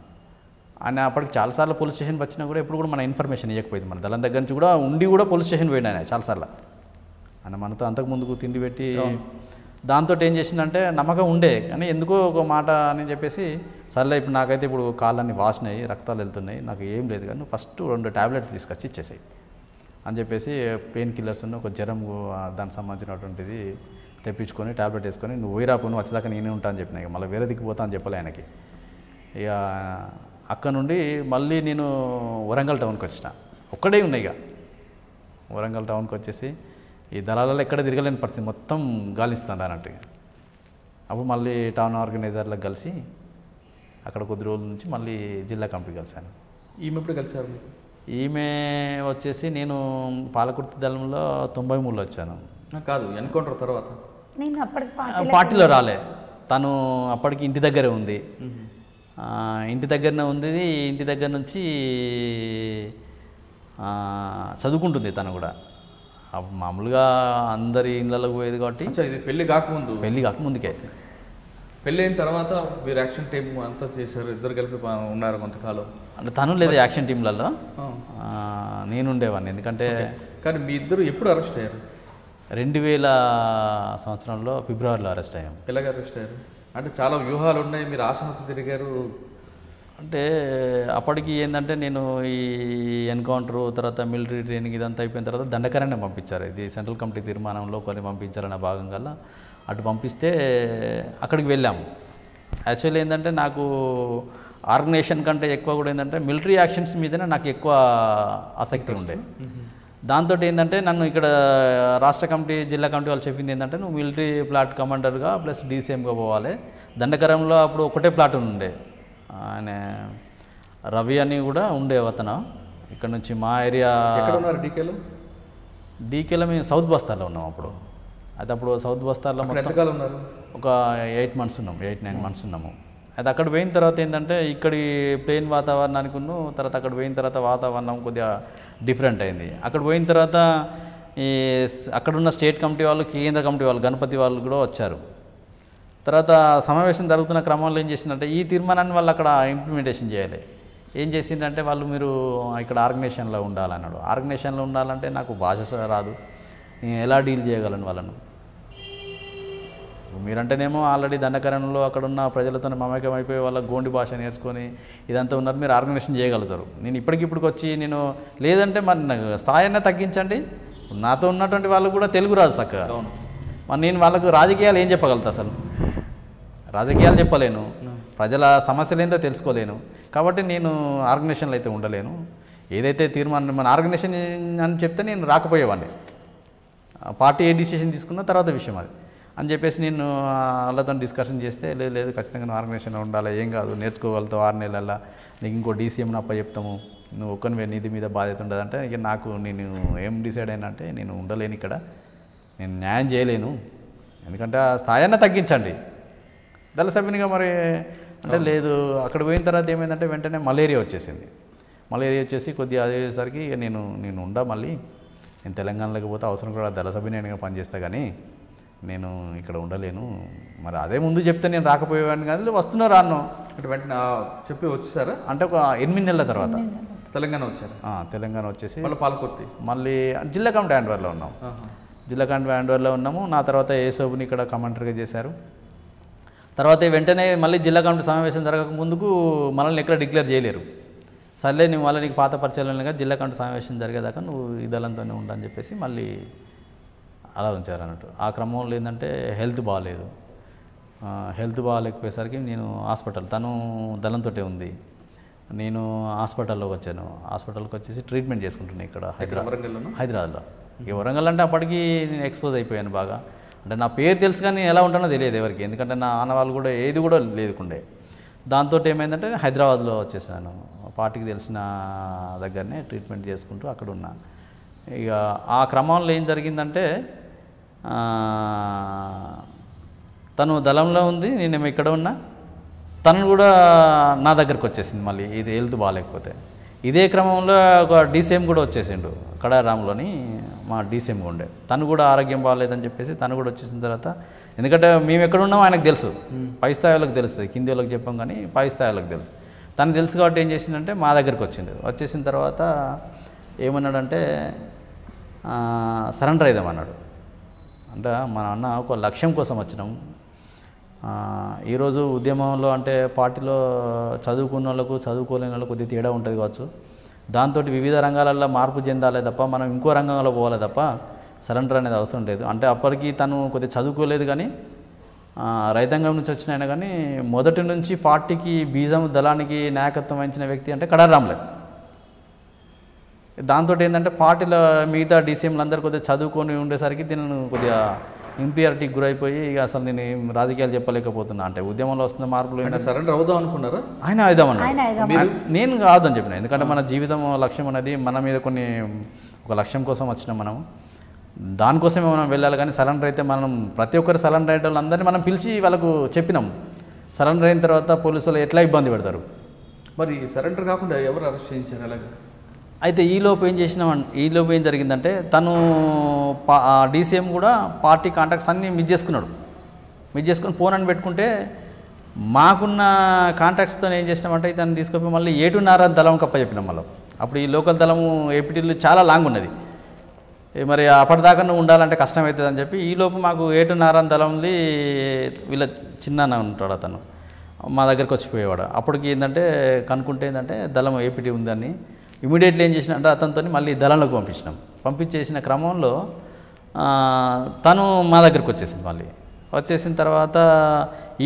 ఆయన అప్పటికి చాలాసార్లు పోలీస్ స్టేషన్కి వచ్చినా కూడా ఎప్పుడు కూడా మన ఇన్ఫర్మేషన్ ఇవ్వకపోయింది. మన దళం దగ్గర నుంచి కూడా కూడా పోలీస్ స్టేషన్ పోయినా ఆయన చాలాసార్లు. ఆయన మనతో అంతకుముందుకు తిండి పెట్టి దాంతో ఏం చేసిందంటే నమ్మకం ఉండే, కానీ ఎందుకో ఒక మాట అని చెప్పేసి సర్లే ఇప్పుడు నాకైతే ఇప్పుడు కాళ్ళన్నీ వాసినాయి, రక్తాలు వెళ్తున్నాయి, నాకు ఏం లేదు కానీ నువ్వు ఫస్ట్ 2 ట్యాబ్లెట్స్ తీసుకొచ్చి ఇచ్చేసాయి అని చెప్పేసి పెయిన్ కిల్లర్స్ ఉన్న ఒక జ్వరం దానికి సంబంధించినటువంటిది తెప్పించుకొని ట్యాబ్లెట్ వేసుకొని నువ్వు పోయిరాపు, నువ్వు వచ్చేదాకా నేనే ఉంటా అని చెప్పిన. ఇక మళ్ళీ వేరే దిక్కుపోతా అని చెప్పలే ఆయనకి. ఇక అక్కడ నుండి మళ్ళీ నేను వరంగల్ టౌన్కి వచ్చిన. ఒక్కడే ఉన్నాయి ఇక వరంగల్ టౌన్కి వచ్చేసి ఈ దళాలలో ఎక్కడ తిరగలేని పరిస్థితి, మొత్తం గాలిస్తాను అన్నట్టు. అప్పుడు మళ్ళీ టౌన్ ఆర్గనైజర్లకు కలిసి అక్కడ కొద్ది రోజుల నుంచి మళ్ళీ జిల్లా కమిటీ కలిశాను. ఈమె ఎప్పుడు కలిసారు? ఈమె వచ్చేసి నేను పాలకుర్తి దళంలో 93లో వచ్చాను. కాదు, ఎన్కౌంటర్ తర్వాత నేను అప్పటికి పార్టీలో రాలే. తను అప్పటికి ఇంటి దగ్గరే ఉంది. ఇంటి దగ్గరనే ఉంది. ఇంటి దగ్గర నుంచి చదువుకుంటుంది తను కూడా. మామూలుగా అందరి ఇళ్ళలోకి పోయేది కాబట్టి. ఇది పెళ్లి కాకముందుకే. పెళ్ళి అయిన తర్వాత మీరు యాక్షన్ టీం అంతా చేశారు, ఇద్దరు కలిపి ఉన్నారు కొంతకాలం. అంటే తను లేదు యాక్షన్ టీంలలో, నేను ఉండేవాడిని. ఎందుకంటే కానీ మీ ఇద్దరు ఎప్పుడు అరెస్ట్ అయ్యారు? 2000 సంవత్సరంలో ఫిబ్రవరిలో అరెస్ట్ అయ్యాం. ఎలాగ అరెస్ట్ అయ్యారు? అంటే చాలా వ్యూహాలు ఉన్నాయి, మీరు ఆసనతో తిరిగారు. అంటే అప్పటికి ఏంటంటే నేను ఈ ఎన్కౌంటరు తర్వాత మిలిటరీ ట్రైనింగ్ ఇదంతా అయిపోయిన తర్వాత దండకారణ్యం పంపించారు. ఇది సెంట్రల్ కమిటీ తీర్మానంలో కొన్ని పంపించాలన్న భాగంగా అటు పంపిస్తే అక్కడికి వెళ్ళాము. యాక్చువల్లీ ఏంటంటే నాకు ఆర్గనైజేషన్ కంటే ఎక్కువ కూడా ఏంటంటే మిలిటరీ యాక్షన్స్ మీదనే నాకు ఎక్కువ ఆసక్తి ఉండే. దాంతో ఏంటంటే నన్ను ఇక్కడ రాష్ట్ర కమిటీ జిల్లా కమిటీ వాళ్ళు చెప్పింది ఏంటంటే నువ్వు మిలిటరీ ప్లాట్ కమాండర్గా ప్లస్ డీసీఎంగా పోవాలి. దండకరంలో అప్పుడు ఒకటే ప్లాట్ ఉండే, ఆయన రవి అని కూడా ఉండే అతను. ఇక్కడ నుంచి మా ఏరియా డీకేలో మేము సౌత్ బస్తార్లో ఉన్నాం అప్పుడు. అది అప్పుడు సౌత్ బస్తార్లో ఎంతకాలం ఉన్నారు? ఒక 8 months ఉన్నాము, 8-9 months ఉన్నాము. అది అక్కడ పోయిన తర్వాత ఏంటంటే ఇక్కడి ప్లెయిన్ వాతావరణానికి తర్వాత అక్కడ పోయిన తర్వాత వాతావరణం కొద్దిగా డిఫరెంట్ అయింది. అక్కడ పోయిన తర్వాత ఈ అక్కడున్న స్టేట్ కమిటీ వాళ్ళు, కేంద్ర కమిటీ వాళ్ళు, గణపతి వాళ్ళు కూడా వచ్చారు. తర్వాత సమావేశం జరుగుతున్న క్రమంలో ఏం చేసిందంటే ఈ తీర్మానాన్ని వాళ్ళు అక్కడ ఇంప్లిమెంటేషన్ చేయాలి. ఏం చేసిందంటే వాళ్ళు మీరు ఇక్కడ ఆర్గనైజేషన్లో ఉండాలన్నాడు. ఆర్గనైజేషన్లో ఉండాలంటే నాకు భాష రాదు, నేను ఎలా డీల్ చేయగలను వాళ్ళను? మీరంటేనేమో ఆల్రెడీ దండకరణలో అక్కడున్న ప్రజలతో మమేకం అయిపోయి వాళ్ళ గోండి భాష నేర్చుకొని ఇదంతా ఉన్నారు, మీరు ఆర్గనైజేషన్ చేయగలుగుతారు. నేను ఇప్పటికిప్పటికి వచ్చి నేను లేదంటే మరి స్థాయినే తగ్గించండి. నాతో ఉన్నటువంటి వాళ్ళకు కూడా తెలుగు రాదు చక్కగా. మరి నేను వాళ్ళకు రాజకీయాలు ఏం చెప్పగలుగుతా? అసలు రాజకీయాలు చెప్పలేను, ప్రజల సమస్యలు ఏంటో తెలుసుకోలేను. కాబట్టి నేను ఆర్గనైజేషన్లో అయితే ఉండలేను. ఏదైతే తీర్మానం మన ఆర్గనైజేషన్ అని చెప్తే నేను రాకపోయేవాడిని. పార్టీ ఏ డిసిషన్ తీసుకున్న తర్వాత విషయం అది అని చెప్పేసి నేను వాళ్ళతో డిస్కషన్ చేస్తే లేదు ఖచ్చితంగా నువ్వు ఆర్గనైజేషన్లో ఉండాలి, ఏం కాదు నేర్చుకోగలుగుతావు, 6 నెలల్లో నీకు ఇంకో డీసీఎంని అప్ప చెప్తాము, నువ్వు ఒక్కనివే నీది మీద బాధ్యత ఉండదు అంటే ఇక నాకు నేను ఏం డిసైడ్ అయినా అంటే నేను ఉండలేను ఇక్కడ, నేను న్యాయం చేయలేను, ఎందుకంటే ఆ స్థాయిని తగ్గించండి దళ సభ్యునిగా. మరి అంటే లేదు. అక్కడ పోయిన తర్వాత ఏమైందంటే వెంటనే మలేరియా వచ్చేసింది. మలేరియా వచ్చేసి కొద్దిగా అదేసరికి నేను ఉండా మళ్ళీ నేను తెలంగాణలోకి పోతే అవసరం కూడా దళ సభ్యునిగా పనిచేస్తా కానీ నేను ఇక్కడ ఉండలేను. మరి అదే ముందు చెప్తే నేను రాకపోయేవాడిని కానీ వస్తున్నా రాను అంటే వెంటనే చెప్పి వచ్చేసారా? అంటే ఒక 8 నెలల తర్వాత తెలంగాణ వచ్చారు. తెలంగాణ వచ్చేసి పాలకుర్తి మళ్ళీ జిల్లా కమిటీ హ్యాండ్వర్లో ఉన్నాం. జిల్లా కమిటీ హ్యాండ్వర్లో ఉన్నాము. నా తర్వాత ఏసోబుని ఇక్కడ కమాండర్గా చేశారు. తర్వాత వెంటనే మళ్ళీ జిల్లా కమిటీ సమావేశం జరగక ముందుకు మనల్ని ఎక్కడ డిక్లేర్ చేయలేరు. సర్లే నువ్వు మళ్ళీ నీకు పాత పరిచయాలుగా జిల్లా కమిటీ సమావేశం జరిగేదాకా నువ్వు ఈ దళంతోనే ఉండని చెప్పేసి మళ్ళీ అలా ఉంచారు అన్నట్టు. ఆ క్రమంలో ఏంటంటే హెల్త్ బాగాలేకపోయేసరికి నేను హాస్పిటల్, తను దళంతో ఉంది, నేను హాస్పిటల్లోకి వచ్చాను. హాస్పిటల్కి వచ్చేసి ట్రీట్మెంట్ చేసుకుంటున్నాను ఇక్కడ హైదరాబాద్లో. ఇక వరంగల్ అంటే అప్పటికి నేను ఎక్స్పోజ్ అయిపోయాను బాగా. అంటే నా పేరు తెలుసు కానీ ఎలా ఉంటానో తెలియదు ఎవరికి, ఎందుకంటే నా ఆనవాళ్ళు కూడా ఏది కూడా లేకుండే. దాంతో ఏమైందంటే హైదరాబాద్లో వచ్చేసాను. పార్టీకి తెలిసిన దగ్గరనే ట్రీట్మెంట్ చేసుకుంటూ అక్కడ ఉన్నా. ఇక ఆ క్రమంలో ఏం జరిగిందంటే తను దళంలో ఉంది, నేనేమో ఇక్కడ ఉన్నా. తను కూడా నా దగ్గరకు వచ్చేసింది మళ్ళీ ఇది హెల్త్ బాగాలేకపోతే. ఇదే క్రమంలో ఒక డీసీఎం కూడా వచ్చేసిండు కడారాంలోని, మా డీసీఎం ఉండే. తను కూడా ఆరోగ్యం బాగాలేదని చెప్పేసి తను కూడా వచ్చేసిన తర్వాత, ఎందుకంటే మేము ఎక్కడ ఉన్నామో ఆయనకు తెలుసు, పై స్థాయి వాళ్ళకి తెలుస్తుంది, కింది వాళ్ళకి చెప్పాం కానీ పై స్థాయి వాళ్ళకి తెలుసు. తను తెలుసు కాబట్టి ఏం చేసిందంటే మా దగ్గరికి వచ్చేసిన తర్వాత ఏమన్నాడంటే సరెండర్ అయిదామన్నాడు. అంటే మన అన్న ఒక లక్ష్యం కోసం వచ్చినాం. ఈరోజు ఉద్యమంలో అంటే పార్టీలో చదువుకున్న వాళ్ళకు చదువుకోలేని వాళ్ళకు కొద్దిగా తేడా ఉంటుంది కావచ్చు. దాంతో వివిధ రంగాలలో మార్పు చెందాలే తప్ప మనం ఇంకో రంగంలో పోవాలి తప్ప సరెండర్ అనేది అవసరం లేదు. అంటే అప్పటికి తను కొద్దిగా చదువుకోలేదు కానీ రైతాంగం నుంచి వచ్చిన ఆయన కానీ మొదటి నుంచి పార్టీకి బీజం దళానికి నాయకత్వం వహించిన వ్యక్తి అంటే కడారాంలే. దాంతో ఏంటంటే పార్టీలో మిగతా డీసీఎంలు అందరూ కొద్దిగా చదువుకొని ఉండేసరికి దీనిని కొద్దిగా ఇంపీరియారిటీకి గురైపోయి ఇక అసలు నేను రాజకీయాలు చెప్పలేకపోతున్నా. అంటే ఉద్యమంలో వస్తున్న మార్పులు అంటే సరెండర్ అవుదాం అనుకున్నారా? ఆయన అయిదామన్నాడు. నేను కావద్దని చెప్పిన. ఎందుకంటే మన జీవితం లక్ష్యం అనేది మన మీద ఒక లక్ష్యం కోసం వచ్చినాం మనం, దానికోసమే మనం వెళ్ళాలి. కానీ సరెండర్ అయితే మనం ప్రతి ఒక్కరు సరెండర్ అయ్యే వాళ్ళందరినీ మనం పిలిచి వాళ్ళకు చెప్పినాం. సరెండర్ అయిన తర్వాత పోలీసులు ఎట్లా ఇబ్బంది పెడతారు. మరి సరెండర్ కాకుండా ఎవరు అరెస్ట్ చేయించారు అలాగే? అయితే ఈలోపు ఏం జరిగిందంటే తను డీసీఎం కూడా పార్టీ కాంటాక్ట్స్ అన్నీ మిస్ చేసుకుని ఫోన్ అని పెట్టుకుంటే మాకున్న కాంటాక్ట్స్తో ఏం చేసినామంటే ఇతను తీసుకుపోయి మళ్ళీ 7:30 దళం కప్ప చెప్పినాం. మళ్ళీ అప్పుడు ఈ లోకల్ దళము ఏపీటీలు చాలా లాంగ్ ఉన్నది, మరి అప్పటిదాకా నువ్వు ఉండాలంటే కష్టమవుతుంది అని చెప్పి ఈలోపు మాకు 7:30 దళంది వీళ్ళ చిన్న ఉంటాడు అతను మా దగ్గరికి వచ్చిపోయేవాడు. అప్పటికి ఏంటంటే కనుక్కుంటే ఏంటంటే దళం ఏపీటీ ఉందని ఇమీడియట్లీ ఏం చేసిన అంటే అతనితో మళ్ళీ దళంలోకి పంపించేసిన క్రమంలో తను మా దగ్గరికి వచ్చేసింది. మళ్ళీ వచ్చేసిన తర్వాత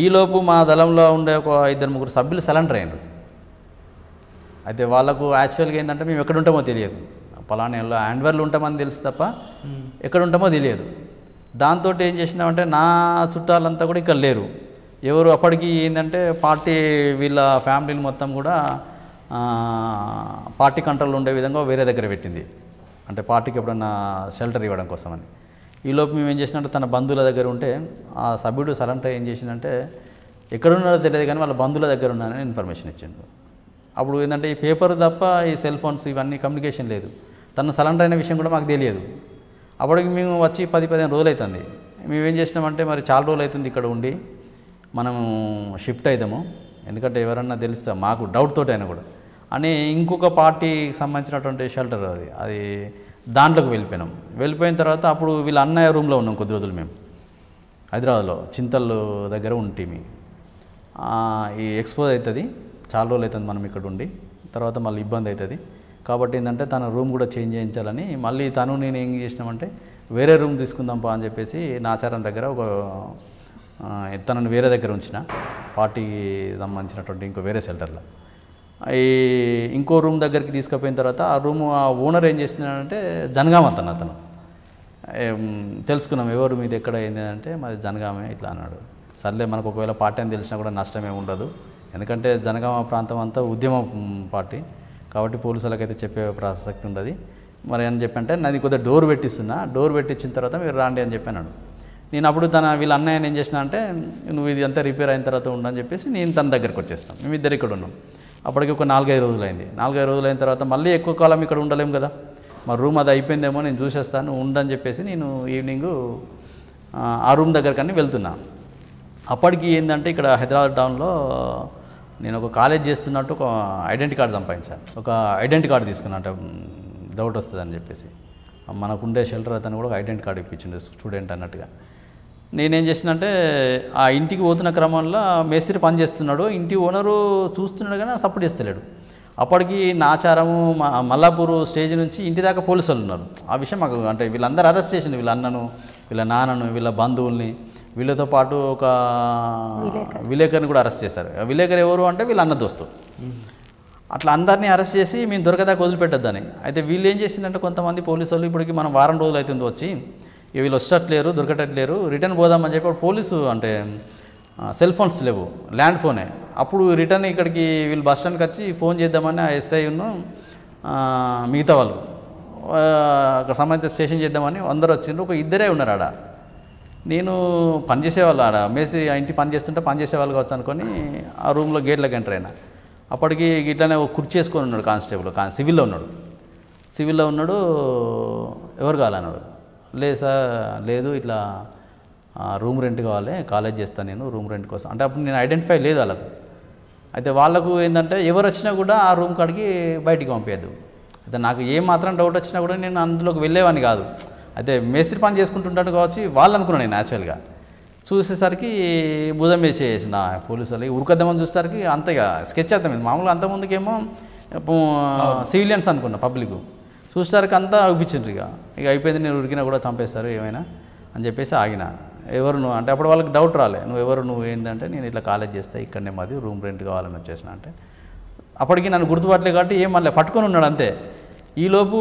ఈలోపు మా దళంలో ఉండే ఒక 2-3 సభ్యులు సరెండర్ అయ్యారు. అయితే వాళ్ళకు యాక్చువల్గా ఏంటంటే మేము ఎక్కడ ఉంటామో తెలియదు, పలానాలో హ్యాండ్వర్లు ఉంటామని తెలుసు తప్ప ఎక్కడ ఉంటామో తెలియదు. దాంతో ఏం చేసినామంటే నా చుట్టాలంతా కూడా ఇక్కడ లేరు ఎవరు. అప్పటికి ఏంటంటే పార్టీ వీళ్ళ ఫ్యామిలీని మొత్తం కూడా పార్టీ కంట్రోల్ ఉండే విధంగా వేరే దగ్గర పెట్టింది, అంటే పార్టీకి ఎప్పుడన్నా షెల్టర్ ఇవ్వడం కోసమని. ఈలోపు మేము ఏం చేసినట్టు తన బంధువుల దగ్గర ఉంటే ఆ సభ్యుడు సరెండర్ ఏం చేసినంటే ఎక్కడున్నారో తెలియదు కానీ వాళ్ళ బంధువుల దగ్గర ఉన్నానని ఇన్ఫర్మేషన్ ఇచ్చిండు. అప్పుడు ఏంటంటే ఈ పేపర్ తప్ప ఈ సెల్ ఫోన్స్ ఇవన్నీ కమ్యూనికేషన్ లేదు. తన సరెండర్ అయిన విషయం కూడా మాకు తెలియదు. అప్పటికి మేము వచ్చి 10-15 రోజులు అవుతుంది. మేమేం చేసినామంటే మరి చాలా రోజులు అవుతుంది ఇక్కడ ఉండి మనము షిఫ్ట్ అవుతాము, ఎందుకంటే ఎవరన్నా తెలుస్తా మాకు డౌట్ తోటి అయినా కూడా అని ఇంకొక పార్టీకి సంబంధించినటువంటి షెల్టర్ అది దాంట్లోకి వెళ్ళిపోయిన తర్వాత అప్పుడు వీళ్ళ అన్నయ్య రూమ్లో ఉన్నాం కొద్ది రోజులు మేము హైదరాబాద్లో చింతల్ దగ్గర ఉంటే ఈ ఎక్స్పోజ్ అవుతుంది, చాలా రోజులు అవుతుంది మనం ఇక్కడ ఉండి, తర్వాత మళ్ళీ ఇబ్బంది అవుతుంది కాబట్టి ఏంటంటే తన రూమ్ కూడా చేంజ్ చేయించాలని మళ్ళీ నేను ఏం చేసినామంటే వేరే రూమ్ తీసుకుందాంపా అని చెప్పేసి నాచారం దగ్గర తనను వేరే దగ్గర ఉంచిన పార్టీకి సంబంధించినటువంటి ఇంకో వేరే షెల్టర్లో ఇంకో రూమ్ దగ్గరికి తీసుకుపోయిన తర్వాత ఆ ఓనర్ ఏం చేస్తున్నాడంటే జనగామ అతను తెలుసుకున్నాం ఎవరు మీది ఎక్కడ అయింది అంటే మాది జనగామే ఇట్లా అన్నాడు. సర్లే మనకు ఒకవేళ పార్టీ అని తెలిసినా కూడా నష్టమే ఉండదు, ఎందుకంటే జనగామ ప్రాంతం అంతా ఉద్యమ పార్టీ కాబట్టి పోలీసులకైతే చెప్పే ప్రసక్తి ఉండదు మరి అని చెప్పంటే నాది కొద్దిగా డోర్ పెట్టించిన తర్వాత మీరు రాండి అని చెప్పాను. నేను అప్పుడు వీళ్ళ అన్నయ్యని ఏం చేసిన అంటే నువ్వు ఇది అంతా రిపేర్ అయిన తర్వాత ఉండని చెప్పేసి నేను తన దగ్గరికి వచ్చేసినాం. మేమిద్దరు ఇక్కడ ఉన్నాం. అప్పటికి ఒక 4-5 రోజులు అయింది. 4-5 రోజులు అయిన తర్వాత మళ్ళీ ఎక్కువ కాలం ఇక్కడ ఉండలేము కదా, మా రూమ్ అది అయిపోయిందేమో నేను చూసేస్తాను ఉండని చెప్పేసి నేను ఈవినింగు ఆ రూమ్ దగ్గరకని వెళ్తున్నా. అప్పటికి ఏంటంటే ఇక్కడ హైదరాబాద్ టౌన్లో నేను ఒక కాలేజ్ చేస్తున్నట్టు ఒక ఐడెంటిటీ కార్డు సంపాదించాను. ఒక ఐడెంటిటీ కార్డు తీసుకున్నట్టు డౌట్ వస్తుందని చెప్పేసి మనకుండే షెల్టర్ అతను కూడా ఒక ఐడెంటిటీ కార్డు ఇప్పించింది స్టూడెంట్ అన్నట్టుగా. నేనేం చేసినంటే ఆ ఇంటికి పోతున్న క్రమంలో మేస్త్రి పని చేస్తున్నాడు, ఇంటి ఓనరు చూస్తున్నాడు కానీ సపోర్ట్ చేస్తలేడు. అప్పటికి నాచారము మల్లాపూర్ స్టేజ్ నుంచి ఇంటి దాకా పోలీసులు ఉన్నారు. ఆ విషయం మాకు అంటే వీళ్ళందరూ అరెస్ట్ చేసింది, వీళ్ళ అన్నను వీళ్ళ నాన్నను వీళ్ళ బంధువుల్ని వీళ్ళతో పాటు ఒక విలేకరిని కూడా అరెస్ట్ చేశారు. విలేకరు ఎవరు అంటే వీళ్ళ అన్న దోస్తు. అట్లా అందరినీ అరెస్ట్ చేసి మేము దొరకదాకా వదిలిపెట్టద్దని. అయితే వీళ్ళు ఏం చేసిందంటే కొంతమంది పోలీసు వాళ్ళు ఇప్పటికి మనం వారం రోజులు అవుతుంది వచ్చి వీళ్ళు వచ్చేటట్లేరు దొరకటట్లేరు రిటర్న్ పోదామని చెప్పి పోలీసు అంటే సెల్ ఫోన్స్ లేవు, ల్యాండ్ ఫోనే. అప్పుడు రిటర్న్ ఇక్కడికి వీళ్ళు బస్ స్టాండ్కి వచ్చి ఫోన్ చేద్దామని ఆ ఎస్ఐను మిగతా వాళ్ళు అక్కడ సంబంధిత స్టేషన్ చేద్దామని అందరూ వచ్చిండ్రు. ఒక 2 ఉన్నారు ఆడ. నేను పనిచేసేవాళ్ళు ఆడ మేస్త్రి ఇంటి పని చేస్తుంటే పనిచేసేవాళ్ళు కావచ్చు అనుకొని ఆ రూమ్లో గేట్లోకి ఎంటర్ అయినా. అప్పటికి ఇట్లానే ఒక కుర్చీ చేసుకొని ఉన్నాడు కానిస్టేబుల్, సివిల్లో ఉన్నాడు. ఎవరు కావాలన్నాడు. లేదు సార్ లేదు ఇట్లా రూమ్ రెంట్ కావాలి, కాలేజ్ చేస్తాను నేను రూమ్ రెంట్ కోసం అంటే అప్పుడు నేను ఐడెంటిఫై లేదు వాళ్ళకు. అయితే వాళ్ళకు ఏంటంటే ఎవరు వచ్చినా కూడా ఆ రూమ్ కాడికి బయటికి పంపించద్దు. అయితే నాకు ఏం మాత్రం డౌట్ వచ్చినా కూడా నేను అందులోకి వెళ్ళేవాడిని కాదు. అయితే మేస్త్రి పని చేసుకుంటుంటాడు కావచ్చు వాళ్ళు అనుకున్నాను నేను. యాక్చువల్గా చూసేసరికి భుజం మీద చేసిన పోలీసు వాళ్ళు ఉరకద్దామని చూసేసరికి అంతగా స్కెచ్ అర్థమైంది. మామూలుగా అంతకుముందుకేమో సివిలియన్స్ అనుకున్నా, పబ్లిక్ చూసేసరికి అంతా అనిపించిండ్రు. ఇక అయిపోయింది నేను ఉరికినా కూడా చంపేస్తారు ఏమైనా అని చెప్పేసి ఆగిన. ఎవరు నువ్వు అంటే అప్పుడు వాళ్ళకి డౌట్ రాలే, నువ్వు ఏంటంటే నేను ఇట్లా కాలేజ్ చేస్తా ఇక్కడనే మాది రూమ్ రెంట్ కావాలని వచ్చేసిన అంటే అప్పటికి నన్ను గుర్తుపట్టలే కాబట్టి ఏం మళ్ళీ పట్టుకొని ఉన్నాడు అంతే. ఈలోపు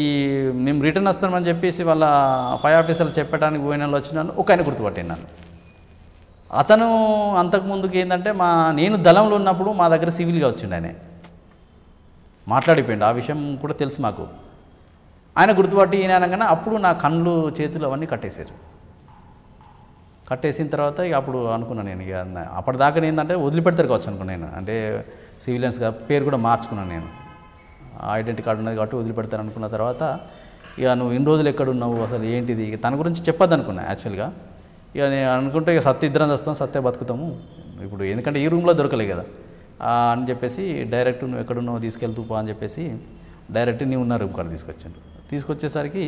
ఈ మేము రిటర్న్ వస్తామని చెప్పేసి వాళ్ళ 5 ఆఫీసర్లు చెప్పడానికి పోయిన వాళ్ళు వచ్చినాను, ఒక ఆయన గుర్తుపట్టినాను. అతను అంతకుముందుకు ఏంటంటే నేను దళంలో ఉన్నప్పుడు మా దగ్గర సివిల్గా వచ్చిండు, ఆయన మాట్లాడిపోయిండు, ఆ విషయం కూడా తెలుసు మాకు. ఆయన గుర్తుపట్టి ఈయన అనగానే అప్పుడు నా కళ్ళు చేతులు అవన్నీ కట్టేశారు. కట్టేసిన తర్వాత ఇక అప్పుడు అనుకున్నాను నేను, ఇక అప్పటిదాకా ఏంటంటే వదిలిపెడతారు కావచ్చు అనుకున్నాను నేను, అంటే సివిలియన్స్గా పేరు కూడా మార్చుకున్నాను నేను, ఐడెంటిటీ కార్డు ఉన్నది కాబట్టి వదిలిపెడతాను అనుకున్న తర్వాత ఇక నువ్వు ఇన్ని రోజులు ఎక్కడున్నావు అసలు ఏంటిది, ఇక తన గురించి చెప్పొద్దు అనుకున్నా యాక్చువల్గా. ఇక నేను అనుకుంటే ఇక సత్య ఇద్దరం వస్తాం, సత్య బతుకుతాము ఇప్పుడు, ఎందుకంటే ఈ రూమ్లో దొరకలే కదా అని చెప్పేసి డైరెక్ట్ నువ్వు ఎక్కడున్నావు తీసుకెళ్తూ పో అని చెప్పేసి డైరెక్ట్ నీ ఉన్న రూమ్ కాడ తీసుకొచ్చాడు. తీసుకొచ్చేసరికి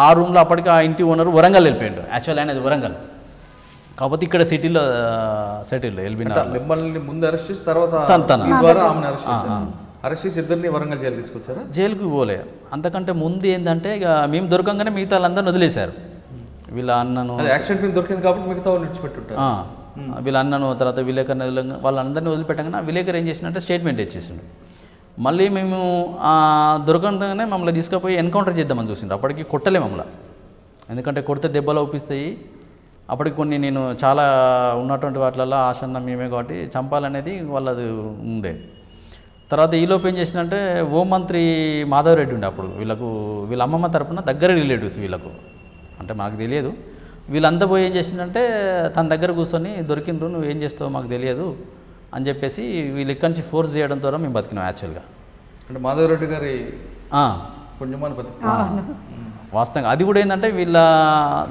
ఆ రూమ్లో అప్పటికి ఆ ఇంటి ఓనర్ వరంగల్ వెళ్ళిపోయాడు. యాక్చువల్ అనేది వరంగల్, కాకపోతే ఇక్కడ సిటీలో సెటిల్ ఎల్బీనగర్. మిమ్మల్ని ముందు అరెస్ట్ చేసి తర్వాత అరెస్ట్ చేసి ఇద్దరిని వరంగల్ జైలు తీసుకొచ్చారా? జైలుకి పోలే, అంతకంటే ముందు ఏంటంటే ఇక మేము దొరకంగానే మిగతా వాళ్ళందరినీ వదిలేశారు. వీళ్ళ అన్నను యాక్సిడెంట్ దొరికింది కాబట్టి మిగతా వాళ్ళు విడిచిపెట్టుంటారు. వీళ్ళ అన్నను తర్వాత విలేకరు వాళ్ళందరినీ వదిలిపెట్టగానే విలేకరు ఏం చేసినట్టే స్టేట్మెంట్ ఇచ్చేసిండు. మళ్ళీ మేము దొరకంగానే మమ్మల్ని తీసుకుపోయి ఎన్కౌంటర్ చేద్దామని చూసిండు. అప్పటికి కొట్టలే మమ్మల్ని, ఎందుకంటే కొడితే దెబ్బలు ఊపిస్తాయి. అప్పటికి కొన్ని నేను చాలా ఉన్నటువంటి వాటిలలో ఆశన్న మేమే కాబట్టి చంపాలనేది వాళ్ళది ఉండే. తర్వాత ఈలోపు ఏం చేసినంటే హోంమంత్రి మాధవరెడ్డి ఉండే అప్పుడు, వీళ్ళ అమ్మమ్మ తరపున దగ్గర రిలేటివ్స్ వీళ్ళకు, అంటే మాకు తెలియదు. వీళ్ళంతా పోయి ఏం చేసిందంటే తన దగ్గర కూర్చొని దొరికిండ్రు, నువ్వు ఏం చేస్తావో మాకు తెలియదు అని చెప్పేసి వీళ్ళు ఇక్కడి నుంచి ఫోర్స్ చేయడం ద్వారా మేము బతికినాం యాక్చువల్గా. అంటే మాధవరెడ్డి గారి కొంచెం వాస్తవంగా అది కూడా ఏంటంటే వీళ్ళ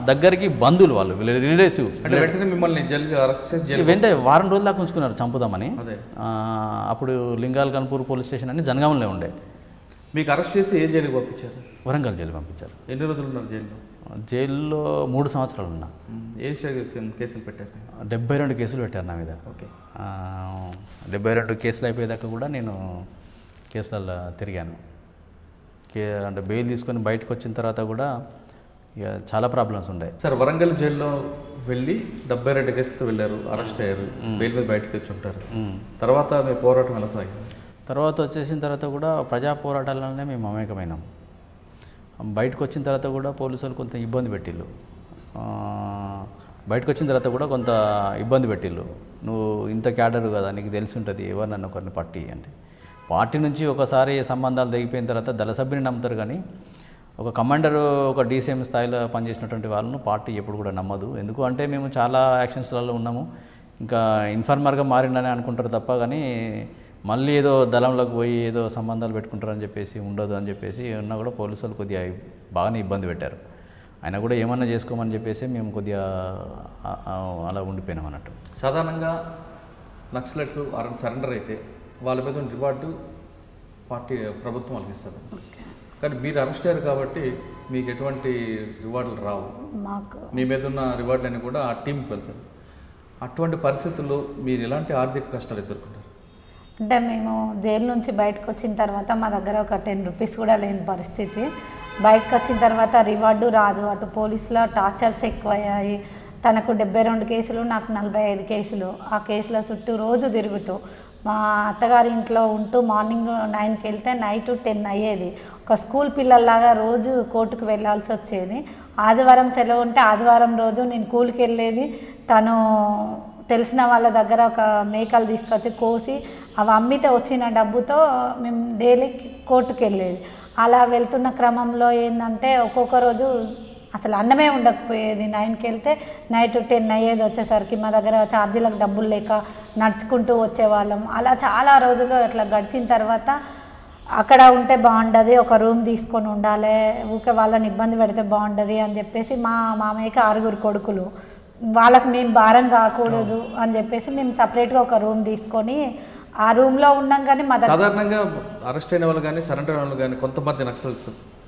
దగ్గరికి బంధువులు వాళ్ళు, వీళ్ళ రిలేటివ్ మిమ్మల్ని వెంటనే వారం రోజుల దాకా ఉంచుకున్నారు చంపుదామని. అప్పుడు లింగాల్ కన్పూర్ పోలీస్ స్టేషన్ అని జనగామంలో ఉండే. మీకు అరెస్ట్ చేసి ఏ జైలుకి పంపించారు? వరంగల్ జైలు పంపించారు. ఎన్ని రోజులు ఉన్నారు జైల్లో? జైల్లో 3 సంవత్సరాలు ఉన్నా. ఏ కేసులు పెట్టారు? 72 కేసులు పెట్టారు నా మీద. ఓకే. 72 కేసులు అయిపోయేదాకా కూడా నేను కేసులలో తిరిగాను. అంటే బెయిల్ తీసుకొని బయటకు వచ్చిన తర్వాత కూడా ఇక చాలా ప్రాబ్లమ్స్ ఉండే. సార్, వరంగల్ జైల్లో వెళ్ళి 72 కేసులతో వెళ్ళారు, అరెస్ట్ అయ్యారు, బెయిల్ మీద బయటకు వచ్చి ఉంటారు. తర్వాత మీ పోరాటం ఎలా సాగింది? తర్వాత వచ్చేసిన తర్వాత కూడా ప్రజా పోరాటాలనే మేము మమేకమైనాం. బయటకు వచ్చిన తర్వాత కూడా పోలీసులు కొంత ఇబ్బంది పెట్టిళ్ళు. నువ్వు ఇంత క్యాడరు కదా, నీకు తెలిసి ఉంటుంది ఎవరు నన్ను ఒకరిని పట్టి అంటే. పార్టీ నుంచి ఒకసారి సంబంధాలు తెగిపోయిన తర్వాత దళ సభ్యుని నమ్ముతారు, కానీ ఒక కమాండరు ఒక డీసీఎం స్థాయిలో పనిచేసినటువంటి వాళ్ళను పార్టీ ఎప్పుడు కూడా నమ్మదు. ఎందుకు అంటే మేము చాలా యాక్షన్స్లలో ఉన్నాము, ఇంకా ఇన్ఫార్మర్గా మారిండని అనుకుంటారు తప్ప, కానీ మళ్ళీ ఏదో దళంలోకి పోయి ఏదో సంబంధాలు పెట్టుకుంటారని చెప్పేసి ఉండదు అని చెప్పేసి ఉన్నా కూడా పోలీసులు కొద్దిగా బాగానే ఇబ్బంది పెట్టారు. ఆయన కూడా ఏమన్నా చేసుకోమని చెప్పేసి మేము కొద్దిగా అలా ఉండిపోయినాం అన్నట్టు. సాధారణంగా నక్సలైట్స్ సరెండర్ అయితే వాళ్ళ మీద రివార్డు ప్రభుత్వం వాళ్ళకి ఇస్తుంది, కానీ మీరు అరెస్ట్ అయ్యారు కాబట్టి మీకు ఎటువంటి రివార్డులు రావు. మీ మీద ఉన్న రివార్డులన్నీ కూడా ఆ టీంకి వెళ్తారు. అటువంటి పరిస్థితుల్లో మీరు ఎలాంటి ఆర్థిక కష్టాలు ఎదుర్కొంటారు? అంటే మేము జైలు నుంచి బయటకు వచ్చిన తర్వాత మా దగ్గర ఒక 10 రూపీస్ కూడా లేని పరిస్థితి. బయటకు వచ్చిన తర్వాత రివార్డు రాదు, అటు పోలీసుల టార్చర్స్ ఎక్కువయ్యాయి. తనకు 72 కేసులు, నాకు 45 కేసులు. ఆ కేసుల చుట్టూ రోజు తిరుగుతూ మా అత్తగారి ఇంట్లో ఉంటూ మార్నింగ్ 9కి వెళ్తే నైట్ 10 అయ్యేది. ఒక స్కూల్ పిల్లల్లాగా రోజు కోర్టుకు వెళ్ళాల్సి వచ్చేది. ఆదివారం సెలవు ఉంటే ఆదివారం రోజు నేను కూలికి వెళ్ళేది. తను తెలిసిన వాళ్ళ దగ్గర ఒక మేకలు తీసుకొచ్చి కోసి అవి అమ్మితే వచ్చిన డబ్బుతో మేము డైలీ కోర్టుకు వెళ్ళేది. అలా వెళ్తున్న క్రమంలో ఏంటంటే ఒక్కొక్క రోజు అసలు అన్నమే ఉండకపోయేది. 9కి వెళ్తే నైట్ 10 అయ్యేది. వచ్చేసరికి మా దగ్గర ఛార్జీలకు డబ్బులు లేక నడుచుకుంటూ వచ్చేవాళ్ళం. అలా చాలా రోజులు అట్లా గడిచిన తర్వాత అక్కడ ఉంటే బాగుండదు, ఒక రూమ్ తీసుకొని ఉండాలి, ఊకే వాళ్ళని ఇబ్బంది పెడితే బాగుండదు అని చెప్పేసి మా మామయ్యకి 6 కొడుకులు, వాళ్ళకి మేము భారం కాకూడదు అని చెప్పేసి మేము సపరేట్గా ఒక రూమ్ తీసుకొని ఆ రూమ్లో ఉన్నాం. కానీ మా సాధారణంగా అరెస్ట్ అయిన వాళ్ళు కానీ సరెండర్ అయిన వాళ్ళు కానీ కొంతమంది నక్సల్స్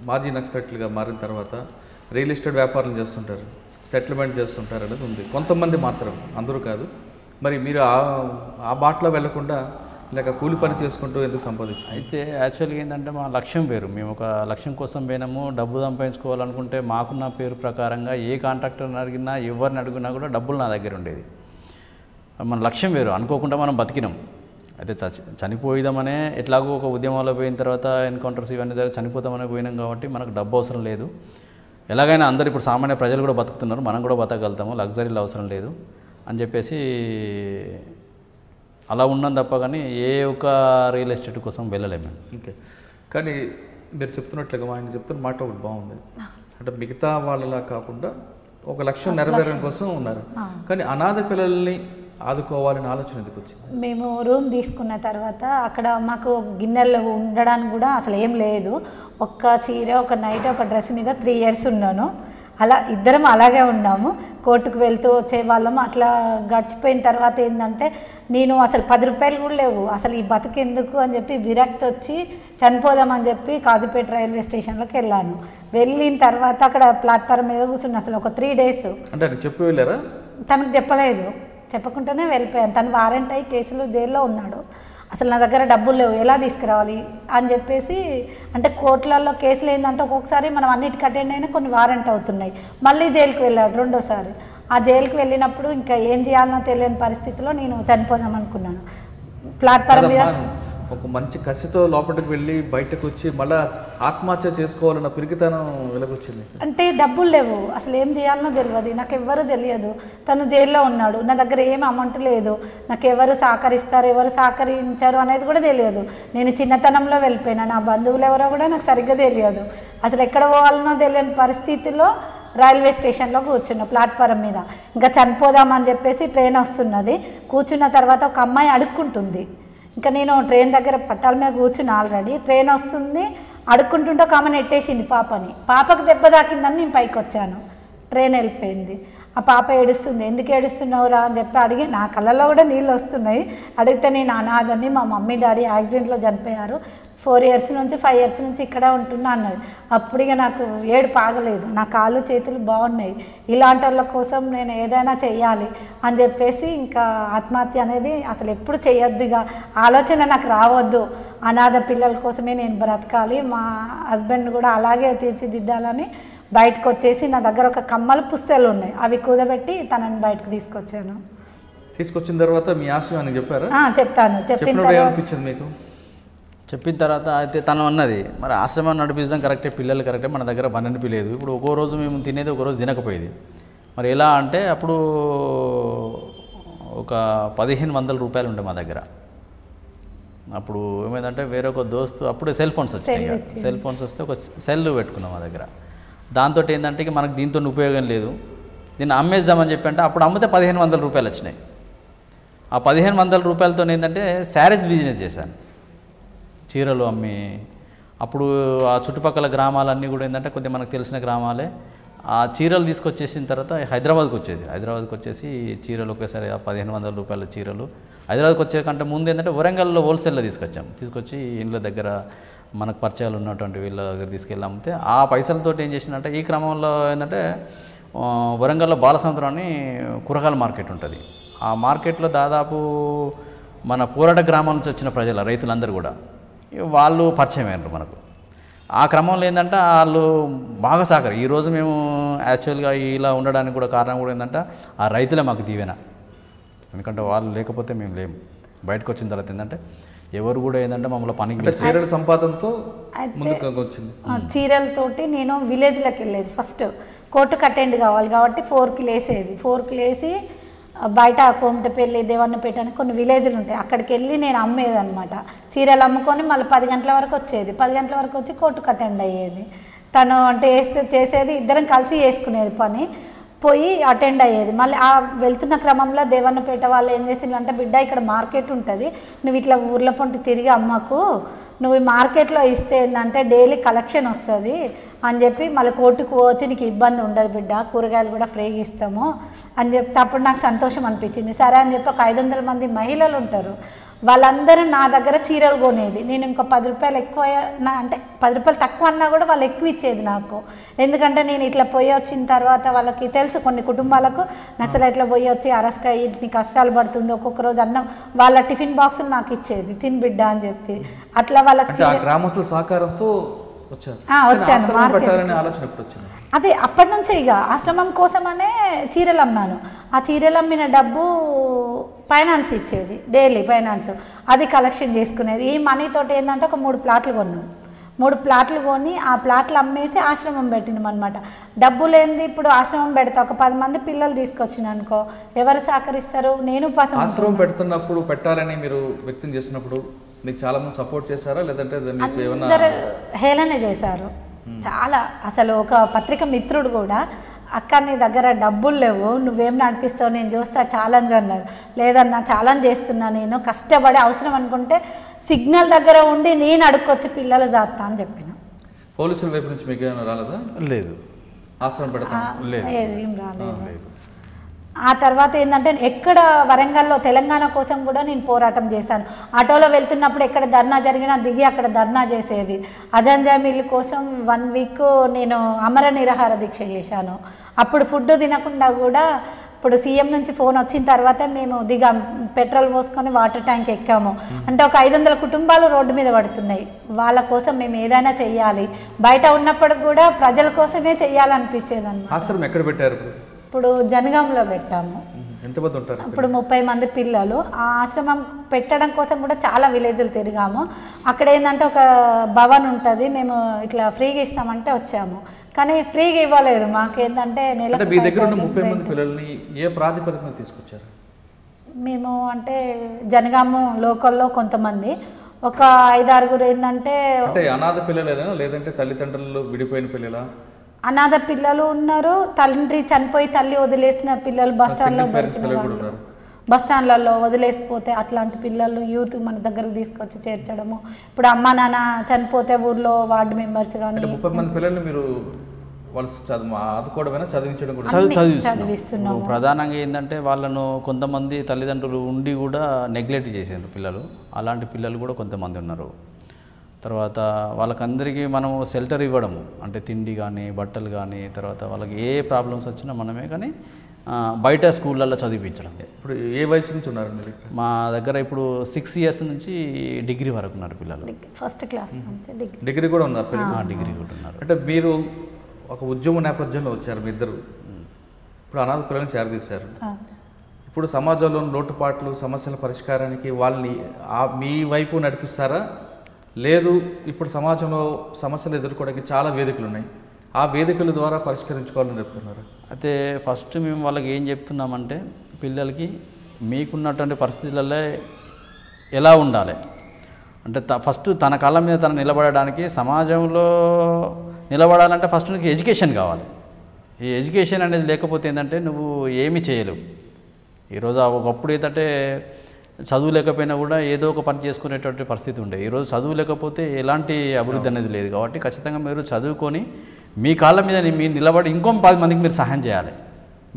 మాజీ నక్సలైట్లుగా మారిన తర్వాత రియల్ ఎస్టేట్ వ్యాపారాలు చేస్తుంటారు, సెటిల్మెంట్ చేస్తుంటారు అనేది ఉంది. కొంతమంది మాత్రం, అందరూ కాదు. మరి మీరు ఆ బాటలో వెళ్లకుండా లేక కూలి పని చేసుకుంటూ ఎందుకు సంపాదించారు? అయితే యాక్చువల్గా ఏంటంటే మా లక్ష్యం వేరు. మేము ఒక లక్ష్యం కోసం పోయినాము, డబ్బు సంపాదించుకోవాలనుకుంటే మాకున్న పేరు ప్రకారంగా ఏ కాంట్రాక్టర్ని అడిగినా ఎవరిని అడిగినా కూడా డబ్బులు నా దగ్గర ఉండేది. మన లక్ష్యం వేరు, అనుకోకుండా మనం బతికినాం. అయితే చనిపోయిదామనే ఎట్లాగో ఒక ఉద్యమంలో పోయిన తర్వాత ఎన్కౌంటర్స్ ఇవన్నీ జరిగి చనిపోతామనే పోయినాం కాబట్టి మనకు డబ్బు అవసరం లేదు, ఎలాగైనా అందరు ఇప్పుడు సామాన్య ప్రజలు కూడా బతుకుతున్నారు, మనం కూడా బతకగలుగుతాము, లగ్జరీలు అవసరం లేదు అని చెప్పేసి అలా ఉన్నాం తప్ప కానీ ఏ ఒక్క రియల్ ఎస్టేట్ కోసం వెళ్ళలేము. ఓకే, కానీ మీరు చెప్తున్నట్లుగా ఆయన చెప్తున్న మాట ఒకటి బాగుంది, అంటే మిగతా వాళ్ళలా కాకుండా ఒక లక్ష్యం నెరవేరడం కోసం ఉన్నారు, కానీ అనాథ పిల్లల్ని ఆదుకోవాలని ఆలోచన ఎందుకు వచ్చింది? మేము రూమ్ తీసుకున్న తర్వాత అక్కడ మాకు గిన్నెలు ఉండడానికి కూడా అసలు ఏం లేదు, ఒక్క చీర ఒక నైట్ ఒక డ్రెస్ మీద 3 years ఉన్నాను. అలా ఇద్దరం అలాగే ఉన్నాము, కోర్టుకు వెళ్తూ వచ్చేవాళ్ళము. అట్లా గడిచిపోయిన తర్వాత ఏంటంటే నేను అసలు 10 రూపాయలు కూడా లేవు, అసలు ఈ బతుకెందుకు అని చెప్పి విరక్తి వచ్చి చనిపోదామని చెప్పి కాజీపేట రైల్వే స్టేషన్లోకి వెళ్ళాను. వెళ్ళిన తర్వాత అక్కడ ప్లాట్ఫామ్ మీద కూర్చున్నా అసలు ఒక 3 days. అంటే చెప్పి వెళ్ళారా? తనకు చెప్పలేదు, చెప్పకుండానే వెళ్ళిపోయాను. తను వారెంట్ అయ్యి కేసులో జైల్లో ఉన్నాడు. అసలు నా దగ్గర డబ్బులు లేవు, ఎలా తీసుకురావాలి అని చెప్పేసి, అంటే కోర్టులలో కేసులు ఏంటంటే ఒక్కొక్కసారి మనం అన్నిటికి అటెండ్ అయినా కొన్ని వారెంట్ అవుతున్నాయి. మళ్ళీ జైలుకి వెళ్ళాడు 2వ సారి. ఆ జైలుకి వెళ్ళినప్పుడు ఇంకా ఏం చేయాలనో తెలియని పరిస్థితిలో నేను చనిపోదాం అనుకున్నాను. ప్లాట్ఫామ్ మీద ఒక మంచి కసితో లోపలికి వెళ్ళి బయటకు వచ్చి మళ్ళీ ఆత్మహత్య చేసుకోవాలన్న పిరికితనం వెలగొచ్చింది. అంటే డబ్బులు లేవు, అసలు ఏం చేయాలనో తెలియదు, నాకు ఎవ్వరూ తెలియదు. తను జైల్లో ఉన్నాడు, నా దగ్గర ఏం అమౌంట్ లేదు, నాకు ఎవరు సహకరిస్తారు ఎవరు సహకరించారు అనేది కూడా తెలియదు. నేను చిన్నతనంలో వెళ్ళిపోయినా, నా బంధువులు ఎవరో కూడా నాకు సరిగ్గా తెలియదు. అసలు ఎక్కడ పోవాలనో తెలియని పరిస్థితిలో రైల్వే స్టేషన్లో కూర్చున్నా ప్లాట్ఫారం మీద. ఇంకా చనిపోదామని చెప్పేసి ట్రైన్ వస్తున్నది. కూర్చున్న తర్వాత ఒక అమ్మాయి అడుక్కుంటుంది. ఇంకా నేను ట్రైన్ దగ్గర పట్టాల మీద కూర్చుని ఆల్రెడీ ట్రైన్ వస్తుంది, అడుక్కుంటుంటే ఒక ఆమె నెట్టేసింది పాపని. పాపకు దెబ్బ తాకిందని నేను పైకి వచ్చాను, ట్రైన్ వెళ్ళిపోయింది. ఆ పాప ఏడుస్తుంది, ఎందుకు ఏడుస్తున్నావురా అని చెప్పి అడిగి నా కళ్ళల్లో కూడా నీళ్ళు వస్తున్నాయి. అడిగితే నేను అనాథని, మా మమ్మీ డాడీ యాక్సిడెంట్లో చనిపోయారు, 4 years నుంచి 5 years నుంచి ఇక్కడే ఉంటున్నా అన్నది. అప్పుడు ఇక నాకు ఏడుపు ఆగలేదు, నా కాళ్ళు చేతులు బాగున్నాయి, ఇలాంటి వాళ్ళ కోసం నేను ఏదైనా చెయ్యాలి అని చెప్పేసి ఇంకా ఆత్మహత్య అనేది అసలు ఎప్పుడు చేయొద్దు, ఇక ఆలోచన నాకు రావద్దు, అనాథ పిల్లల కోసమే నేను బ్రతకాలి, మా హస్బెండ్ కూడా అలాగే తీర్చిదిద్దాలని బయటకు వచ్చేసి నా దగ్గర ఒక కమ్మల పుస్తకాలు ఉన్నాయి, అవి కూదబెట్టి తనని బయటకు తీసుకొచ్చాను. తీసుకొచ్చిన తర్వాత మీ ఆశయం అని చెప్పారా? చెప్పాను. చెప్పిన తర్వాత అయితే తను అన్నది, మరి ఆశ్రమాన్ని నడిపిస్తాం కరెక్టే, పిల్లలు కరెక్టే, మన దగ్గర బండి లేదు, ఇప్పుడు ఒక్కో రోజు మేము తినేది ఒక రోజు తినకపోయేది, మరి ఎలా అంటే అప్పుడు ఒక 1500 రూపాయలు ఉండే మా దగ్గర. అప్పుడు ఏమైందంటే వేరొక దోస్తు అప్పుడే సెల్ ఫోన్స్ వచ్చాయి, సెల్ ఫోన్స్ వస్తే ఒక సెల్ పెట్టుకున్నాం మా దగ్గర. దాంతో ఏంటంటే ఇక మనకు దీంతో ఉపయోగం లేదు, దీన్ని అమ్మేద్దామని చెప్పి అంటే అప్పుడు అమ్మితే 1500 రూపాయలు వచ్చినాయి. ఆ 1500 రూపాయలతో ఏంటంటే శారీస్ బిజినెస్ చేశాను, చీరలు అమ్మి. అప్పుడు ఆ చుట్టుపక్కల గ్రామాలన్నీ కూడా ఏంటంటే కొద్దిగా మనకు తెలిసిన గ్రామాలే. ఆ చీరలు తీసుకొచ్చేసిన తర్వాత హైదరాబాద్కి వచ్చేసి చీరలు ఒకేసారి 1500 రూపాయల చీరలు హైదరాబాద్కి వచ్చే కంటే ముందు ఏంటంటే వరంగల్లో హోల్సేల్లో తీసుకొచ్చి ఇండ్ల దగ్గర మనకు పరిచయాలు ఉన్నటువంటి వీళ్ళ దగ్గర తీసుకెళ్ళి అమ్మితే ఆ పైసలతో ఏం చేసినంటే ఈ క్రమంలో ఏంటంటే వరంగల్లో బాలసముద్రం అని కూరగాయల మార్కెట్ ఉంటుంది. ఆ మార్కెట్లో దాదాపు మన పోరాట గ్రామం నుంచి వచ్చిన రైతులందరూ కూడా వాళ్ళు పరిచయం అయ్యారు మనకు. ఆ క్రమంలో ఏంటంటే వాళ్ళు బాగా ఈరోజు మేము యాక్చువల్గా ఇలా ఉండడానికి కూడా కారణం కూడా ఏంటంటే ఆ రైతులే మాకు దీవెన, ఎందుకంటే వాళ్ళు లేకపోతే మేము లేము. బయటకు వచ్చిన తర్వాత ఏంటంటే ఎవరు కూడా ఏంటంటే మమ్మల్ని పనికి చీరల సంపాదనతో వచ్చింది. చీరలతోటి నేను విలేజ్లోకి వెళ్ళేది. ఫస్ట్ కోర్టుకు అటెండ్ కావాలి కాబట్టి 4కి లేసేది. 4కి లేసి బయట కోమటపల్లి, దేవన్నపేట అని కొన్ని విలేజ్లు ఉంటాయి, అక్కడికి వెళ్ళి నేను అమ్మేది అనమాట. చీరలు అమ్ముకొని మళ్ళీ 10 గంటల వరకు వచ్చేది. 10 గంటల వరకు వచ్చి కోర్టుకు అటెండ్ అయ్యేది. తను అంటే చేసేది, ఇద్దరం కలిసి చేసుకునేది పని, పోయి అటెండ్ అయ్యేది. మళ్ళీ ఆ వెళ్తున్న క్రమంలో దేవన్నపేట వాళ్ళు ఏం చేసిందంటే, బిడ్డ ఇక్కడ మార్కెట్ ఉంటుంది, నువ్వు ఇట్లా ఊర్ల పొంటి తిరిగి అమ్మకు, నువ్వు ఈ మార్కెట్లో ఇస్తే ఏంటంటే డైలీ కలెక్షన్ వస్తుంది అని చెప్పి మళ్ళీ కోర్టుకు వచ్చి నీకు ఇబ్బంది ఉండదు బిడ్డ, కూరగాయలు కూడా ఫ్రీగా ఇస్తాము అని చెప్తే అప్పుడు నాకు సంతోషం అనిపించింది. సరే అని చెప్పి ఒక 500 మంది మహిళలు ఉంటారు, వాళ్ళందరూ నా దగ్గర చీరలు కొనేది. నేను ఇంకా 10 రూపాయలు ఎక్కువ అంటే 10 రూపాయలు తక్కువ అన్నా కూడా వాళ్ళు ఎక్కువ ఇచ్చేది నాకు. ఎందుకంటే నేను ఇట్లా పోయి వచ్చిన తర్వాత వాళ్ళకి తెలుసు, కొన్ని కుటుంబాలకు నక్సలైట్ ఇట్లా పోయి వచ్చి అరెస్ట్ అయ్యి నీ కష్టాలు పడుతుంది, ఒక్కొక్క రోజు అన్నం వాళ్ళ టిఫిన్ బాక్సులు నాకు ఇచ్చేది, తిని బిడ్డ అని చెప్పి. అట్లా వాళ్ళకి గ్రామస్తుల సహకారంతో వచ్చాను. అదే అప్పటి నుంచే ఇక ఆశ్రమం కోసమనే చీరలు అమ్మాను. ఆ చీరలు అమ్మిన డబ్బు ఫైనాన్స్ ఇచ్చేది, డైలీ ఫైనాన్స్, అది కలెక్షన్ చేసుకునేది. ఈ మనీతోటి ఏంటంటే ఒక 3 ప్లాట్లు కొన్నాం. 3 ప్లాట్లు కొని ఆ ప్లాట్లు అమ్మేసి ఆశ్రమం పెట్టినాం అనమాట. డబ్బు లేనిది ఇప్పుడు ఆశ్రమం పెడతా, ఒక 10 మంది పిల్లలు తీసుకొచ్చిన అనుకో, ఎవరు సహకరిస్తారు? నేను ఆశ్రమం పెడుతున్నప్పుడు పెట్టాలని మీరు వ్యక్తం చేసినప్పుడు మీకు చాలా మంది సపోర్ట్ చేశారా, లేదంటే మీకు ఏమన్నా హేళనే చేశారు చాలా? అసలు ఒక పత్రిక మిత్రుడు కూడా, అక్క నీ దగ్గర డబ్బులు లేవు, నువ్వేం నడిపిస్తావు, నేను చూస్తా ఛాలెంజ్ అన్నారు. లేదన్నా ఛాలెంజ్ చేస్తున్నా, నేను కష్టపడి అవసరం అనుకుంటే సిగ్నల్ దగ్గర ఉండి నేను అడుక్కొచ్చి పిల్లలు జాతా అని చెప్పిన. పోలీసుల వైపు నుంచి మీకు ఏమైనా రాలేదా? లేదు, ఆశ్రమం పెడతా ఏం రాలేదు. ఆ తర్వాత ఏంటంటే ఎక్కడ వరంగల్లో తెలంగాణ కోసం కూడా నేను పోరాటం చేశాను. ఆటోలో వెళ్తున్నప్పుడు ఎక్కడ ధర్నా జరిగినా దిగి అక్కడ ధర్నా చేసేది. అజంజా మిల్లు కోసం 1 వీక్ నేను అమర నిరాహార దీక్ష చేశాను. అప్పుడు ఫుడ్ తినకుండా కూడా, ఇప్పుడు సీఎం నుంచి ఫోన్ వచ్చిన తర్వాత మేము దిగాం, పెట్రోల్ పోసుకొని వాటర్ ట్యాంక్ ఎక్కాము. అంటే ఒక 500 కుటుంబాలు రోడ్డు మీద పడుతున్నాయి. వాళ్ళ కోసం మేము ఏదైనా చెయ్యాలి, బయట ఉన్నప్పుడు కూడా ప్రజల కోసమే చెయ్యాలనిపించేది అన్నమాట. ఆశ్రమం ఎక్కడ పెట్టారు? ఇప్పుడు జనగాంలో పెట్టాము. ఎంతమంది ఉంటారు? ఇప్పుడు 30 మంది పిల్లలు. ఆ ఆశ్రమం పెట్టడం కోసం కూడా చాలా విలేజ్లు తిరిగాము. అక్కడ ఏంటంటే ఒక భవన్ ఉంటుంది, మేము ఇట్లా ఫ్రీగా ఇస్తామంటే వచ్చాము, కానీ ఫ్రీగా ఇవ్వలేదు. మాకేంటంటే మీ దగ్గర ఉన్న 30 మంది పిల్లల్ని ఏ ప్రాతిపదికన తీసుకొచ్చారు? మేము అంటే జనగాము లోకల్లో కొంతమంది, ఒక 5-6 ఏంటంటే అనాథ పిల్లలేనా, లేదంటే తల్లిదండ్రులు విడిపోయిన పిల్లలా? అనాథ పిల్లలు ఉన్నారు, తండ్రి చనిపోయి తల్లి వదిలేసిన పిల్లలు, బస్టాండ్లో దొరికిన వాళ్ళు, బస్టాండ్లలో వదిలేసిపోతే అట్లాంటి పిల్లలు యూత్ మన దగ్గరకు తీసుకొచ్చి చేర్చడము. ఇప్పుడు అమ్మ నాన్న చనిపోతే ఊర్లో వార్డు మెంబర్స్ కానీ 30 మంది పిల్లల్ని మీరు ఆదుకోవడమైనా చదివించడం కూడా చదివిస్తున్నాము. ప్రధానంగా ఏంటంటే వాళ్ళను కొంతమంది తల్లిదండ్రులు ఉండి కూడా నెగ్లెక్ట్ చేసారు పిల్లలు. అలాంటి పిల్లలు కూడా కొంతమంది ఉన్నారు. తర్వాత వాళ్ళకందరికీ మనము షెల్టర్ ఇవ్వడము, అంటే తిండి కానీ బట్టలు కానీ, తర్వాత వాళ్ళకి ఏ ప్రాబ్లమ్స్ వచ్చినా మనమే కానీ బయట స్కూళ్ళల్లో చదివించడం. ఇప్పుడు ఏ వయసు నుంచి ఉన్నారు మీరు? మా దగ్గర ఇప్పుడు 6 ఇయర్స్ నుంచి డిగ్రీ వరకు ఉన్నారు పిల్లలు. ఫస్ట్ క్లాస్ నుంచి డిగ్రీ కూడా ఉన్నారు. డిగ్రీ కూడా ఉన్నారు. అంటే మీరు ఒక ఉద్యమ నేపథ్యంలో వచ్చారు మీ ఇద్దరు, ఇప్పుడు అనాథ పిల్లల్ని చేరదీశారు. ఇప్పుడు సమాజంలో లోటుపాట్లు సమస్యల పరిష్కారానికి వాళ్ళని మీ వైపు నడిపిస్తారా, లేదు ఇప్పుడు సమాజంలో సమస్యలు ఎదుర్కోవడానికి చాలా వేదికలు ఉన్నాయి, ఆ వేదికల ద్వారా పరిష్కరించుకోవాలని చెప్తున్నారు? అయితే ఫస్ట్ మేము వాళ్ళకి ఏం చెప్తున్నామంటే, పిల్లలకి మీకున్నటువంటి పరిస్థితులలో ఎలా ఉండాలి అంటే ఫస్ట్ తన కాళ్ళ మీద తను నిలబడడానికి, సమాజంలో నిలబడాలంటే ఫస్ట్ నీకు ఎడ్యుకేషన్ కావాలి. ఈ ఎడ్యుకేషన్ అనేది లేకపోతే ఏంటంటే నువ్వు ఏమీ చేయలేవు. ఈరోజు ఒకప్పుడు ఏంటంటే చదువు లేకపోయినా కూడా ఏదో ఒక పని చేసుకునేటువంటి పరిస్థితి ఉండే. ఈరోజు చదువు లేకపోతే ఎలాంటి అభివృద్ధి అనేది లేదు. కాబట్టి ఖచ్చితంగా మీరు చదువుకొని మీ కాళ్ళ మీద మీరు నిలబడి ఇంకో 10 మందికి మీరు సహాయం చేయాలి.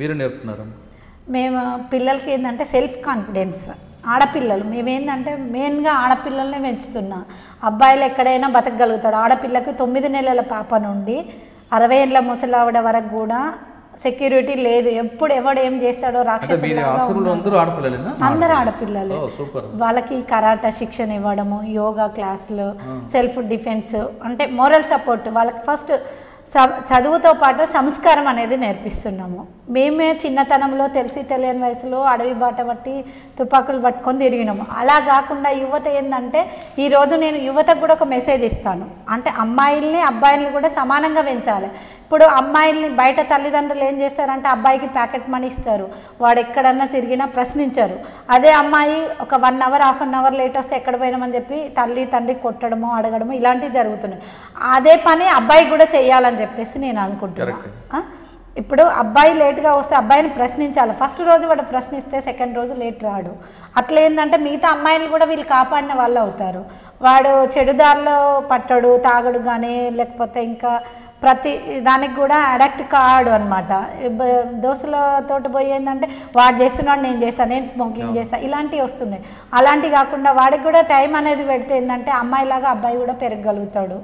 మీరు నేర్పుతున్నారు? మేము పిల్లలకి ఏంటంటే సెల్ఫ్ కాన్ఫిడెన్స్, ఆడపిల్లలు మేమేంటంటే మెయిన్గా ఆడపిల్లల్నే పెంచుతున్నాం. అబ్బాయిలు ఎక్కడైనా బతకగలుగుతాడు. ఆడపిల్లకి 9 నెలల పాప నుండి 60 ఏళ్ళ ముసలావిడ వరకు కూడా సెక్యూరిటీ లేదు. ఎప్పుడు ఎవడు ఏం చేస్తాడో అందరూ ఆడపిల్లలే. వాళ్ళకి కరాటా శిక్షణ ఇవ్వడము, యోగా క్లాసులు, సెల్ఫ్ డిఫెన్స్, అంటే మోరల్ సపోర్ట్. వాళ్ళకి ఫస్ట్ చదువుతో పాటు సంస్కారం అనేది నేర్పిస్తున్నాము. మేమే చిన్నతనంలో తెలిసి తెలియని వయసులో అడవి బాట పట్టి తుపాకులు పట్టుకొని తిరిగినాము. అలా కాకుండా యువత ఏంటంటే, ఈరోజు నేను యువతకు కూడా ఒక మెసేజ్ ఇస్తాను, అంటే అమ్మాయిల్ని అబ్బాయిల్ని కూడా సమానంగా పెంచాలి. ఇప్పుడు అమ్మాయిల్ని బయట తల్లిదండ్రులు ఏం చేస్తారంటే అబ్బాయికి ప్యాకెట్ మనీ ఇస్తారు, వాడు ఎక్కడన్నా తిరిగినా ప్రశ్నించారు. అదే అమ్మాయి ఒక 1 hour half an hour late వస్తే ఎక్కడ పోయినామని చెప్పి తల్లి తండ్రి కొట్టడము అడగడము ఇలాంటివి జరుగుతున్నాయి. అదే పని అబ్బాయి కూడా చేయాలని చెప్పేసి నేను అనుకుంటున్నాను. ఇప్పుడు అబ్బాయి లేట్గా వస్తే అబ్బాయిని ప్రశ్నించాలి. ఫస్ట్ రోజు వాడు ప్రశ్నిస్తే సెకండ్ రోజు లేట్ రాడు. అట్లా ఏంటంటే మిగతా అమ్మాయిలు కూడా వీళ్ళు కాపాడిన వాళ్ళు అవుతారు. వాడు చెడుదారిలో పట్టడు, తాగడు కానీ, లేకపోతే ఇంకా ప్రతి దానికి కూడా అడాక్ట్ కాడు అనమాట. దోస్తులతో పోయి ఏంటంటే వాడు చేస్తున్నాడు నేను చేస్తాను, నేను స్మోకింగ్ చేస్తాను, ఇలాంటివి వస్తున్నాయి. అలాంటివి కాకుండా వాడికి కూడా టైం అనేది పెడితే ఏంటంటే అమ్మాయిలాగా అబ్బాయి కూడా పెరగగలుగుతాడు.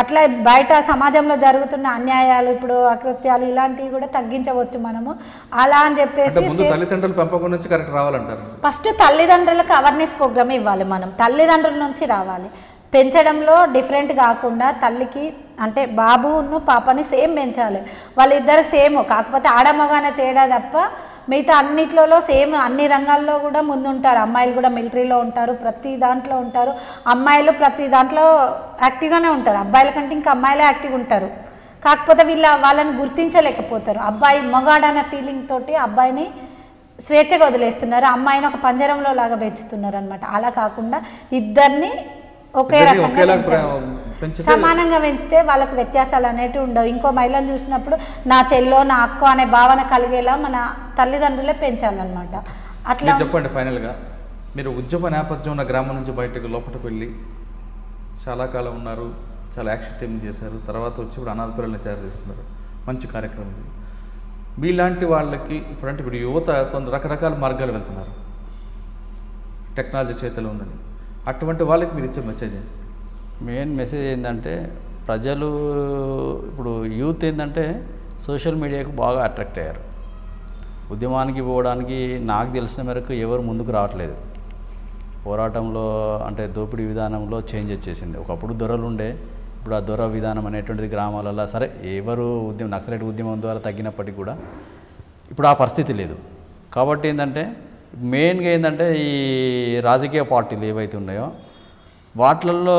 అట్లా బయట సమాజంలో జరుగుతున్న అన్యాయాలు, ఇప్పుడు అకృత్యాలు ఇలాంటివి కూడా తగ్గించవచ్చు మనము. అలా అని చెప్పేసి ఫస్ట్ తల్లిదండ్రులకు అవేర్నెస్ ప్రోగ్రామ్ ఇవ్వాలి. మనం తల్లిదండ్రుల నుంచి రావాలి. పెంచడంలో డిఫరెంట్ కాకుండా తల్లికి అంటే బాబును పాపని సేమ్ పెంచాలి, వాళ్ళిద్దరికి సేమ్, కాకపోతే ఆడమగానే తేడా తప్ప మిగతా అన్నిట్లలో సేమ్, అన్ని రంగాల్లో కూడా ముందుంటారు. అమ్మాయిలు కూడా మిలిటరీలో ఉంటారు, ప్రతి దాంట్లో ఉంటారు. అమ్మాయిలు ప్రతి దాంట్లో యాక్టివ్గానే ఉంటారు, అబ్బాయిల కంటే ఇంకా అమ్మాయిలే యాక్టివ్గా ఉంటారు. కాకపోతే వాళ్ళని గుర్తించలేకపోతారు. అబ్బాయి మగాడన్న ఫీలింగ్ తోటి అబ్బాయిని స్వేచ్ఛగా వదిలేస్తున్నారు, అమ్మాయిని ఒక పంజరంలో లాగా పెంచుతున్నారు అనమాట. అలా కాకుండా ఇద్దరిని ఒకే రకంగా సమానంగా పెంచితే వాళ్ళకు వ్యత్యాసాలు అనేవి ఉండవు. ఇంకో మహిళను చూసినప్పుడు నా చెల్లో నా అక్క అనే భావన కలిగేలా మన తల్లిదండ్రులే పెంచాలన్నమాట. అట్లా చెప్పండి. ఫైనల్గా మీరు ఉద్యమ నేపథ్యం ఉన్న గ్రామం నుంచి బయటకు లోపలికి వెళ్ళి చాలా కాలం ఉన్నారు, చాలా యాక్షన్ టీమ్ చేశారు, తర్వాత వచ్చి ఇప్పుడు అనాథ పిల్లల్ని తయారు చేస్తున్నారు, మంచి కార్యక్రమం ఇది. మీలాంటి వాళ్ళకి ఇప్పుడు యువత కొంత రకరకాల మార్గాలు వెళ్తున్నారు, టెక్నాలజీ చేతిలో ఉందని, అటువంటి వాళ్ళకి మీరు ఇచ్చే మెసేజ్? మెయిన్ మెసేజ్ ఏంటంటే ప్రజలు ఇప్పుడు యూత్ ఏంటంటే సోషల్ మీడియాకు బాగా అట్రాక్ట్ అయ్యారు. ఉద్యమానికి పోవడానికి నాకు తెలిసిన మేరకు ఎవరు ముందుకు రావట్లేదు. పోరాటంలో అంటే దోపిడీ విధానంలో చేంజ్ వచ్చేసింది. ఒకప్పుడు దొరలు ఉండే, ఇప్పుడు ఆ దొర విధానం అనేటువంటిది గ్రామాలలో సరే ఎవరు నక్సలైట్ ఉద్యమం ద్వారా తగ్గినప్పటికీ కూడా ఇప్పుడు ఆ పరిస్థితి లేదు. కాబట్టి ఏంటంటే మెయిన్గా ఏంటంటే ఈ రాజకీయ పార్టీలు ఏవైతే ఉన్నాయో వాటిల్లో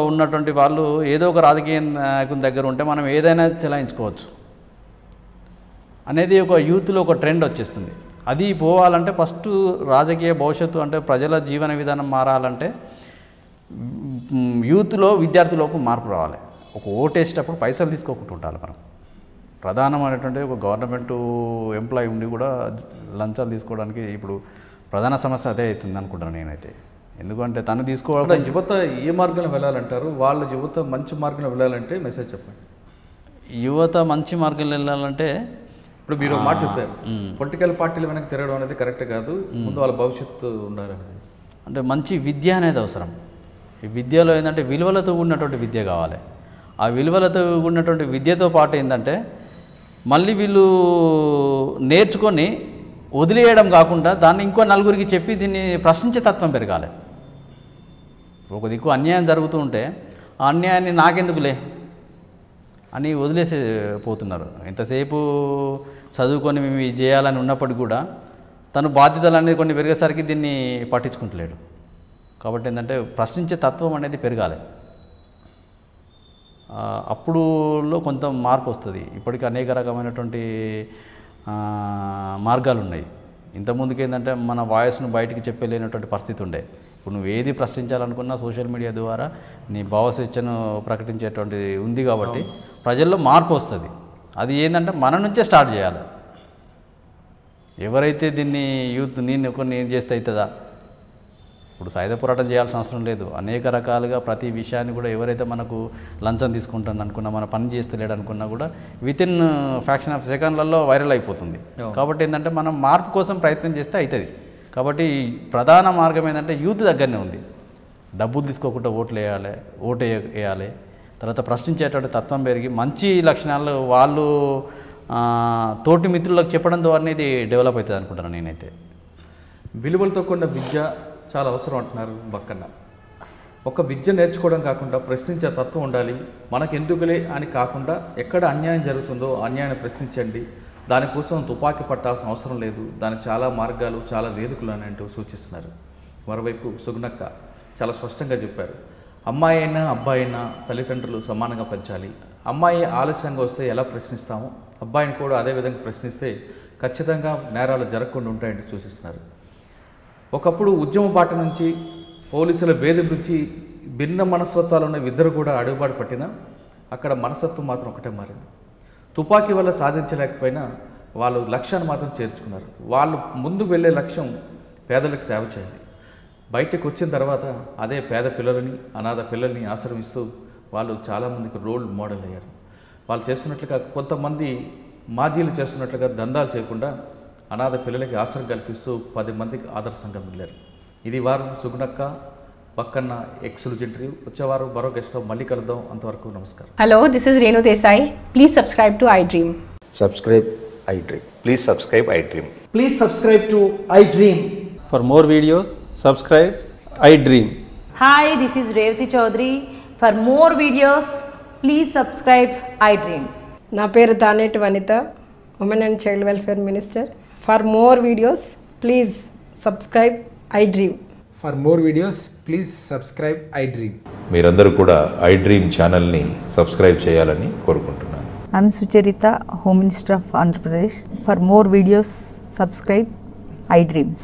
ఉన్నటువంటి వాళ్ళు ఏదో ఒక రాజకీయ నాయకుని దగ్గర ఉంటే మనం ఏదైనా చెలాయించుకోవచ్చు అనేది ఒక యూత్లో ఒక ట్రెండ్ వచ్చేస్తుంది. అది పోవాలంటే ఫస్ట్ రాజకీయ భవిష్యత్తు అంటే ప్రజల జీవన విధానం మారాలంటే యూత్లో విద్యార్థులకు మార్పు రావాలి. ఒక ఓటేసేటప్పుడు పైసలు తీసుకోకుండా ఉండాలి. మనం ప్రధానమైనటువంటి ఒక గవర్నమెంట్ ఎంప్లాయీ ఉండి కూడా లంచాలు తీసుకోవడానికి ఇప్పుడు ప్రధాన సమస్య అదే అవుతుంది అనుకుంటాను నేనైతే. ఎందుకంటే తను తీసుకోవడం యువత ఏ మార్గంలో వెళ్ళాలంటారు? వాళ్ళ యువత మంచి మార్గంలో వెళ్ళాలంటే మెసేజ్ చెప్పండి. యువత మంచి మార్గంలో వెళ్ళాలంటే ఇప్పుడు మీరు మాట చెప్పారు, పొలిటికల్ పార్టీల వెనక తిరగడం అనేది కరెక్ట్ కాదు, ముందు వాళ్ళ భవిష్యత్తు ఉండాలనేది. అంటే మంచి విద్య అనేది అవసరం. ఈ విద్యలో ఏంటంటే విలువలతో ఉన్నటువంటి విద్య కావాలి. ఆ విలువలతో ఉన్నటువంటి విద్యతో పాటు ఏంటంటే మళ్ళీ వీళ్ళు నేర్చుకొని వదిలేయడం కాకుండా దాన్ని ఇంకో నలుగురికి చెప్పి దీన్ని ప్రశ్నించే తత్వం పెరగాలి. ఒక దిక్కు అన్యాయం జరుగుతూ ఉంటే ఆ అన్యాయాన్ని నాకెందుకులే అని వదిలేసి పోతున్నారు. ఎంతసేపు చదువుకొని మేము ఇది చేయాలని ఉన్నప్పటికీ కూడా తను బాధ్యతలు అనేది కొన్ని పెరిగేసరికి దీన్ని పట్టించుకుంటలేడు. కాబట్టి ఏంటంటే ప్రశ్నించే తత్వం అనేది పెరగాలి. అప్పుడులో కొంత మార్పు వస్తుంది. ఇప్పటికీ అనేక రకమైనటువంటి మార్గాలు ఉన్నాయి. ఇంతకుముందుకు ఏంటంటే మన వాయిస్ను బయటికి చెప్పలేనటువంటి పరిస్థితి ఉండే. ఇప్పుడు నువ్వు ఏది ప్రశ్నించాలనుకున్నా సోషల్ మీడియా ద్వారా నీ భావస్వేచ్ఛను ప్రకటించేటువంటిది ఉంది కాబట్టి ప్రజల్లో మార్పు వస్తుంది. అది ఏంటంటే మన నుంచే స్టార్ట్ చేయాలి. ఎవరైతే దీన్ని యూత్ నేను కొన్ని చేస్తే అవుతుందా, ఇప్పుడు సాయుధ పోరాటం చేయాల్సిన అవసరం లేదు. అనేక రకాలుగా ప్రతి విషయాన్ని కూడా ఎవరైతే మనకు లంచం తీసుకుంటాను అనుకున్నా, మన పని చేస్తలేడు అనుకున్నా కూడా వితిన్ ఫ్యాక్షన్ ఆఫ్ సెకండ్లలో వైరల్ అయిపోతుంది. కాబట్టి ఏంటంటే మనం మార్పు కోసం ప్రయత్నం చేస్తే అవుతుంది. కాబట్టి ప్రధాన మార్గం ఏంటంటే యూత్ దగ్గరనే ఉంది. డబ్బులు తీసుకోకుండా ఓటు వేయాలి. తర్వాత ప్రశ్నించేటువంటి తత్వం పెరిగి మంచి లక్షణాలు వాళ్ళు తోటి మిత్రులకు చెప్పడం ద్వారా ఇది డెవలప్ అవుతుంది అనుకుంటాను నేనైతే. విలువలతో కూడిన విద్య చాలా అవసరం అంటున్నారు బక్కన్న. ఒక విద్య నేర్చుకోవడం కాకుండా ప్రశ్నించే తత్వం ఉండాలి. మనకు ఎందుకులే అని కాకుండా ఎక్కడ అన్యాయం జరుగుతుందో అన్యాయాన్ని ప్రశ్నించండి. దానికోసం తుపాకీ పట్టాల్సిన అవసరం లేదు. దానికి చాలా మార్గాలు, చాలా వేదికలు అని అంటూ సూచిస్తున్నారు. మరోవైపు సుగుణక్క చాలా స్పష్టంగా చెప్పారు, అమ్మాయి అయినా అబ్బాయి అయినా తల్లిదండ్రులు సమానంగా పెంచాలి. అమ్మాయి ఆలస్యంగా వస్తే ఎలా ప్రశ్నిస్తామో అబ్బాయిని కూడా అదేవిధంగా ప్రశ్నిస్తే ఖచ్చితంగా నేరాలు జరగకుండా ఉంటాయంటూ సూచిస్తున్నారు. ఒకప్పుడు ఉద్యమ బాట నుంచి పోలీసుల వేది నుంచి భిన్న మనస్తత్వాలు ఉన్న ఇద్దరు కూడా అడుగుబాటు పట్టినా అక్కడ మనస్తత్వం మాత్రం ఒకటే మారింది. తుపాకీ వల్ల సాధించలేకపోయినా వాళ్ళు లక్ష్యాన్ని మాత్రం చేర్చుకున్నారు. వాళ్ళు ముందు వెళ్ళే లక్ష్యం పేదలకు సేవ చేయాలి. బయటకు వచ్చిన తర్వాత అదే పేద పిల్లలని, అనాథ పిల్లల్ని ఆశ్రమిస్తూ వాళ్ళు చాలామందికి రోల్ మోడల్ అయ్యారు. వాళ్ళు చేస్తున్నట్లుగా కొంతమంది మాజీలు చేస్తున్నట్లుగా దందాలు చేయకుండా అనాథ పిల్లలకి ఆశ్రయం కల్పిస్తూ 10 మందికి ఆదర్శంగా మిగిలారు. ఇది వారం సుగుణక్క బక్కన్న ఎక్స్క్లూజివ్. వచ్చేవారు మరో గెస్ట్తో మళ్ళీ కలుద్దాం. అంతవరకు నమస్కారం. Hello, this is Renu Desai. Please subscribe to iDream. Subscribe iDream. Please subscribe iDream. Please subscribe to iDream. For more videos, subscribe iDream. Hi, this is Revati Chaudhary. For more videos, Please subscribe iDream. నా పేరు Taneti Vanitha, women and child welfare minister. For more videos please subscribe iDream. For more videos, please subscribe iDream. మీరందరూ కూడా iDream ఛానల్ని subscribe చేయాలని కోరుకుంటున్నాను. I'm Sucharita, Home Minister of Andhra Pradesh. For more videos, subscribe iDreams.